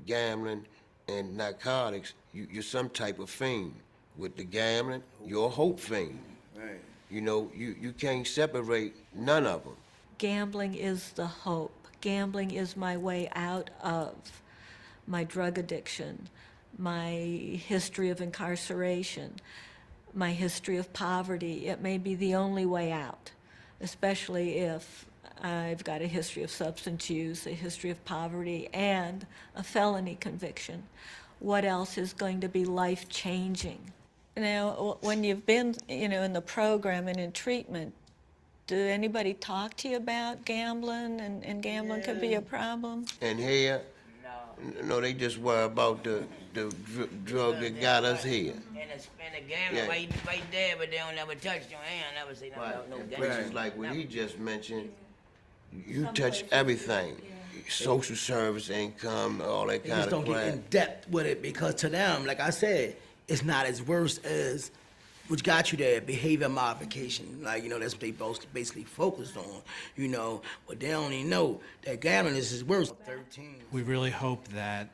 gambling and narcotics, you're some type of fiend. With the gambling, you're a hope fiend. Right. You know, you can't separate none of them. Gambling is the hope. Gambling is my way out of my drug addiction, my history of incarceration, my history of poverty. It may be the only way out, especially if I've got a history of substance use, a history of poverty, and a felony conviction. What else is going to be life-changing? Now, when you've been, you know, in the program and in treatment, do anybody talk to you about gambling and gambling could be a problem? And here, no, they just worry about the drug that got us here. And the gambling right there, but they don't never touch your hand, never say nothing about no gambling. Which is like what he just mentioned, you touch everything. Social service, income, all that kind of crap. They just don't get in depth with it because to them, like I said, it's not as worse as which got you there, behavior modification. Like, you know, that's what they both basically focused on, you know, but they don't even know that gambling is worse. 13. We really hope that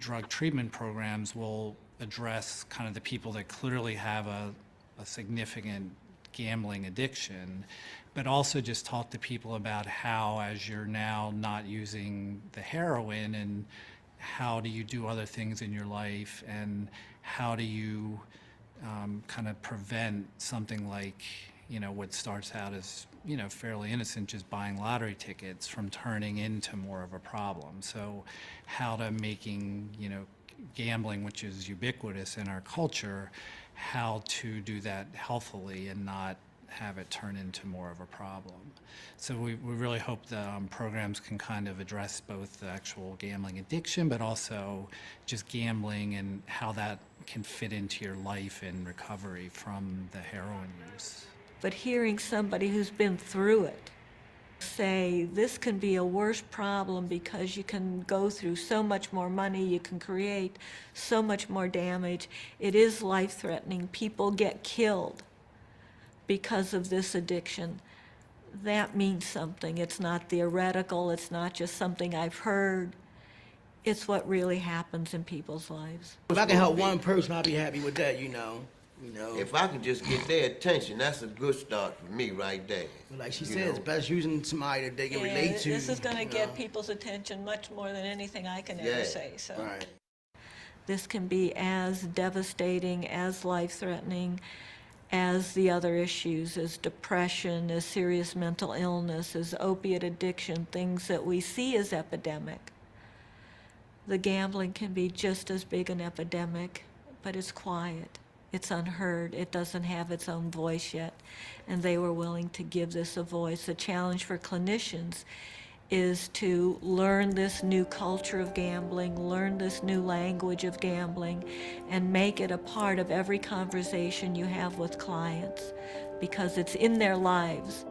drug treatment programs will address kind of the people that clearly have a significant gambling addiction, but also just talk to people about how, as you're now not using the heroin, and how do you do other things in your life, and how do you kind of prevent something like, you know, what starts out as, you know, fairly innocent, just buying lottery tickets, from turning into more of a problem. So how to making, you know, gambling, which is ubiquitous in our culture, how to do that healthily and not have it turn into more of a problem. So we really hope the programs can kind of address both the actual gambling addiction, but also just gambling and how that can fit into your life in recovery from the heroin use. But hearing somebody who's been through it say this can be a worse problem because you can go through so much more money, you can create so much more damage, it is life-threatening, people get killed because of this addiction, that means something. It's not theoretical, it's not just something I've heard. It's what really happens in people's lives. If I can help one person, I'll be happy with that, you know. If I could just get their attention, that's a good start for me right there. But like she You said, it's know? best using somebody that they can relate to. This is going to you get know. people's attention much more than anything I can Yeah. ever say. So Right. this can be as devastating, as life-threatening as the other issues, as depression, as serious mental illness, as opiate addiction, things that we see as epidemic. The gambling can be just as big an epidemic, but it's quiet. It's unheard. It doesn't have its own voice yet. And they were willing to give this a voice. The challenge for clinicians is to learn this new culture of gambling, learn this new language of gambling, and make it a part of every conversation you have with clients, because it's in their lives.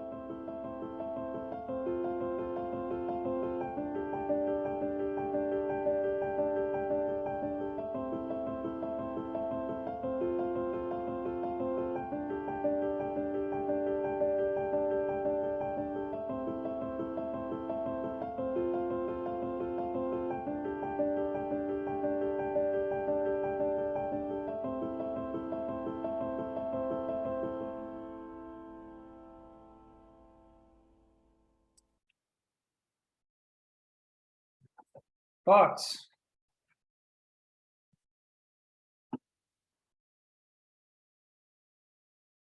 Thoughts?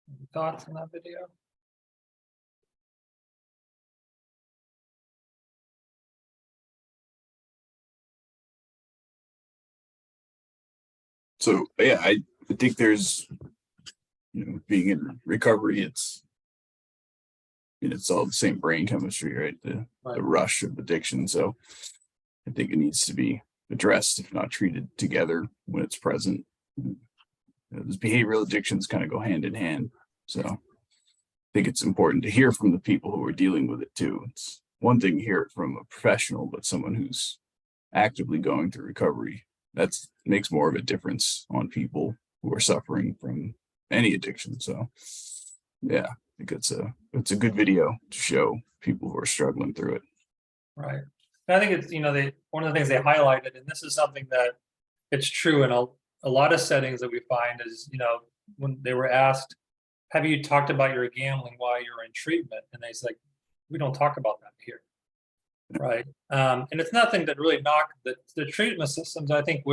Any thoughts on that video? So yeah, I think there's, being in recovery, it's all the same brain chemistry, right? The rush of addiction. So I think it needs to be addressed, if not treated together when it's present. Those behavioral addictions kind of go hand in hand. So I think it's important to hear from the people who are dealing with it too. It's one thing to hear it from a professional, but someone who's actively going through recovery, that makes more of a difference on people who are suffering from any addiction. So yeah, I think it's a good video to show people who are struggling through it. Right. I think it's, one of the things they highlighted, and this is something that it's true in a lot of settings that we find is, when they were asked, have you talked about your gambling while you're in treatment? And they said, we don't talk about that here. Right. And it's nothing that really knock the treatment systems. I think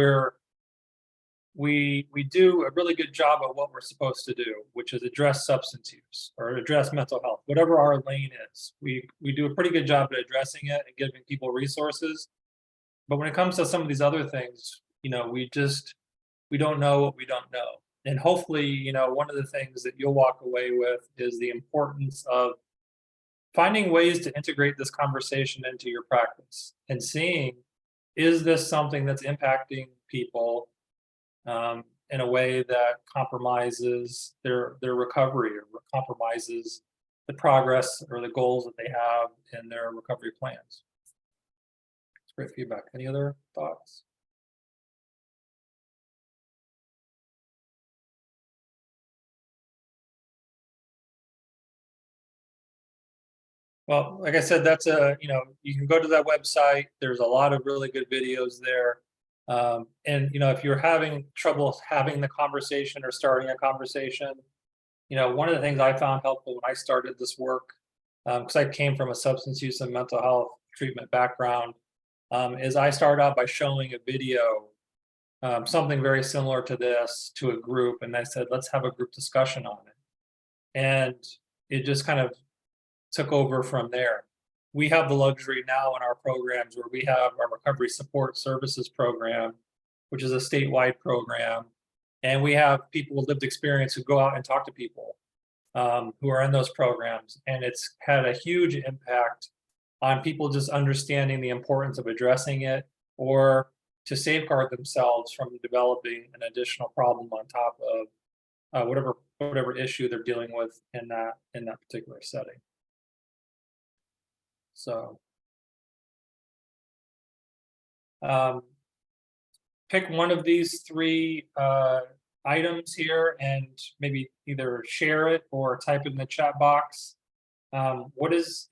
we do a really good job of what we're supposed to do, which is address substance use or address mental health, whatever our lane is. We do a pretty good job at addressing it and giving people resources. But when it comes to some of these other things, we don't know what we don't know. And hopefully, one of the things that you'll walk away with is the importance of finding ways to integrate this conversation into your practice and seeing, is this something that's impacting people in a way that compromises their recovery or compromises the progress or the goals that they have in their recovery plans. It's great feedback. Any other thoughts? Well, like I said, that's you can go to that website. There's a lot of really good videos there. And if you're having trouble having the conversation or starting a conversation, one of the things I found helpful when I started this work, because I came from a substance use and mental health treatment background, is I started out by showing a video, something very similar to this, to a group, and I said, let's have a group discussion on it. And it just kind of took over from there. We have the luxury now in our programs where we have our recovery support services program, which is a statewide program. And we have people with lived experience who go out and talk to people who are in those programs. And it's had a huge impact on people just understanding the importance of addressing it, or to safeguard themselves from developing an additional problem on top of whatever issue they're dealing with in that particular setting. So pick one of these three items here and maybe either share it or type it in the chat box. What is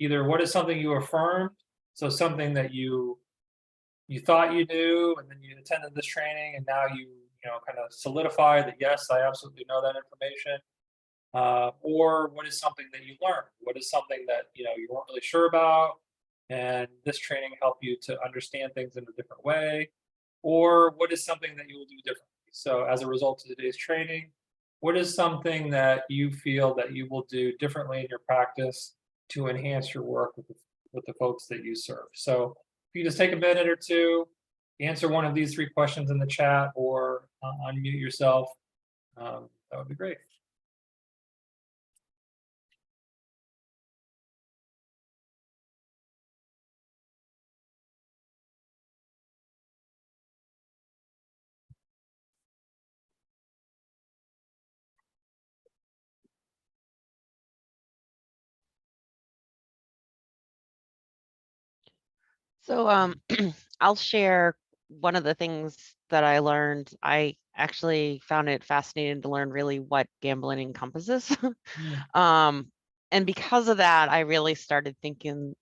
something you affirmed? So something that you you thought you knew, and then you attended this training, and now you kind of solidify that, yes, I absolutely know that information. Or what is something that you learned? What is something that you weren't really sure about, and this training helped you to understand things in a different way? Or what is something that you will do differently? So as a result of today's training, what is something that you feel that you will do differently in your practice to enhance your work with the folks that you serve? So if you just take a minute or two, answer one of these 3 questions in the chat, or unmute yourself, that would be great. So I'll share one of the things that I learned. I actually found it fascinating to learn really what gambling encompasses. And because of that, I really started thinking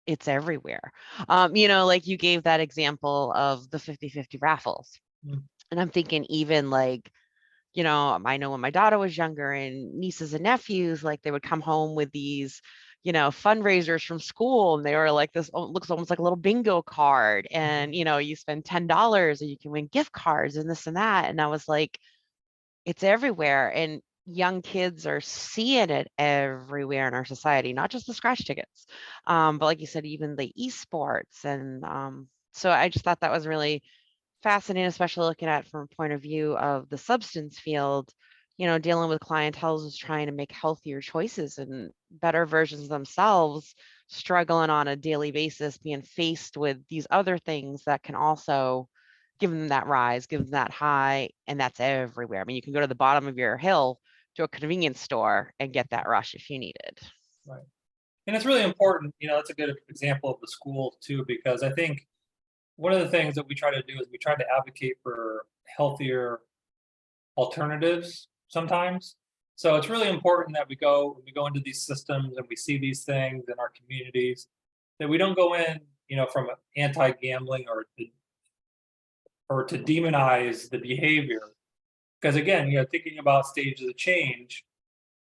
it's everywhere. Like you gave that example of the 50-50 raffles. Mm. And I'm thinking even like, I know when my daughter was younger and nieces and nephews, like they would come home with these, fundraisers from school, and they were like, this looks almost like a little bingo card. And, you spend $10 and you can win gift cards and this and that. And I was like, it's everywhere. And young kids are seeing it everywhere in our society, not just the scratch tickets. But like you said, even the esports. And so I just thought that was really fascinating, especially looking at from a point of view of the substance field, dealing with clientele who's trying to make healthier choices and better versions of themselves, struggling on a daily basis, being faced with these other things that can also give them that rise, give them that high, and that's everywhere. I mean, you can go to the bottom of your hill to a convenience store and get that rush if you need it. Right. And it's really important, that's a good example of the school too, because I think one of the things that we try to do is we try to advocate for healthier alternatives sometimes. So it's really important that we go into these systems and we see these things in our communities, that we don't go in, from anti-gambling or to demonize the behavior. Because again, thinking about stages of change,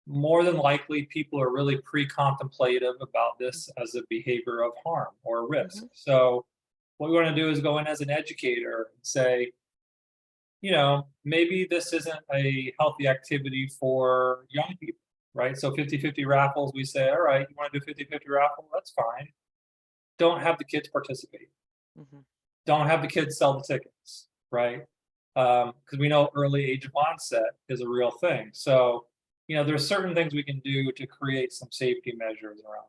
more than likely people are really pre-contemplative about this as a behavior of harm or risk. So what we want to do is go in as an educator and say, maybe this isn't a healthy activity for young people, right? So 50-50 raffles, we say, all right, you want to do 50-50 raffle? That's fine. Don't have the kids participate. Don't have the kids sell the tickets, right? Because we know early age of onset is a real thing. So, there's certain things we can do to create some safety measures around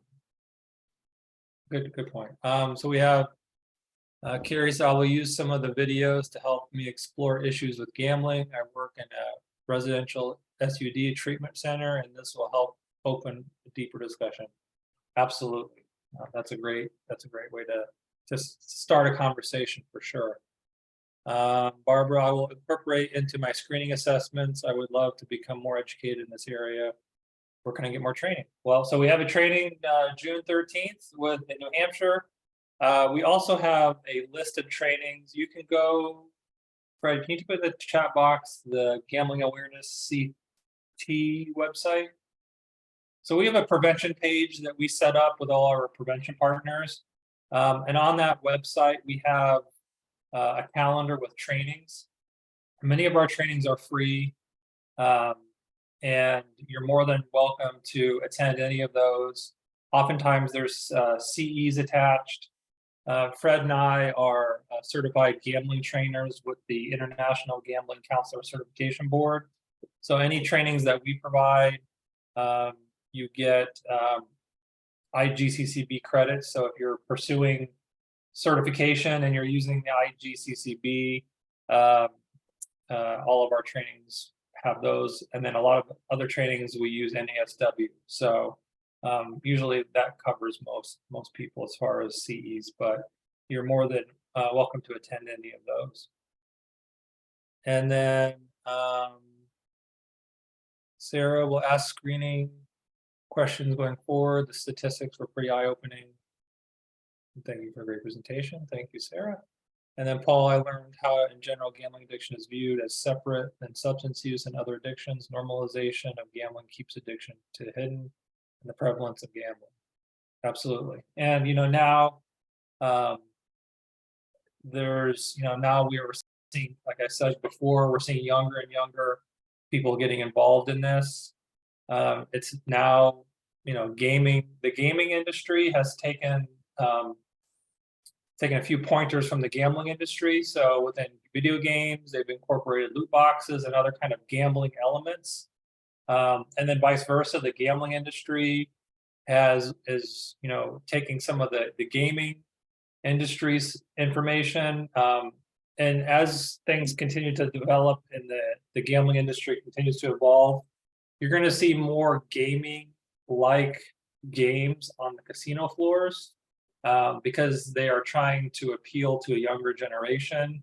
it. Good point. So we have Carrie said, I will use some of the videos to help me explore issues with gambling. I work in a residential SUD treatment center, and this will help open a deeper discussion. Absolutely. That's a great way to start a conversation for sure. Barbara, I will incorporate into my screening assessments. I would love to become more educated in this area. Where can I get more training? Well, so we have a training June 13th in New Hampshire. We also have a list of trainings. You can go, Fred, can you put in the chat box the Gambling Awareness CT website? So we have a prevention page that we set up with all our prevention partners. And on that website, we have a calendar with trainings. Many of our trainings are free, and you're more than welcome to attend any of those. Oftentimes there's CEs attached. Fred and I are certified gambling trainers with the International Gambling Counselor Certification Board. So any trainings that we provide, you get IGCCB credits. So if you're pursuing certification and you're using the IGCCB, all of our trainings have those. And then a lot of other trainings we use NASW. So usually that covers most people as far as CEs, but you're more than welcome to attend any of those. And then Sarah will ask screening questions going forward. The statistics were pretty eye-opening. Thank you for a great presentation. Thank you, Sarah. And then Paul, I learned how in general gambling addiction is viewed as separate than substance use and other addictions. Normalization of gambling keeps addiction to hidden and the prevalence of gambling. Absolutely. And now there's now we are seeing, like I said before, we're seeing younger and younger people getting involved in this. It's now the gaming industry has taken a few pointers from the gambling industry. So within video games, they've incorporated loot boxes and other kind of gambling elements. And then vice versa, the gambling industry is taking some of the gaming industry's information. And as things continue to develop and the gambling industry continues to evolve, you're going to see more gaming-like games on the casino floors. Because they are trying to appeal to a younger generation.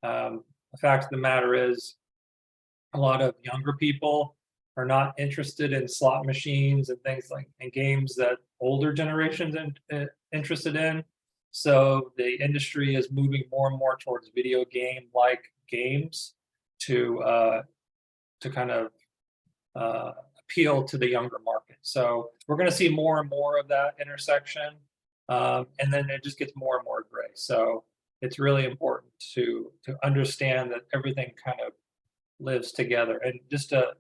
The fact of the matter is, a lot of younger people are not interested in slot machines and things and games that older generations are interested in. So the industry is moving more and more towards video game-like games to kind of appeal to the younger market. So we're going to see more and more of that intersection. And then it just gets more and more gray. So it's really important to understand that everything kind of lives together. And just a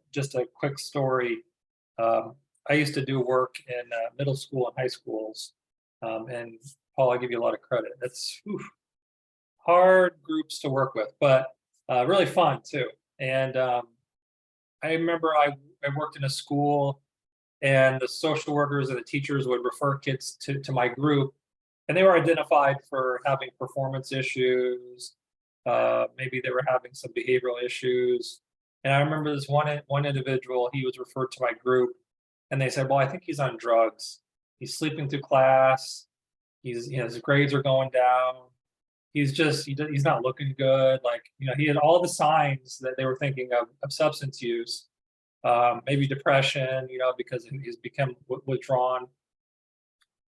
quick story. I used to do work in middle school and high schools. And Paul, I give you a lot of credit. That's hard groups to work with, but really fun too. And I remember I worked in a school, and the social workers and the teachers would refer kids to my group, and they were identified for having performance issues. Maybe they were having some behavioral issues. And I remember this one individual, he was referred to my group, and they said, well, I think he's on drugs. He's sleeping through class. His grades are going down. He's not looking good. He had all the signs that they were thinking of substance use. Maybe depression, because he's become withdrawn.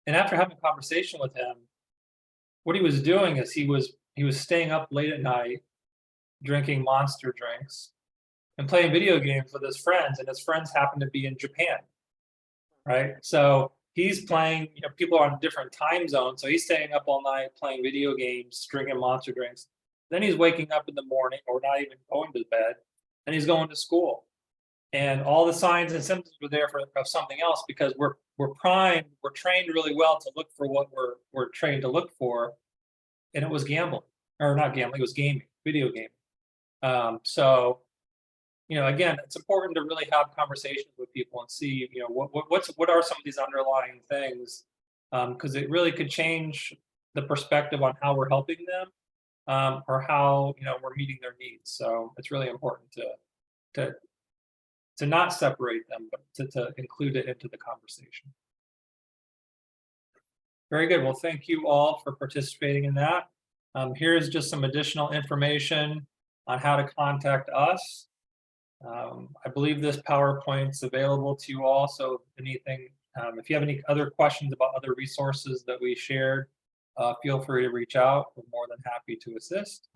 And after having a conversation with him, what he was doing is he was staying up late at night, drinking Monster drinks, and playing video games with his friends. And his friends happened to be in Japan, right? So he's playing. People are on different time zones, so he's staying up all night playing video games, drinking Monster drinks. Then he's waking up in the morning, or not even going to bed, and he's going to school. And all the signs and symptoms were there of something else, because we're primed, we're trained really well to look for what we're trained to look for, and it was gambling, or not gambling, it was gaming, video gaming. So again, it's important to really have conversations with people and see what are some of these underlying things, because it really could change the perspective on how we're helping them, or how we're meeting their needs. So it's really important to not separate them, but to include it into the conversation. Very good. Well, thank you all for participating in that. Here's just some additional information on how to contact us. I believe this PowerPoint's available to you all. So if you have any other questions about other resources that we shared, feel free to reach out. We're more than happy to assist.